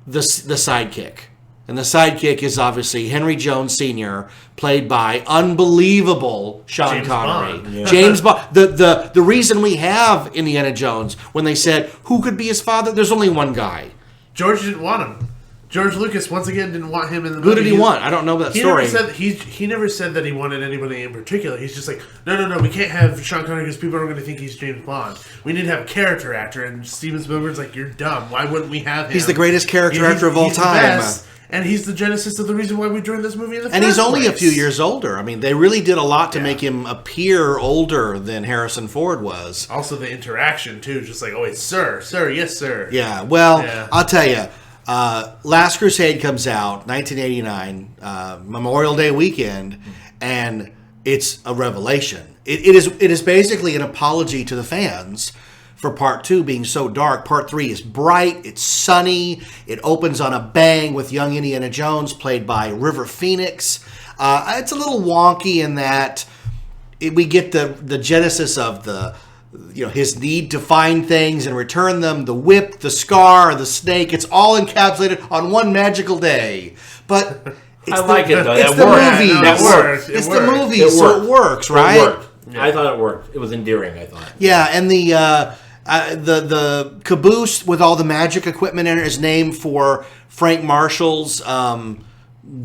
the sidekick. And the sidekick is obviously Henry Jones Sr., played by unbelievable Sean James Connery. Bond. Yeah. James Bond. The reason we have Indiana Jones, when they said, who could be his father? There's only one guy. George didn't want him. George Lucas, once again, didn't want him in the movie. Who did he want? I don't know that story. He never said that he wanted anybody in particular. He's just like, no, we can't have Sean Connery because people are going to think he's James Bond. We need to have a character actor. And Steven Spielberg's like, you're dumb. Why wouldn't we have him? He's the greatest character actor of all he's the time. best, and he's the genesis of the reason why we're doing this movie in the first And he's only a place. few years older. I mean, they really did a lot to make him appear older than Harrison Ford was. Also, the interaction, too. Just like, oh, it's sir, yes, sir. Yeah, well, Yeah. I'll tell you. Last Crusade comes out, 1989, Memorial Day weekend, and it's a revelation. It is basically an apology to the fans for Part 2 being so dark. Part 3 is bright, it's sunny, it opens on a bang with young Indiana Jones, played by River Phoenix. It's a little wonky in that we get the genesis of his need to find things and return them, the whip, the scar, the snake. It's all encapsulated on one magical day. But I like it though. It's That the worked. movie. That worked. It's It the worked. movie, It so worked. it works, It right? worked. I thought it worked. It was endearing, I thought. Yeah, and the caboose with all the magic equipment in it is named for Frank Marshall's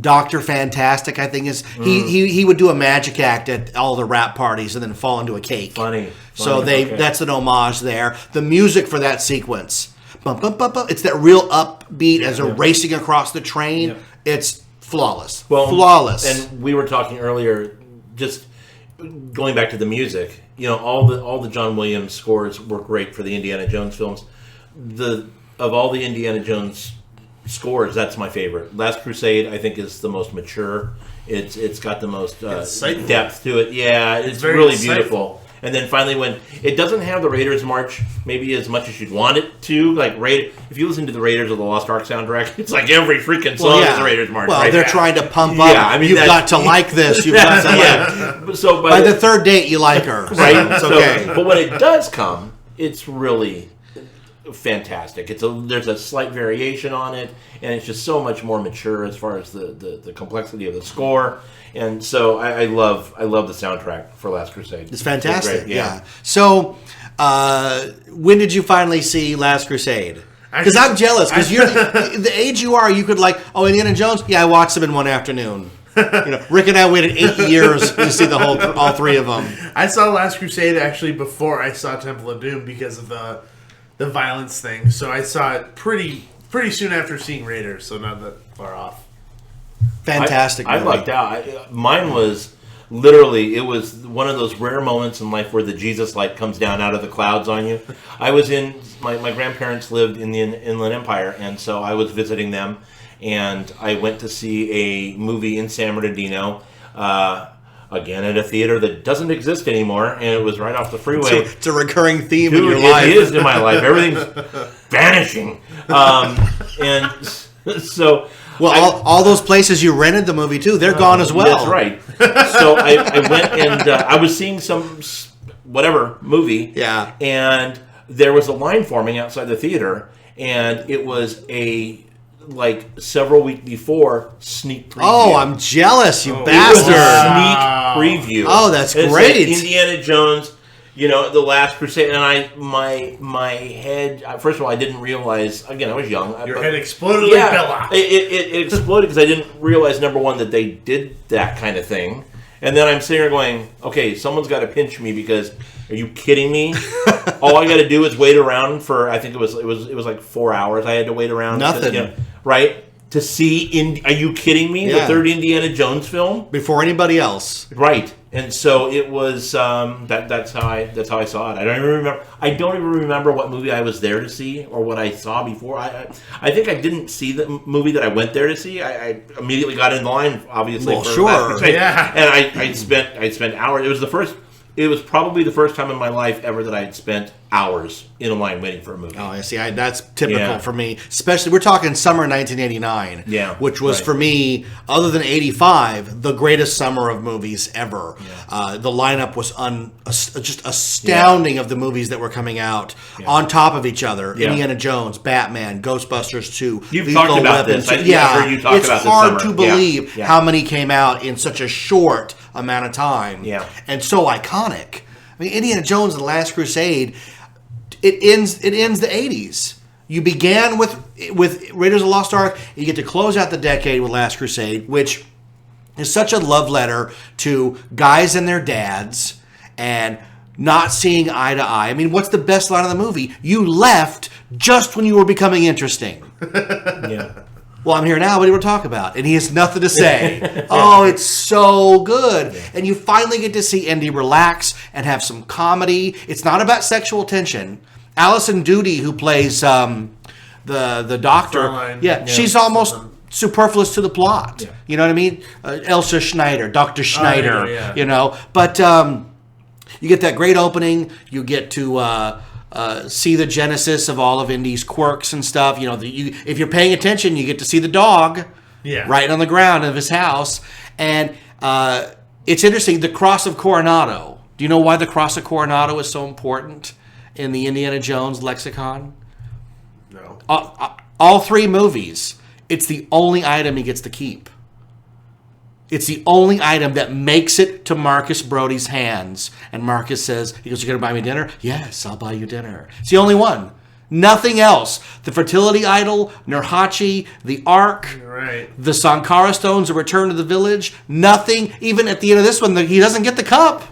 Dr. Fantastic, I think is. He would do a magic act at all the rap parties and then fall into a cake. Funny. So Okay. that's an homage there. The music for that sequence, bum, bum, bum, bum, it's that real upbeat as they're racing across the train. Yeah. It's flawless. Well, flawless. And we were talking earlier, just going back to the music. All the John Williams scores were great for the Indiana Jones films. Of all the Indiana Jones scores, that's my favorite. Last Crusade, I think, is the most mature. It's got the most Insightful. depth to it. Yeah, it's very really insightful. beautiful. And then finally, when it doesn't have the Raiders March, maybe as much as you'd want it to, like if you listen to the Raiders of the Lost Ark soundtrack, it's like every freaking song is the Raiders March. Well, right? they're trying to pump up. Yeah, I mean, You've got to like this. You've got to like. Yeah. So By the third date, you like her. right? It's okay. But when it does come, it's really fantastic. There's a slight variation on it, and it's just so much more mature as far as the complexity of the score. And so I love the soundtrack for Last Crusade. It's fantastic. Great, Yeah. So, when did you finally see Last Crusade? Because I'm jealous. Because you're the age you are, you could Indiana Jones. Yeah, I watched them in one afternoon. Rick and I waited 8 years to see all three of them. I saw Last Crusade actually before I saw Temple of Doom because of the violence thing. So I saw it pretty soon after seeing Raiders, so not that far off. Fantastic. I movie. lucked out. Mine was literally, it was one of those rare moments in life where the Jesus light comes down out of the clouds on you. I was my grandparents lived in the Inland Empire, and so I was visiting them, and I went to see a movie in San Bernardino, again at a theater that doesn't exist anymore, and it was right off the freeway. It's a recurring theme in Dude, your life. it is in my life. Everything's vanishing. And so... Well, all those places you rented the movie to, they're gone as well. That's right. So I went and I was seeing some whatever movie. Yeah. And there was a line forming outside the theater, and it was several weeks before sneak preview. Oh, I'm jealous, you It was bastard. a sneak preview. Oh, that's It said great. Indiana Jones, the Last Crusade, and my head. First of all, I didn't realize. Again, I was young. Your head exploded like Bella. It exploded because I didn't realize, number one, that they did that kind of thing, and then I'm sitting here going, okay, someone's got to pinch me because. Are you kidding me? All I got to do is wait around for. I think it was like 4 hours. I had to wait around. Nothing. Right. To see. Are you kidding me? Yeah. The third Indiana Jones film. Before anybody else. Right, and so it was. That's how I saw it. I don't even remember what movie I was there to see or what I saw before. I think I didn't see the movie that I went there to see. I immediately got in line, obviously. Well, for sure. Last Crusade. Yeah. And I spent hours. It was probably the first time in my life ever that I had spent hours in a line waiting for a movie. Oh, I see. That's typical for me. Especially, we're talking summer 1989. Yeah, which was for me, other than 85, the greatest summer of movies ever. Yeah. The lineup was just astounding of the movies that were coming out on top of each other. Yeah. Indiana Jones, Batman, Ghostbusters 2. You've talked about this. I heard you talk it's about this hard summer. to believe how many came out in such a short amount of time. Yeah. And so iconic. I mean, Indiana Jones and the Last Crusade. It ends the 80s. You began with Raiders of the Lost Ark. You get to close out the decade with Last Crusade, which is such a love letter to guys and their dads and not seeing eye to eye. I mean, what's the best line of the movie? You left just when you were becoming interesting. Yeah. Well, I'm here now. What do you want to talk about? And he has nothing to say. Oh, it's so good. And you finally get to see Indy relax and have some comedy. It's not about sexual tension. Alison Doody, who plays the doctor, she's almost superfluous to the plot. Yeah. You know what I mean? Elsa Schneider, Dr. Schneider, you know. But you get that great opening. You get to see the genesis of all of Indy's quirks and stuff. You know, if you're paying attention, you get to see the dog right on the ground of his house. And it's interesting, the Cross of Coronado. Do you know why the Cross of Coronado is so important in the Indiana Jones lexicon? No. All three movies, it's the only item he gets to keep. It's the only item that makes it to Marcus Brody's hands. And Marcus says, he goes, "You're going to buy me dinner?" "Yes, I'll buy you dinner." It's the only one. Nothing else. The fertility idol, Nurhachi, the Ark, the Sankara stones, the return to the village. Nothing. Even at the end of this one, he doesn't get the cup.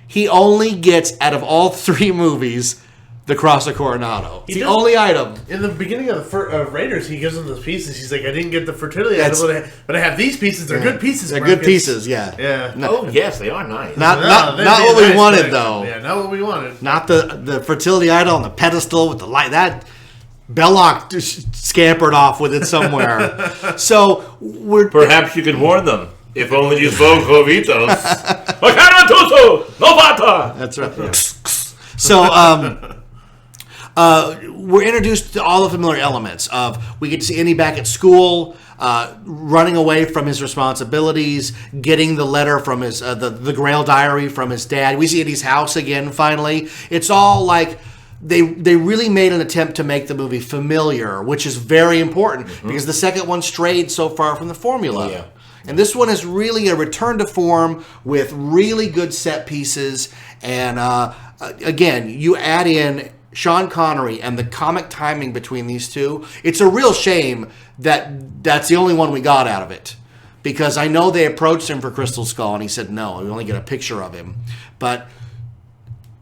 He only gets, out of all three movies, the Cross of Coronado. It's the only item. In the beginning of Raiders, he gives them those pieces. He's like, "I didn't get the fertility idol, but I have these pieces. They're good pieces. They're good pieces, yeah. Oh, yes, they are nice. Not what we wanted, though. Yeah, not what we wanted. Not the fertility idol on the pedestal with the light. That Belloc just scampered off with it somewhere. So perhaps you can warn them. If only you spoke Jovitos. Novata! That's right. Yeah. So, we're introduced to all the familiar elements of, we get to see Indy back at school, running away from his responsibilities, getting the letter from his the Grail diary from his dad. We see Indy's house again. Finally, it's all like they really made an attempt to make the movie familiar, which is very important because the second one strayed so far from the formula. Yeah. And this one is really a return to form with really good set pieces. And again, you add in Sean Connery and the comic timing between these two. It's a real shame that that's the only one we got out of it. Because I know they approached him for Crystal Skull and he said no, we only get a picture of him. But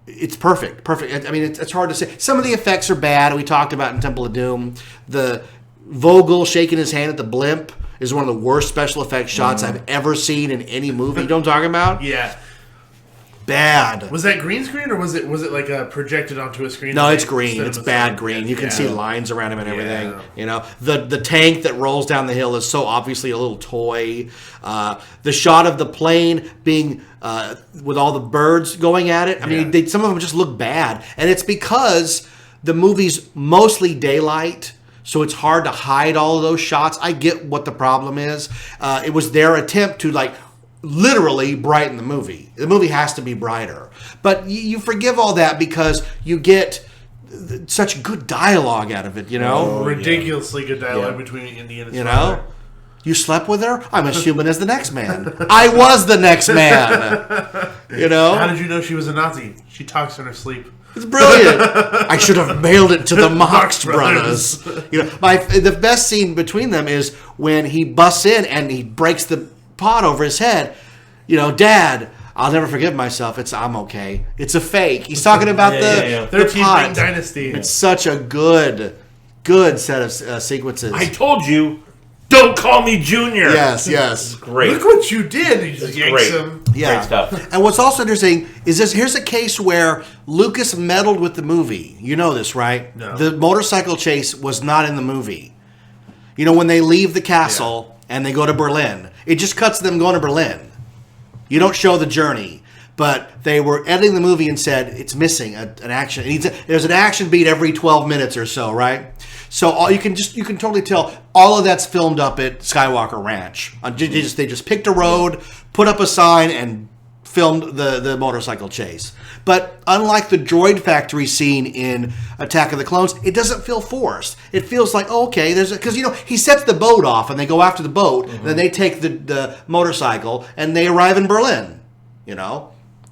it's perfect. I mean, it's hard to say. Some of the effects are bad. We talked about in Temple of Doom. The Vogel shaking his hand at the blimp is one of the worst special effects shots I've ever seen in any movie. You know what I'm talking about? Yeah. Bad. Was that green screen or was it like projected onto a screen? No, it's green. It's bad green. You can see lines around him and everything. Yeah. You know, the tank that rolls down the hill is so obviously a little toy. The shot of the plane being with all the birds going at it. I mean, some of them just look bad, and it's because the movie's mostly daylight. So it's hard to hide all of those shots. I get what the problem is. It was their attempt to literally brighten the movie. The movie has to be brighter. But you forgive all that because you get such good dialogue out of it, you know? Ridiculously good dialogue between Indy and his father. You slept with her? I'm as human as the next man. I was the next man. You know? How did you know she was a Nazi? She talks in her sleep. It's brilliant. I should have mailed it to the Marx brothers. You know, the best scene between them is when he busts in and he breaks the pot over his head. You know, "Dad, I'll never forgive myself. I'm okay. It's a fake." He's talking about the 13th pot. Dynasty. It's such a good set of sequences. I told you, don't call me Junior. Yes. Great. Look what you did. He just yanks him. Yeah. Great stuff. And what's also interesting is here's a case where Lucas meddled with the movie. You know this, right? No. The motorcycle chase was not in the movie. You know, when they leave the castle and they go to Berlin, it just cuts them going to Berlin. You don't show the journey. but they were editing the movie and said it's missing an action. There's an action beat every 12 minutes or so, right? So you can totally tell all of that's filmed up at Skywalker Ranch. They just picked a road, put up a sign, and filmed the motorcycle chase. But unlike the droid factory scene in Attack of the Clones, it doesn't feel forced. It feels like, okay, because he sets the boat off and they go after the boat, and then they take the motorcycle and they arrive in Berlin. You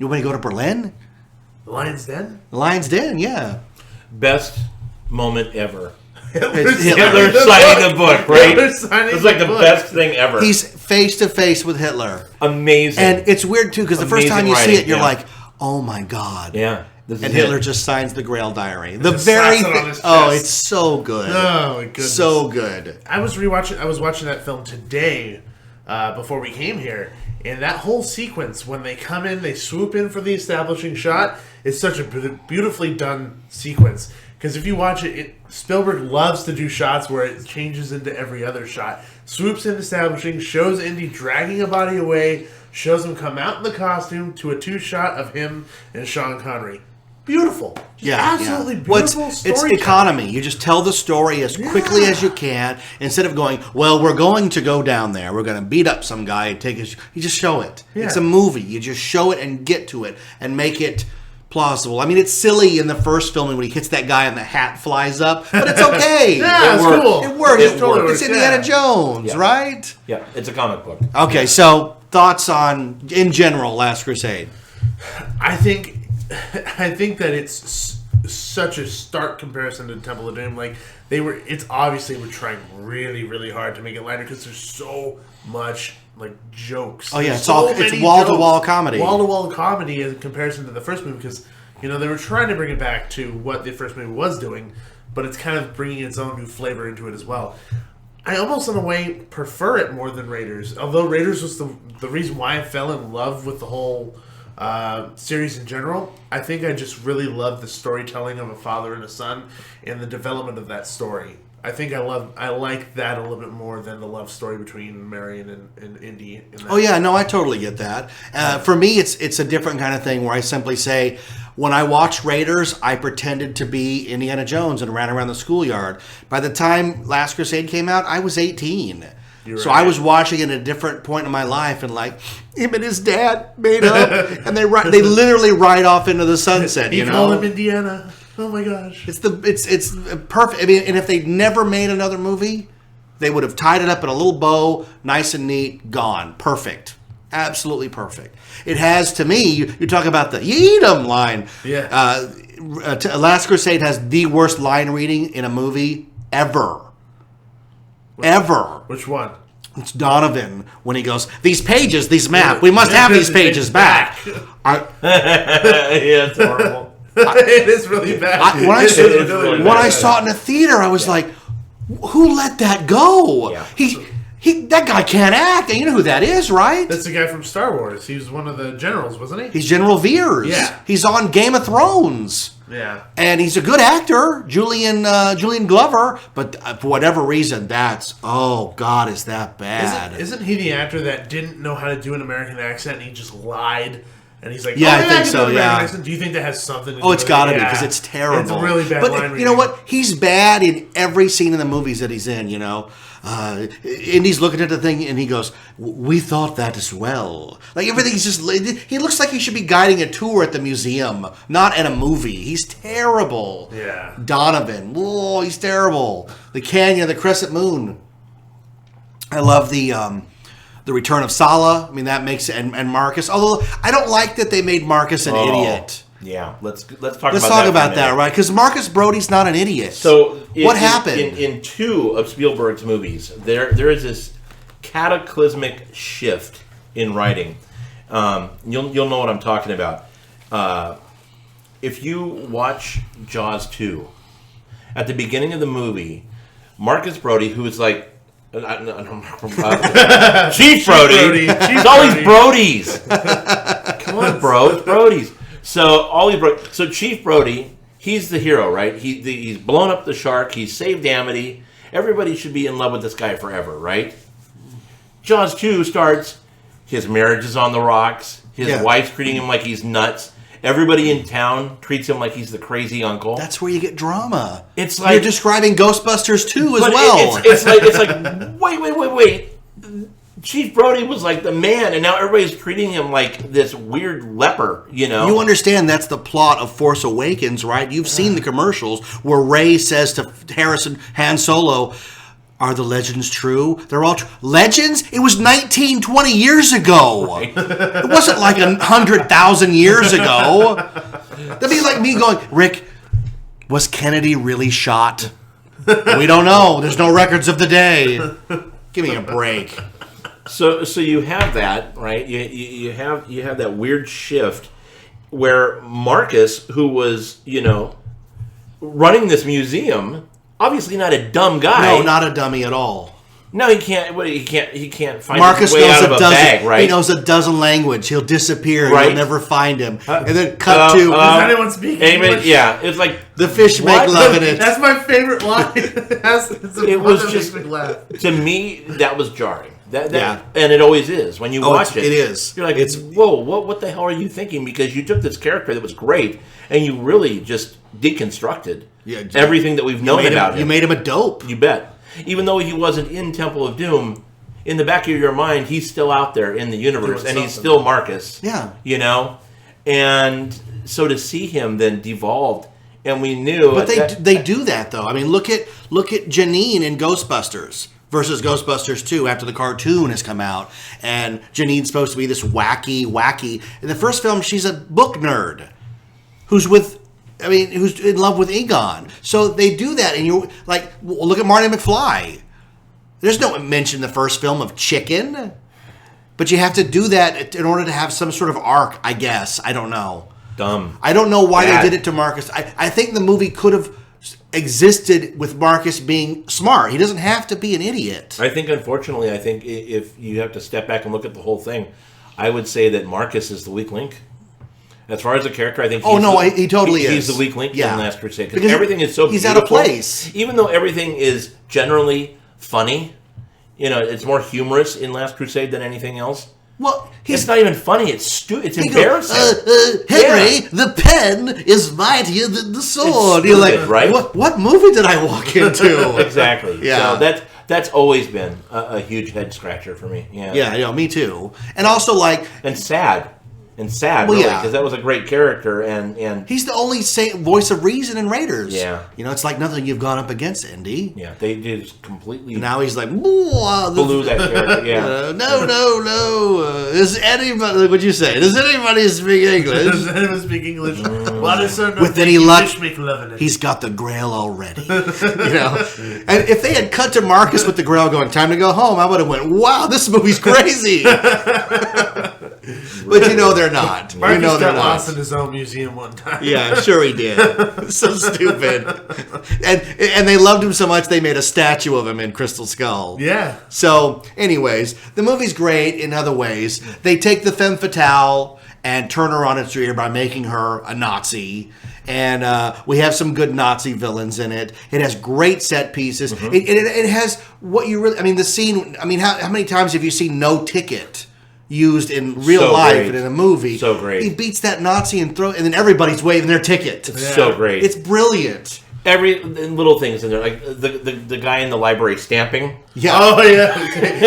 want to go to Berlin? The Lion's Den? The Lion's Den, yeah. Best moment ever. Hitler signing the book, right? Hitler signing It's like the book. best thing ever. He's face to face with Hitler. Amazing. And it's weird, too, because the first time you Amazing see it, you're writing, like, oh my God. Yeah. And Hitler just signs the Grail Diary. Just slaps it on his chest. Oh, it's so good. Oh, my goodness. So good. I was watching that film today before we came here, and that whole sequence when they come in, they swoop in for the establishing shot, is such a beautifully done sequence. Because if you watch it, Spielberg loves to do shots where it changes into every other shot. Swoops in establishing, shows Indy dragging a body away, shows him come out in the costume to a 2-shot of him and Sean Connery. Beautiful. Absolutely beautiful story. It's economy. You just tell the story as quickly as you can instead of going, well, we're going to go down there. We're going to beat up some guy and take his... You just show it. Yeah. It's a movie. You just show it and get to it and make it plausible. I mean, it's silly in the first film when he hits that guy and the hat flies up, but it's okay. Yeah, it's cool. It works. It's Indiana Jones, right? Yeah, it's a comic book. Okay, so thoughts on, in general, Last Crusade? I think that it's such a stark comparison to Temple of Doom. Like it's obviously we're trying really, really hard to make it lighter because there's so much jokes. Oh yeah, There's it's wall-to-wall comedy. Wall-to-wall comedy in comparison to the first movie because they were trying to bring it back to what the first movie was doing, but it's kind of bringing its own new flavor into it as well. I almost, in a way, prefer it more than Raiders. Although Raiders was the reason why I fell in love with the whole series in general. I think I just really love the storytelling of a father and a son and the development of that story. I think I like that a little bit more than the love story between Marion and Indy. Oh yeah, no, I totally get that. For me, it's a different kind of thing where I simply say, when I watched Raiders, I pretended to be Indiana Jones and ran around the schoolyard. By the time Last Crusade came out, I was 18. So I was watching it at a different point in my life, and him and his dad made up, and they literally ride off into the sunset. You call him Indiana. Oh my gosh! It's perfect. I mean, and if they'd never made another movie, they would have tied it up in a little bow, nice and neat, gone, perfect, absolutely perfect. It has, to me, you talk about the "you eat 'em" line. Yeah. Last Crusade has the worst line reading in a movie ever. Ever. Which one? It's Donovan when he goes, these pages, these map, we must have these pages back. Yeah, it's horrible. It is really bad. When I saw it in the theater, I was like, who let that go? Yeah. That guy can't act. And you know who that is, right? That's the guy from Star Wars. He was one of the generals, wasn't he? He's General Veers. Yeah. He's on Game of Thrones. Yeah. And he's a good actor, Julian Glover, but for whatever reason, oh God, is that bad? Isn't he the actor that didn't know how to do an American accent and he just lied? And he's like, yeah, I think so, yeah. Accent. Do you think that has something to do with it? Oh, it's got to be, Yeah. because it's terrible. It's a really bad line But reading. you know what? He's bad in every scene in the movies that he's in, Indy's looking at the thing and he goes, we thought that as well. Everything's just, he looks like he should be guiding a tour at the museum, not in a movie. He's terrible. Yeah. Donovan, whoa, he's terrible. The Canyon, the Crescent Moon. I love the return of Sala. I mean, that makes it, and Marcus. Although I don't like that they made Marcus an idiot. Yeah, let's talk about that, right? Because Marcus Brody's not an idiot. So what happened in 2 of Spielberg's movies? There is this cataclysmic shift in writing. You'll know what I'm talking about. If you watch Jaws 2, at the beginning of the movie, Marcus Brody, who is like Chief Brody. It's all these Brodies. Come on, bro. It's Brodies. So Chief Brody, he's the hero, right? He's blown up the shark. He's saved Amity. Everybody should be in love with this guy forever, right? Jaws 2 starts, his marriage is on the rocks. His wife's treating him like he's nuts. Everybody in town treats him like he's the crazy uncle. That's where you get drama. It's like you're describing Ghostbusters 2 as well. It's like wait. Chief Brody was like the man, and now everybody's treating him like this weird leper, you know? You understand that's the plot of Force Awakens, right? You've seen the commercials where Rey says to Han Solo, are the legends true? They're all true. Legends? It was 20 years ago. Right. It wasn't like 100,000 years ago. That'd be like me going, Rick, was Kennedy really shot? We don't know. There's no records of the day. Give me a break. So you have that, right? You have that weird shift where Marcus, who was, running this museum, obviously not a dumb guy. No, not a dummy at all. No, he can't. He can't find Marcus his way knows out of a bag, right? He knows a dozen language. He'll disappear. Right. You'll never find him. And then cut to. Does anyone speak English? Yeah, it's like the fish make love in it. That's my favorite line. It was just makes me laugh. To me that was jarring. That and it always is when you watch it. It is. You're like, whoa, what the hell are you thinking? Because you took this character that was great and you really just deconstructed everything that we've known about him. You made him a dope. You bet. Even though he wasn't in Temple of Doom, in the back of your mind, he's still out there in the universe, and he's still Marcus. Yeah. And so to see him then devolved, and we knew. But they do that though. I mean, look at Janine in Ghostbusters versus Ghostbusters 2 after the cartoon has come out, and Janine's supposed to be this wacky. In the first film, she's a book nerd who's in love with Egon. So they do that, and you like look at Marty McFly. There's no mention in the first film of chicken, but you have to do that in order to have some sort of arc, I guess. I don't know. Dumb. I don't know why they did it to Marcus. I think the movie could have existed with Marcus being smart. He doesn't have to be an idiot. I think, unfortunately, if you have to step back and look at the whole thing, I would say that Marcus is the weak link. As far as a character, I think he totally is. He's the weak link in Last Crusade. Because everything is so he's beautiful. out of place. Even though everything is generally funny, it's more humorous in Last Crusade than anything else. Well, it's not even funny. It's embarrassing. Henry, the pen is mightier than the sword. You're like, right? What movie did I walk into? Exactly. Yeah. So that's always been a huge head scratcher for me. Yeah. Yeah, me too. And also and sad. Really, because that was a great character, and he's the only voice of reason in Raiders. Yeah, it's like nothing you've gone up against, Indy. Yeah, they did completely. And now he's like, blew that character. Yeah, no. Does anybody? What'd you say? Does anybody speak English? Does anyone speak English? Well, there's certain with any luck, loving it. He's got the Grail already. And if they had cut to Marcus with the Grail going, "Time to go home," I would have went, "Wow, this movie's crazy." But they're not. Marcus got lost in his own museum one time. Yeah, sure he did. So stupid. And they loved him so much they made a statue of him in Crystal Skull. Yeah. So, anyways, the movie's great in other ways. They take the femme fatale and turn her on its ear by making her a Nazi. And we have some good Nazi villains in it. It has great set pieces. Mm-hmm. It has what you really... the scene... how many times have you seen No Ticket used in real life and in a movie? So great. He beats that Nazi and then everybody's waving their ticket. It's so great. It's brilliant. Every little things in there, like the guy in the library stamping. Yeah. Oh yeah.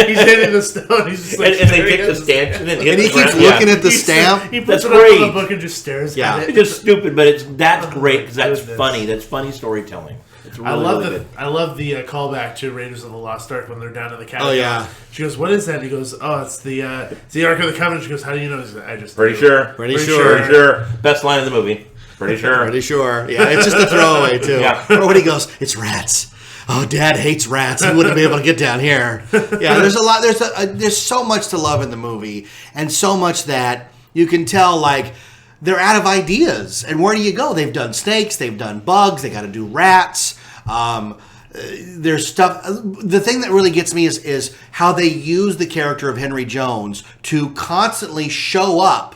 He's hitting the stone. He's just and they pick the stamp and he keeps looking at the stamp. He puts that's it great. up on the book and just stares at it. It's just stupid, but that's great because that's funny. That's funny storytelling. It's really, I love the callback to Raiders of the Lost Ark when they're down in the cabin. Oh yeah. She goes, "What is that?" And he goes, "Oh, it's the Ark of the Covenant." She goes, "How do you know?" He's like, "I just pretty sure. Best line of the movie. Pretty sure. Yeah, it's just a throwaway too. Yeah. Or when he goes, "It's rats." Oh, Dad hates rats. He wouldn't be able to get down here. Yeah, there's a lot. There's so much to love in the movie, and so much that you can tell they're out of ideas. And where do you go? They've done snakes. They've done bugs. They got to do rats. There's stuff. The thing that really gets me is how they use the character of Henry Jones to constantly show up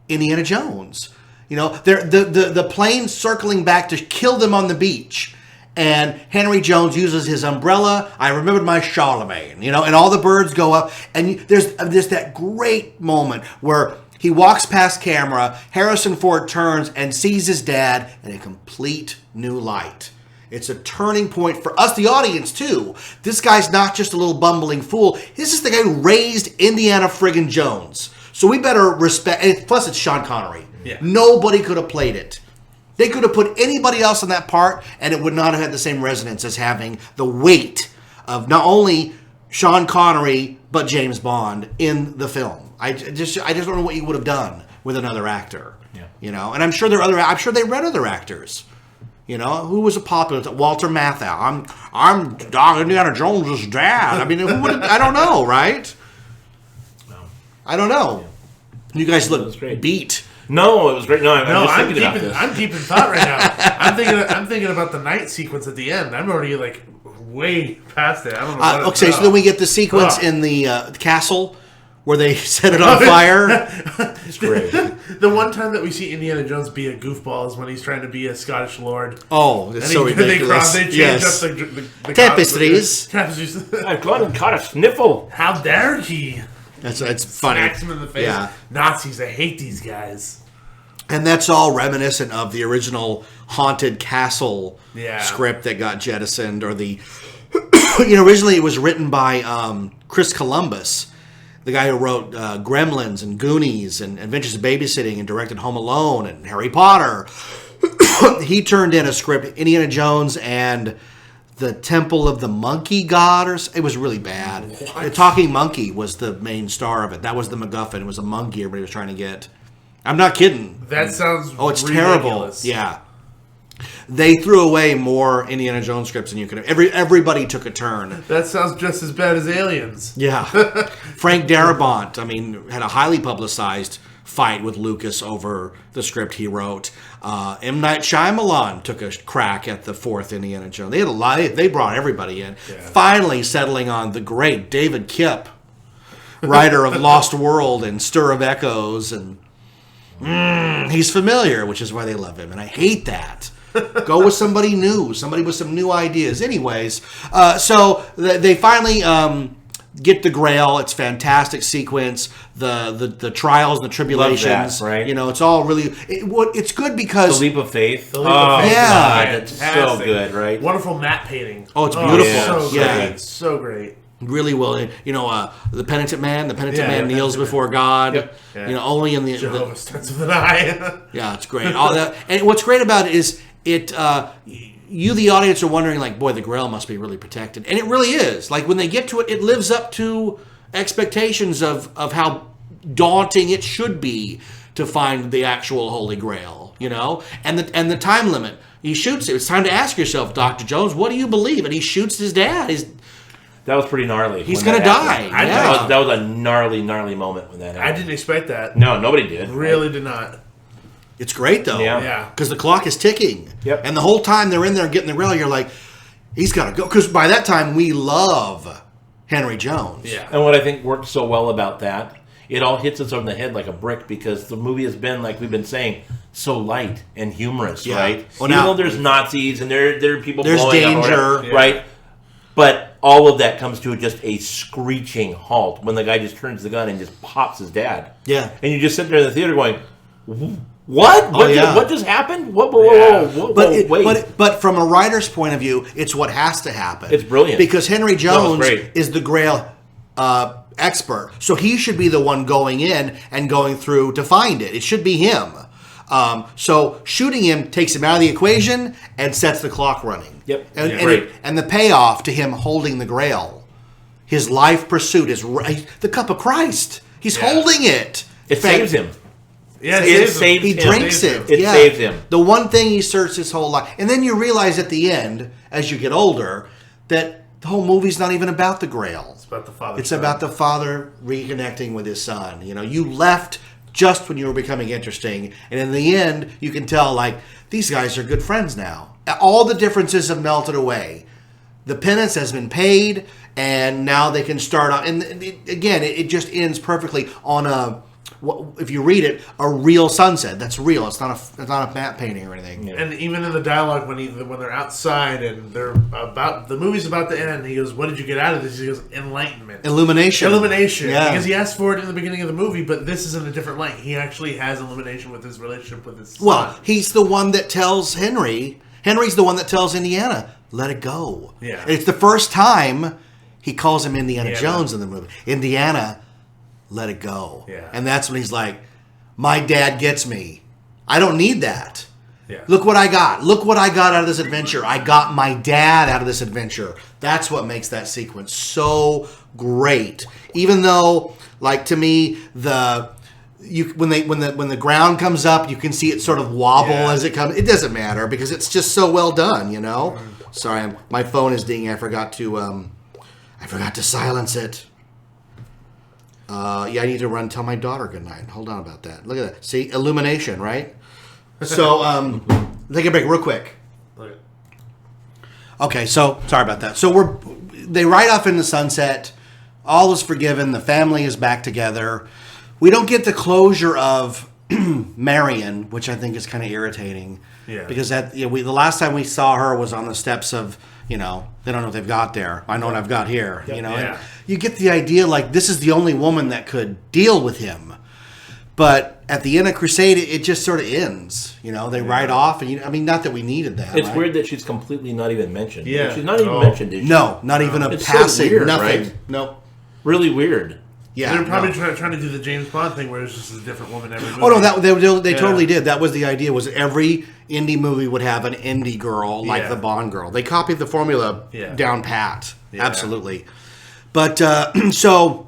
Indiana Jones. The plane circling back to kill them on the beach. And Henry Jones uses his umbrella. I remembered my Charlemagne, and all the birds go up. And there's that great moment where He walks past camera. Harrison Ford turns and sees his dad in a complete new light. It's a turning point for us, the audience, too. This guy's not just a little bumbling fool. This is the guy who raised Indiana friggin' Jones. So we better respect... And plus, it's Sean Connery. Yeah. Nobody could have played it. They could have put anybody else in that part, and it would not have had the same resonance as having the weight of not only Sean Connery, but James Bond in the film. I just don't know what you would have done with another actor. Yeah. You know, and I'm sure I'm sure they read other actors. You know, who was a popular? Walter Matthau. I'm Indiana Jones' dad. I mean, who would? I don't know, right? No. I don't know. You guys look great. beat. No, it was great. No, I'm thinking about this. I'm deep in thought right now. I'm thinking about the night sequence at the end. I'm already like way past it. I don't know. Okay, so then we get the sequence in the castle where they set it on fire. It's great. The one time that we see Indiana Jones be a goofball is when he's trying to be a Scottish lord. Oh, it's so ridiculous. They change Yes. up the Tapestries. Tapestries. I've gone and caught a sniffle. How dare he? It's funny. Smacks him in the face. Yeah. Nazis, I hate these guys. And that's all reminiscent of the original Haunted Castle Yeah. script that got jettisoned, or the... originally it was written by Chris Columbus, the guy who wrote Gremlins and Goonies and Adventures of Babysitting and directed Home Alone and Harry Potter. He turned in a script, Indiana Jones and the Temple of the Monkey God, it was really bad. The Talking Monkey was the main star of it. That was the MacGuffin. It was a monkey everybody was trying to get. I'm not kidding. That sounds it's ridiculous. terrible. Yeah. They threw away more Indiana Jones scripts than you could have. Everybody took a turn. That sounds just as bad as Aliens. Yeah. Frank Darabont, had a highly publicized fight with Lucas over the script he wrote. M. Night Shyamalan took a crack at the fourth Indiana Jones. They had a lot. They brought everybody in. Yeah. Finally settling on the great David Kipp, writer of Lost World and Stir of Echoes, and he's familiar, which is why they love him. And I hate that. Go with somebody new, somebody with some new ideas. Anyways, so they finally get the Grail. It's a fantastic sequence. The trials, the tribulations. Love that, right? It's all really. It's good because The Leap of Faith. The Leap of Faith. Yeah. It's so good, right? Wonderful matte painting. Oh, it's beautiful. So Yeah. great. So great. really well. The penitent man. The penitent man the kneels penitent before God. Yep. Yeah. Only in the Jehovah starts with an eye. yeah, it's great. All that, and what's great about it is it. You, the audience, are wondering like, boy, the Grail must be really protected, and it really is. Like when they get to it, it lives up to expectations of how daunting it should be to find the actual Holy Grail. And the time limit. He shoots it. It's time to ask yourself, Dr. Jones, what do you believe? And he shoots his dad. That was pretty gnarly. He's going to die. That was a gnarly moment when that happened. I didn't expect that. No, nobody did. Really did not. It's great, though. Yeah. Because the clock is ticking. Yep. And the whole time they're in there getting the Grail, you're like, he's got to go. Because by that time, we love Henry Jones. Yeah. And what I think worked so well about that, it all hits us on the head like a brick because the movie has been, like we've been saying, so light and humorous, right? Well, Even now, though there's Nazis and there are people there's blowing up, danger. right? But all of that comes to just a screeching halt when the guy just turns the gun and just pops his dad. Yeah. And you just sit there in the theater going, what? What just happened? But from a writer's point of view, it's what has to happen. It's brilliant. Because Henry Jones great. is the Grail expert. So he should be the one going in and going through to find it. It should be him. So shooting him takes him out of the equation and sets the clock running. Yep. And the payoff to him holding the Grail, his life pursuit is the cup of Christ. He's holding it. It saves him. Yeah, It saves He him. drinks it. It saves him. The one thing he searched his whole life. And then you realize at the end, as you get older, that the whole movie's not even about the Grail. It's about the father. It's about the father reconnecting with his son. You left just when you were becoming interesting. And in the end, you can tell, like, these guys are good friends now. All the differences have melted away. The penance has been paid, and now they can start on. And again, it just ends perfectly on a if you read it, a real sunset. That's real. It's not a matte painting or anything. And even in the dialogue when they're outside and the movie's about to end, he goes, "What did you get out of this?" He goes, "Enlightenment, Illumination." Yeah, because he asked for it in the beginning of the movie, but this is in a different light. He actually has illumination with his relationship with his son. Well, he's the one that tells Henry. Henry's the one that tells Indiana, "Let it go." Yeah, and it's the first time he calls him Indiana Jones in the movie. Indiana, let it go. Yeah, and that's when he's like, "My dad gets me. I don't need that. Yeah. Look what I got. Look what I got out of this adventure. I got my dad out of this adventure." That's what makes that sequence so great. Even though, like, to me, when the ground comes up, you can see it sort of wobble as it comes. It doesn't matter because it's just so well done, you know. Sorry, my phone is dinging. I forgot to silence it. I need to tell my daughter goodnight. Hold on about that. Look at that. See, illumination, right? So, take a break real quick. Okay, so sorry about that. So they ride off in the sunset. All is forgiven. The family is back together. We don't get the closure of Marion, which I think is kind of irritating. Yeah. Because the last time we saw her was on the steps of, they don't know what they've got there. I know what I've got here. Yep. And you get the idea like this is the only woman that could deal with him. But at the end of Crusade, it just sort of ends. They ride off, and not that we needed that. It's weird that she's completely not even mentioned. Yeah, she's not even mentioned. Is she? No, not even a passing. So weird, nothing. Right? Nope. Really weird. Yeah, they're probably trying to do the James Bond thing, where it's just a different woman every movie. Oh no, they totally did. That was the idea. Was every indie movie would have an indie girl like the Bond girl. They copied the formula down pat. Yeah. Absolutely. But so.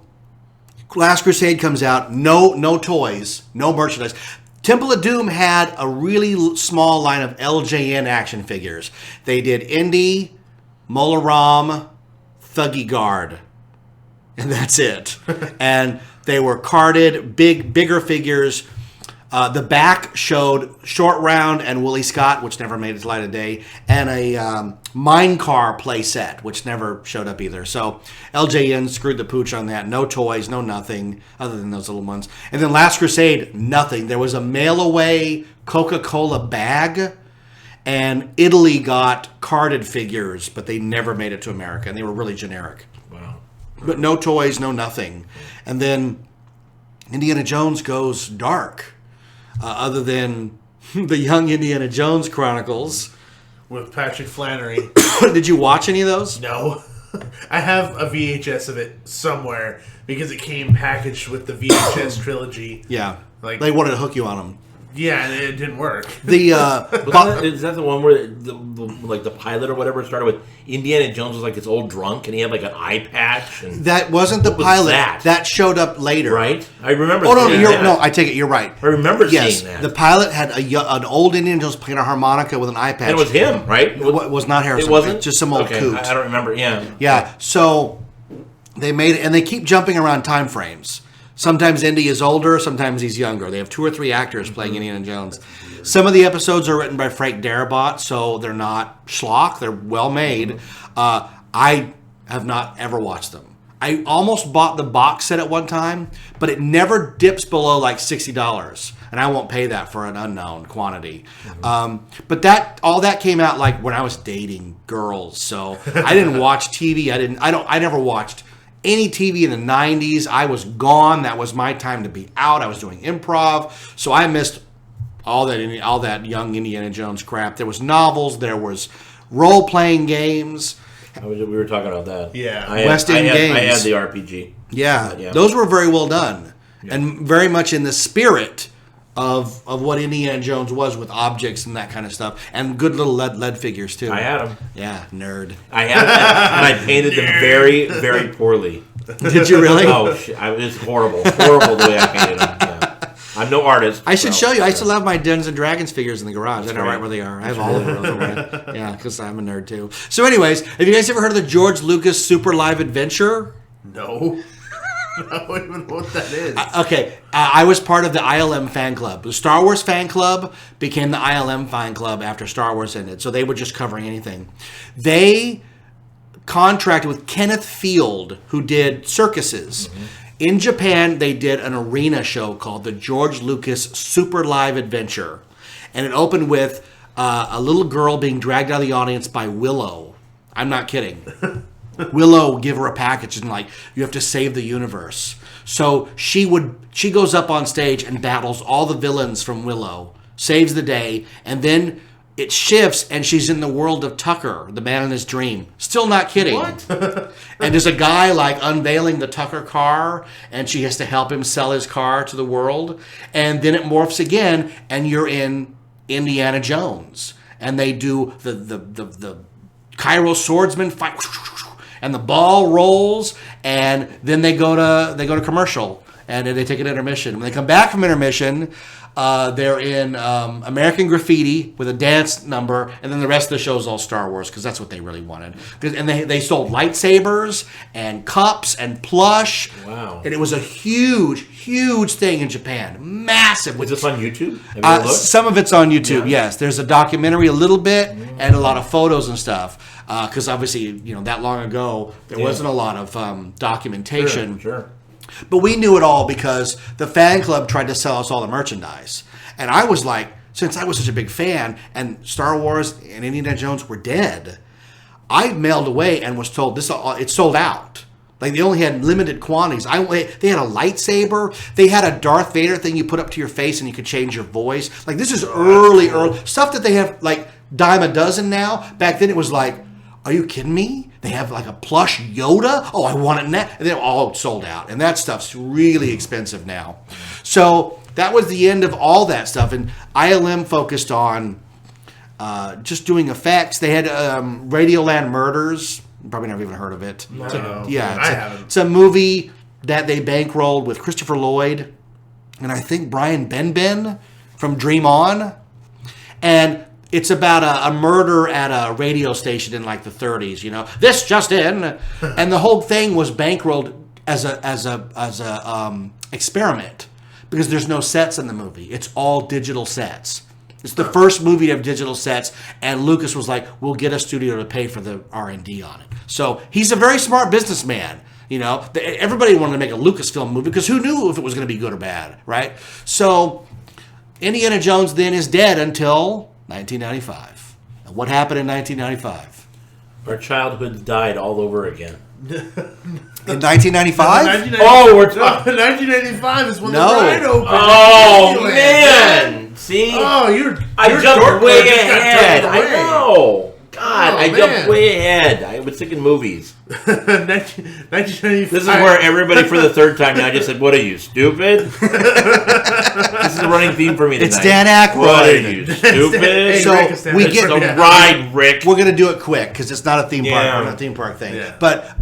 Last Crusade comes out, no toys, no merchandise. Temple of Doom had a really small line of LJN action figures. They did Indy, Mola Ram, Thuggy Guard, and that's it. And they were carded, bigger figures. The back showed Short Round and Willie Scott, which never made its light of day, and a Minecart play set, which never showed up either. So LJN screwed the pooch on that. No toys, no nothing, other than those little ones. And then Last Crusade, nothing. There was a mail-away Coca-Cola bag, and Italy got carded figures, but they never made it to America, and they were really generic. Wow. But no toys, no nothing. And then Indiana Jones goes dark. Other than the Young Indiana Jones Chronicles. With Patrick Flannery. Did you watch any of those? No. I have a VHS of it somewhere because it came packaged with the VHS trilogy. Yeah. They wanted to hook you on them. Yeah, and it didn't work. Is that the one where the pilot or whatever started with Indiana Jones was like this old drunk and he had like an eye patch? And that wasn't the pilot. That showed up later. Right? I remember no, I take it, you're right. I remember seeing that. The pilot had an old Indiana Jones playing a harmonica with an eye patch. And it was him, right? It was not Harrison. It wasn't? Just some old coot. I don't remember, Yeah, so they made it, and they keep jumping around time frames. Sometimes Indy is older, sometimes he's younger. They have 2 or 3 actors playing Indiana Jones. Some of the episodes are written by Frank Darabont, so they're not schlock. They're well made. I have not ever watched them. I almost bought the box set at one time, but it never dips below like $60, and I won't pay that for an unknown quantity. But all that came out like when I was dating girls, so I didn't watch TV. I never watched any TV in the 90s. I was gone. That was my time to be out. I was doing improv, so I missed all that young Indiana Jones crap. There was novels. There was role-playing games. We were talking about that. Yeah. West End Games. I had the RPG. Yeah. Those were very well done. Yeah. And very much in the spirit of what Indiana Jones was with objects and that kind of stuff. And good little lead figures, too. I had them. Yeah, nerd. I had them, and I painted them very, very poorly. Did you really? Oh, shit. It's horrible. Horrible the way I painted them. Yeah. I'm no artist. I should show you. I still have my Dungeons & Dragons figures in the garage. I know right where they are. I have all of them. Yeah, because I'm a nerd, too. So anyways, have you guys ever heard of the George Lucas Super Live Adventure? No. I don't even know what that is. I was part of the ILM fan club. The Star Wars fan club became the ILM fan club after Star Wars ended, so they were just covering anything. They contracted with Kenneth Field, who did circuses, In Japan, they did an arena show called the George Lucas Super Live Adventure. And it opened with a little girl being dragged out of the audience by Willow. I'm not kidding. Willow would give her a package and like, you have to save the universe. So she goes up on stage and battles all the villains from Willow, saves the day, and then it shifts and she's in the world of Tucker, the man in his dream. Still not kidding. What? And there's a guy like unveiling the Tucker car, and she has to help him sell his car to the world. And then it morphs again, and you're in Indiana Jones, and they do the Cairo swordsman fight, and the ball rolls, and then they go to commercial, and they take an intermission. When they come back from intermission, they're in American Graffiti with a dance number, and then the rest of the show is all Star Wars because that's what they really wanted. And they sold lightsabers and cups and plush. Wow! And it was a huge thing in Japan, massive. Was this on YouTube? Have you looked? Some of it's on YouTube. Yes, there's a documentary, a little bit, and a lot of photos and stuff. Because obviously, that long ago, there wasn't a lot of documentation. Sure. But we knew it all because the fan club tried to sell us all the merchandise. And I was like, since I was such a big fan, and Star Wars and Indiana Jones were dead, I mailed away and was told it's sold out. Like, they only had limited quantities. They had a lightsaber. They had a Darth Vader thing you put up to your face and you could change your voice. Like, this is early stuff that they have, like, dime a dozen now. Back then it was like, are you kidding me? They have like a plush Yoda? Oh, I want it now. And they're all sold out. And that stuff's really expensive now. So that was the end of all that stuff. And ILM focused on just doing effects. They had Radioland Murders. You probably never even heard of it. No, I haven't. It's a movie that they bankrolled with Christopher Lloyd and I think Brian Benben from Dream On. And it's about a murder at a radio station in like the 30s, This just in. And the whole thing was bankrolled as a experiment because there's no sets in the movie. It's all digital sets. It's the first movie to have digital sets, and Lucas was like, we'll get a studio to pay for the R&D on it. So he's a very smart businessman. Everybody wanted to make a Lucasfilm movie because who knew if it was going to be good or bad, right? So Indiana Jones then is dead until 1995. And what happened in 1995? Our childhoods died all over again. In 1995? Oh, we're talking. 1995 is when No. the ride opened. Oh, man. See? Oh, I jumped dork way just got ahead. turned I away. know. God, I jumped man. way ahead. I was thinking movies. 1995. This is where everybody for the third time now just said, what are you, stupid? This is a running theme for me tonight. It's Dan Aykroyd. What are you, stupid? Hey, So Rick is Dan we Aykroyd. get The ride, Rick. We're going to do it quick because it's not a theme park. Yeah. We're not a theme park thing. Yeah. But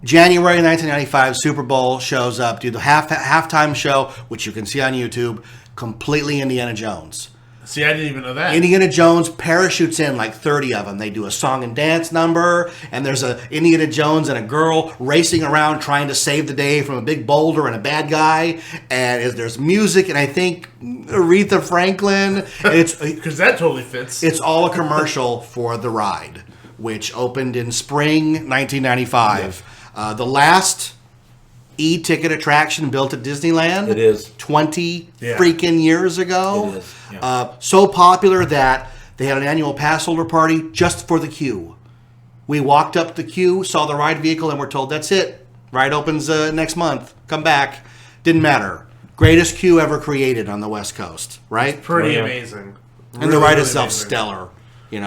January 1995, Super Bowl shows up. Do the halftime show, which you can see on YouTube, completely Indiana Jones. See, I didn't even know that. Indiana Jones parachutes in like 30 of them. They do a song and dance number, and there's a Indiana Jones and a girl racing around trying to save the day from a big boulder and a bad guy. And there's music, and I think Aretha Franklin. And it's Because that totally fits. It's all a commercial for the ride, which opened in spring 1995. The last e-ticket attraction built at Disneyland. It is. 20 freaking years ago. It is, yeah. So popular that they had an annual pass holder party just for the queue. We walked up the queue, saw the ride vehicle, and we're told, that's it. Ride opens next month. Come back. Didn't matter. Greatest queue ever created on the West Coast, right? Pretty Yeah. amazing. And the ride really itself's amazing. stellar.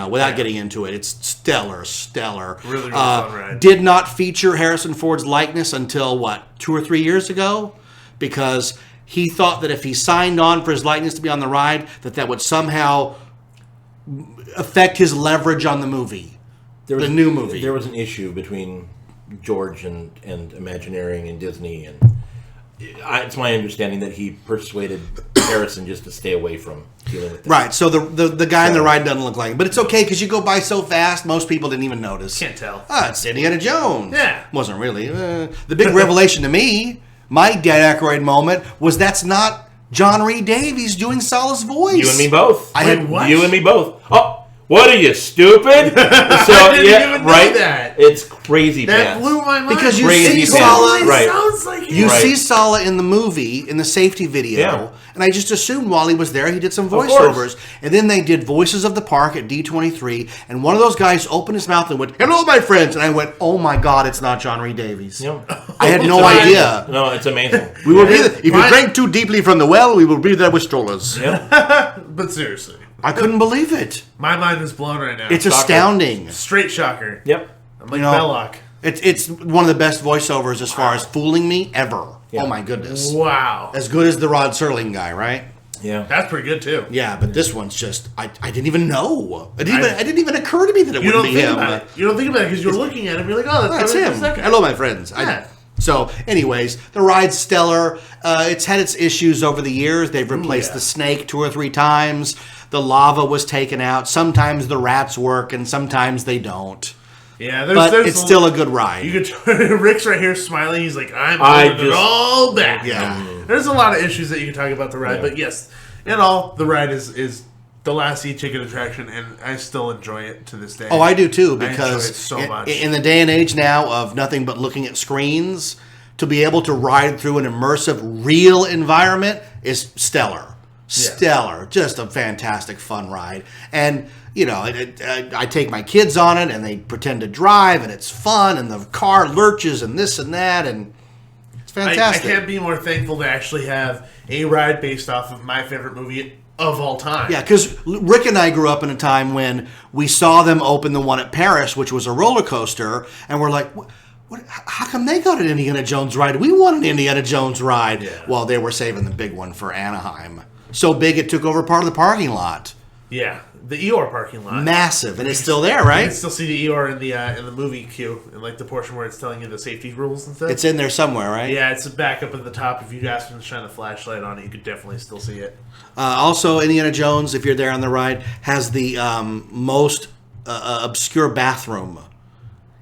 Without getting into it, it's stellar. Really fun ride. Did not feature Harrison Ford's likeness until, 2 or 3 years ago? Because he thought that if he signed on for his likeness to be on the ride, that would somehow affect his leverage on the movie. The new movie. There was an issue between George and Imagineering and Disney, and it's my understanding that he persuaded Harrison just to stay away from dealing with that. Right, so the guy in the ride doesn't look like him. But it's okay, because you go by so fast, most people didn't even notice. Can't tell. It's Indiana Jones. Yeah. Wasn't really. The big revelation to me, my Dan Aykroyd moment, was that's not John Rhys Davies doing Sal's voice. You and me both. Wait, what? You and me both. Oh, What are you, stupid? So I didn't even know right. that. It's crazy. That pants. blew my mind. Because you Crazy see pants. Sala, Right. Sounds like it. you Right. see Sala in the movie, in the safety video, Yeah. and I just assumed while he was there, he did some course. voiceovers. And then they did Voices of the Park at D23, and one of those guys opened his mouth and went, "Hello, my friends," and I went, "Oh my God, it's not John Reed Davies." Yeah. I had no It's amazing. idea. No, it's amazing. We will be Yeah. if you Mine- drink too deeply from the well, we will be there with strollers. Yep. But seriously, I couldn't believe it. my mind is blown right now. It's Shocker. astounding. straight shocker. Yep. I'm like You know, Belloc. It's one of the best voiceovers as far as fooling me ever. Yeah. Oh my goodness. Wow. As good as the Rod Serling guy, right? Yeah. That's pretty good too. Yeah, but this one's just I didn't even know. It didn't even occur to me that it You wouldn't don't be think him. about it. You don't think about it because you're looking at him. You're like, oh, That's coming him. in a second. Hello, my friends. Yeah. So, anyways, the ride's stellar. It's had its issues over the years. They've replaced yeah. the snake 2 or 3 times. The lava was taken out. Sometimes the rats work, and sometimes they don't. Yeah, But there's it's still a good ride. You could Rick's right here smiling. He's like, I'm I holding it just- all back. Yeah. There's a lot of issues that you can talk about the ride, Yeah. but yes, in all, the ride is the last e-ticket attraction, and I still enjoy it to this day. Oh, I do too, I enjoy because it so much. in the day and age now of nothing but looking at screens, to be able to ride through an immersive, real environment is stellar. Stellar. Just a fantastic, fun ride. And, you know, I take my kids on it, and they pretend to drive, and it's fun, and the car lurches, and this and that, and it's I fantastic. can't be more thankful to actually have a ride based off of my favorite movie of all time. Yeah, because Rick and I grew up in a time when we saw them open the one at Paris, which was a roller coaster, and we're like, how come they got an Indiana Jones ride? We want an Indiana Jones ride. Yeah. Well, they were saving the big one for Anaheim. So big it took over part of the parking lot. Yeah, the Eeyore parking lot. Massive, and it's still there, You right? can still see the Eeyore in the movie queue, in like the portion where it's telling you the safety rules and stuff. It's in there somewhere, right? Yeah, it's back up at the top. If you guys can shine a flashlight on it, you could definitely still see it. Also, Indiana Jones, if you're there on the ride, has the most obscure bathroom.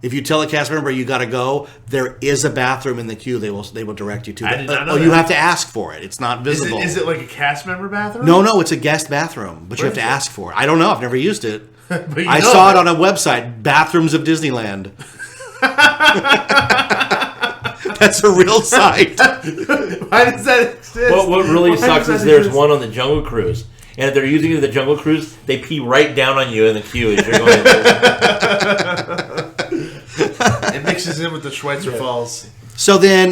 If you tell a cast member you got to go, there is a bathroom in the queue. They will direct you to. I did not know you that. have to ask for it. It's not visible. Is it like a cast member bathroom? No, it's a guest bathroom, but you Where have to is it? ask for it. I don't know. I've never used it. But you I know saw it on a website, Bathrooms of Disneyland. That's a real site. Why does that exist? What really Why sucks does is that there's exist? one on the Jungle Cruise. And if they're using it at the Jungle Cruise, they pee right down on you in the queue as you're going through. It mixes in with the Schweitzer Falls. So then,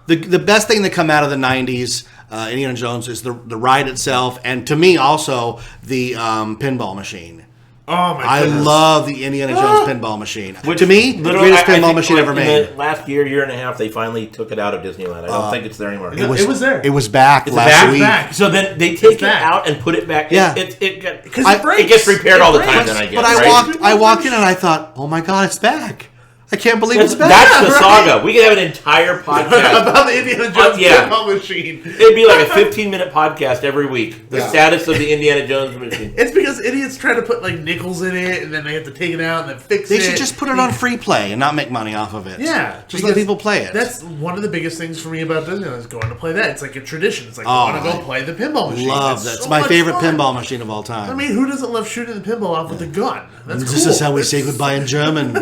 the best thing that come out of the 90s, Indiana Jones, is the ride itself, and to me also, the pinball machine. Oh my I goodness. love the Indiana Jones pinball machine. Which To me, the literally, greatest I pinball think, machine like, ever in made. the last year and a half, they finally took it out of Disneyland. I don't think it's there anymore. It was there. It was back It's last back? week. Back. So then they take it back. out and put it back. Yeah. It it gets repaired all the breaks. time. Then I guess. But right? I walked in and I thought, oh my God, it's back. I can't believe it's back. That's the Right. saga. We could have an entire podcast. About the Indiana Jones Yeah. pinball machine. It'd be like a 15-minute podcast every week. The Yeah. status of the Indiana Jones machine. It's because idiots try to put like nickels in it, and then they have to take it out and then fix it. They should just put it on free play and not make money off of it. Yeah, Just let because people play it. That's one of the biggest things for me about Disneyland is going to play that. It's like a tradition. It's like Oh, I want to go play the pinball machine. Love It's that. It's so my much favorite fun. pinball machine of all time. I mean, who doesn't love shooting the pinball off with a gun? That's this cool. is how we say goodbye in German.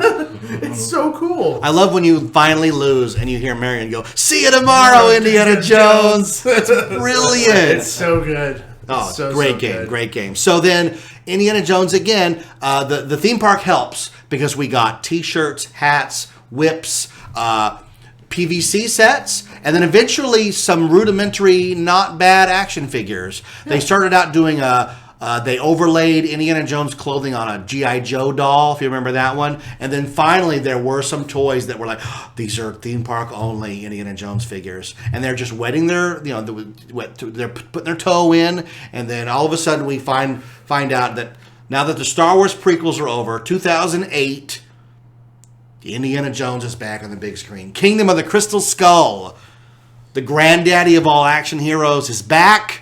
It's so cool. I love when you finally lose and you hear Marion go, "See you tomorrow, Indiana Jones." It's brilliant. It's so good. Oh, It's so, great so game, good. great game. So then, Indiana Jones again. The theme park helps because we got T-shirts, hats, whips, PVC sets, and then eventually some rudimentary, not bad action figures. They started out doing they overlaid Indiana Jones clothing on a G.I. Joe doll, if you remember that one. And then finally there were some toys that were like, these are theme park only Indiana Jones figures. And they're just wetting their, they're putting their toe in. And then all of a sudden we find out that now that the Star Wars prequels are over, 2008, Indiana Jones is back on the big screen. Kingdom of the Crystal Skull, the granddaddy of all action heroes, is back.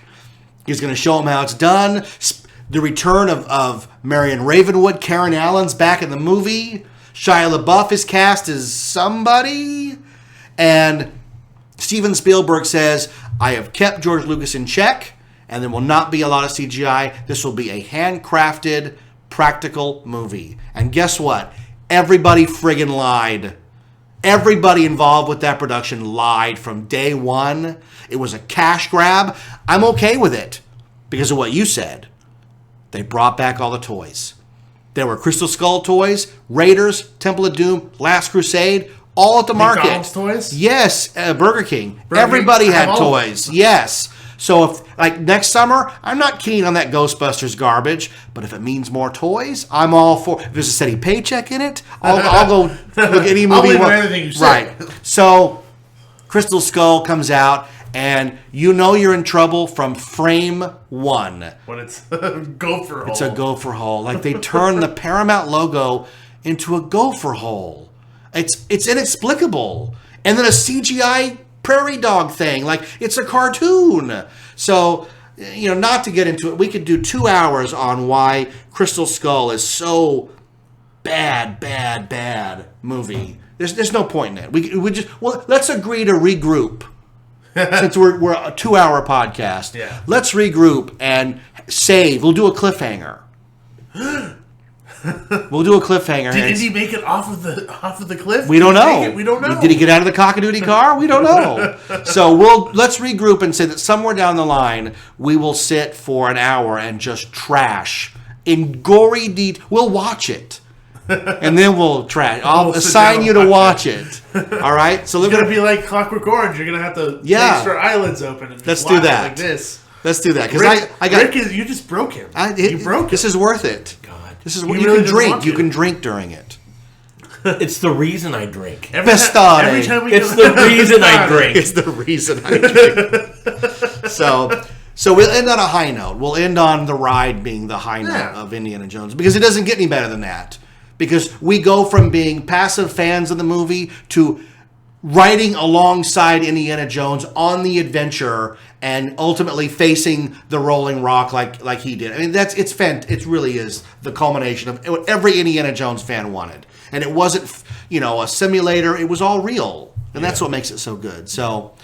He's going to show them how it's done. The return of Marion Ravenwood. Karen Allen's back in the movie. Shia LaBeouf is cast as somebody. And Steven Spielberg says, I have kept George Lucas in check, and there will not be a lot of CGI. This will be a handcrafted, practical movie. And guess what? Everybody friggin' lied. Everybody involved with that production lied from day one. It was a cash grab. I'm okay with it because of what you said. They brought back all the toys. There were Crystal Skull toys, Raiders, Temple of Doom, Last Crusade, all at the market. McDonald's toys? Yes, Burger King. Burger Everybody King, had all of toys. Yes. So if next summer, I'm not keen on that Ghostbusters garbage, but if it means more toys, I'm all for. If there's a steady paycheck in it, I'll go look at any movie. I'll believe anything you say. Right. So Crystal Skull comes out, and you know you're in trouble from frame one. When it's a gopher hole. It's a gopher hole. Like they turn the Paramount logo into a gopher hole. It's inexplicable. And then a CGI prairie dog thing. Like it's a cartoon. So, not to get into it, we could do 2 hours on why Crystal Skull is so bad movie. There's no point in it. We just let's agree to regroup. Since we're a 2-hour podcast, yeah. Let's regroup and save. We'll do a cliffhanger. We'll do a cliffhanger. Did he make it off of the cliff? We don't know. We don't know. Did he get out of the cockadoodie car? We don't know. So let's regroup and say that somewhere down the line we will sit for an hour and just trash in gory detail. We'll watch it. And then we'll trash. I'll assign you to watch it. All right. So it's gonna be like Clockwork Orange. You're gonna have to place your eyelids open and just let's watch do that. Like this. Let's do that because Rick you just broke him. You broke him. This is worth it. God, this is what you can drink. You can drink during it. It's the reason I drink. Every time we it's the reason I drink. It's the reason I drink. So we'll end on a high note. We'll end on the ride being the high note of Indiana Jones because it doesn't get any better than that. Because we go from being passive fans of the movie to riding alongside Indiana Jones on the adventure and ultimately facing the Rolling Rock like he did. I mean, it really is the culmination of what every Indiana Jones fan wanted. And it wasn't, a simulator. It was all real. And that's what makes it so good. So,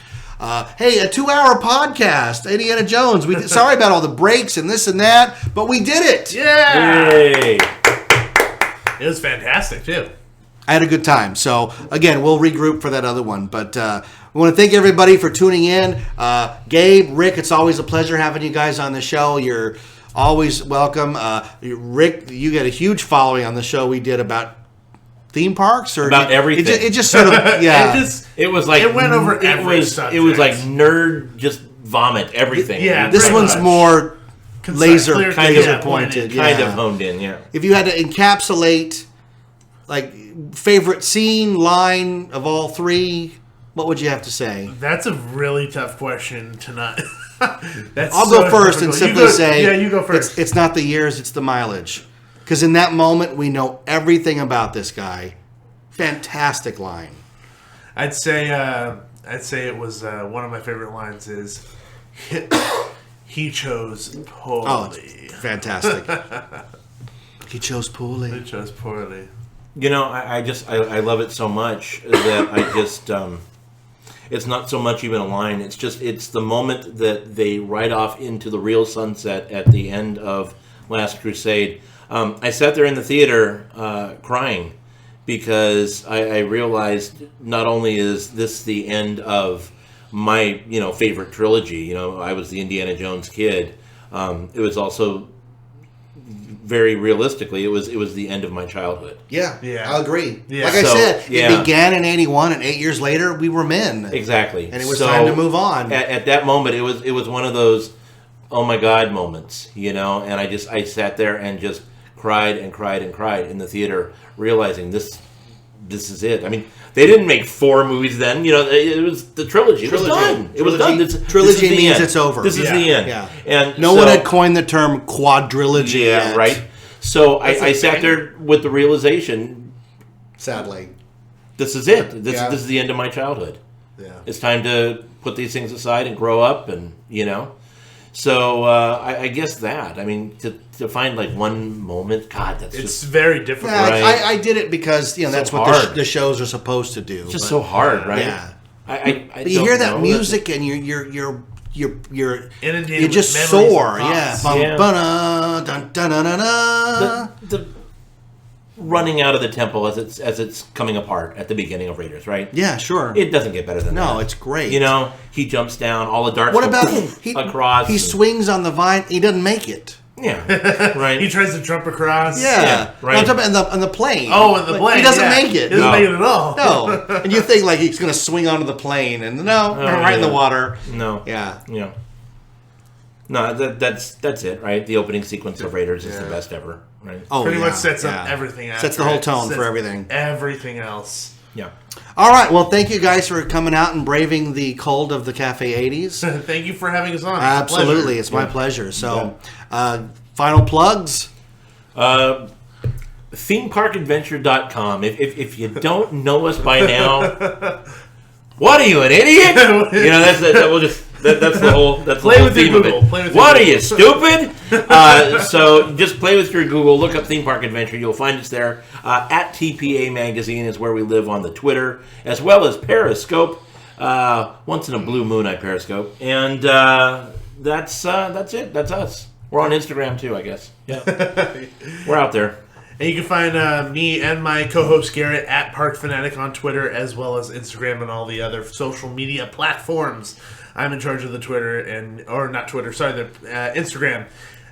hey, a 2-hour podcast, Indiana Jones. Sorry about all the breaks and this and that, but we did it. Yeah. Yay. It was fantastic, too. I had a good time. So, again, we'll regroup for that other one. But we want to thank everybody for tuning in. Gabe, Rick, it's always a pleasure having you guys on the show. You're always welcome. Rick, you got a huge following on the show we did about theme parks. Or about everything. It just sort of, yeah. It was like... It went over every subject. It was like nerd, just vomit, everything. Yeah, this one's more... Concise, laser pointed, kind of honed in, yeah. If you had to encapsulate, favorite scene, line of all three, what would you have to say? That's a really tough question to not. I'll go first and simply say, yeah, you go first. It's not the years, it's the mileage. Because in that moment, we know everything about this guy. Fantastic line. I'd say it was one of my favorite lines is. He chose poorly. Oh, fantastic. He chose poorly. He chose poorly. I love it so much that I just, it's not so much even a line. It's the moment that they ride off into the real sunset at the end of Last Crusade. I sat there in the theater crying because I realized not only is this the end of my favorite trilogy. I was the Indiana Jones kid. It was also very realistically it was the end of my childhood. Yeah, I'll agree. Yeah. Like I said, it began in 81 and 8 years later we were men. Exactly. And it was time to move on. At that moment it was one of those oh my god moments, and I sat there and just cried and cried and cried in the theater realizing this is it. I mean, they didn't make 4 movies then. It was the trilogy. It was done. It was done. Trilogy means it's over. This is the end. Yeah. And no one had coined the term quadrilogy yet. Right. So I sat there with the realization. Sadly. This is it. This is the end of my childhood. Yeah. It's time to put these things aside and grow up and, So I guess that. I mean, to find one moment, God, it's very difficult. Yeah, right? I did it because that's so what the shows are supposed to do. It's just so hard, right? Yeah. But you hear that music and you're inundated you just with memories soar. and thoughts. Yeah. dun, dun, dun, dun, dun. The running out of the temple as it's coming apart at the beginning of Raiders, right? Yeah, sure. It doesn't get better than that. No, it's great. You know, he jumps down, all the darts What go about across. He swings on the vine. He doesn't make it. Yeah, right. He tries to jump across. Yeah, right. On the plane. Oh, in the plane. He doesn't yeah. make it. He doesn't make it at all. No. And you think like he's going to swing onto the plane, and right in the water. No. Yeah. Yeah. No, that's it, right? The opening sequence of Raiders is the best ever, right? Oh, Pretty yeah, much sets up yeah. everything else. Sets the whole tone for everything. Everything else. Yeah. All right. Well, thank you guys for coming out and braving the cold of the Cafe 80s. Thank you for having us on. Absolutely. It's my pleasure. So, final plugs? ThemeParkAdventure.com. If you don't know us by now, what are you, an idiot? You know, that's the whole theme of it. What are you, stupid? So just play with your Google, look up Theme Park Adventure, you'll find us there. At TPA Magazine is where we live on the Twitter, as well as Periscope. Once in a blue moon I Periscope. And that's it. That's us. We're on Instagram too, I guess. Yeah. We're out there. And you can find me and my co-host Garrett at Park Fanatic on Twitter, as well as Instagram and all the other social media platforms. I'm in charge of the Twitter the Instagram,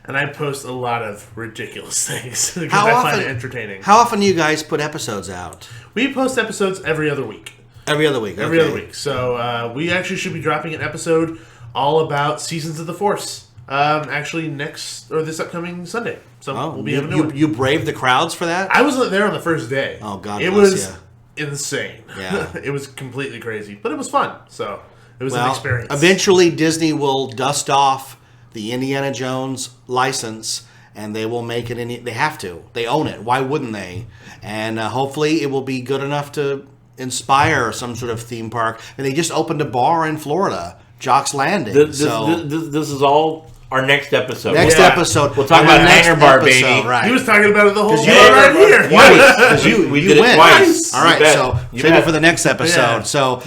and I post a lot of ridiculous things because I find it entertaining. How often do you guys put episodes out? We post episodes every other week. Every other week. Every other week. So we actually should be dropping an episode all about Seasons of the Force. Actually, this upcoming Sunday. So we'll be having a new one. You braved the crowds for that? I was there on the first day. Oh, God it bless was you. insane. Yeah. It was completely crazy, but it was fun. So it was an experience. Eventually, Disney will dust off the Indiana Jones license, and they will make it. They have to. They own it. Why wouldn't they? And hopefully, it will be good enough to inspire some sort of theme park. And they just opened a bar in Florida, Jock's Landing. This is all our next episode. Episode. We'll talk about Hangar Bar, baby. Right. He was talking about it the whole time right here. Because we did it twice. All right, so save it for the next episode. Yeah. So,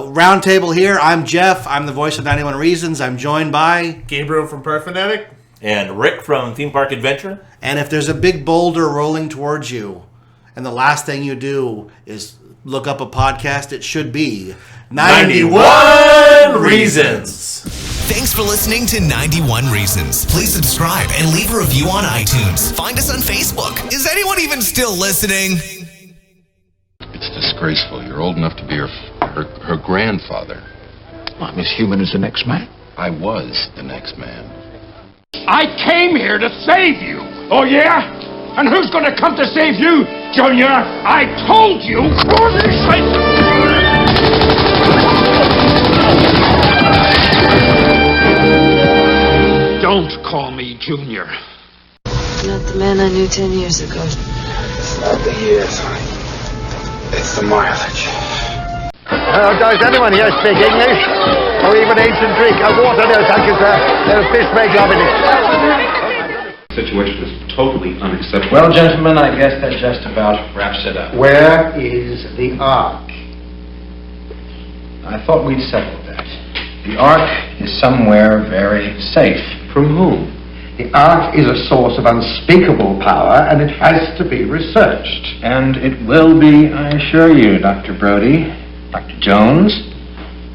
round table here. I'm Jeff. I'm the voice of 91 Reasons. I'm joined by Gabriel from Park Fanatic. And Rick from Theme Park Adventure. And if there's a big boulder rolling towards you, and the last thing you do is look up a podcast, it should be 91 Reasons. Thanks for listening to 91 Reasons. Please subscribe and leave a review on iTunes. Find us on Facebook. Is anyone even still listening? It's disgraceful. You're old enough to be her grandfather. I'm as human as the next man. I was the next man. I came here to save you. Oh, yeah? And who's going to come to save you, Junior? I told you. Don't call me Junior. Not the man I knew 10 years ago. It's not the years, honey. It's the mileage. Does anyone here speak English? Or even ancient Greek? Water, no, thank you, sir. Fish make love in it. The situation is totally unacceptable. Well, gentlemen, I guess that just about wraps it up. Where is the Ark? I thought we'd settled that. The Ark is somewhere very safe. From whom? The Ark is a source of unspeakable power, and it has to be researched. And it will be, I assure you, Dr. Brody, Dr. Jones.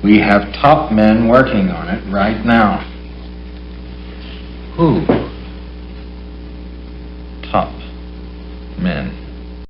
We have top men working on it right now. Who? Top men.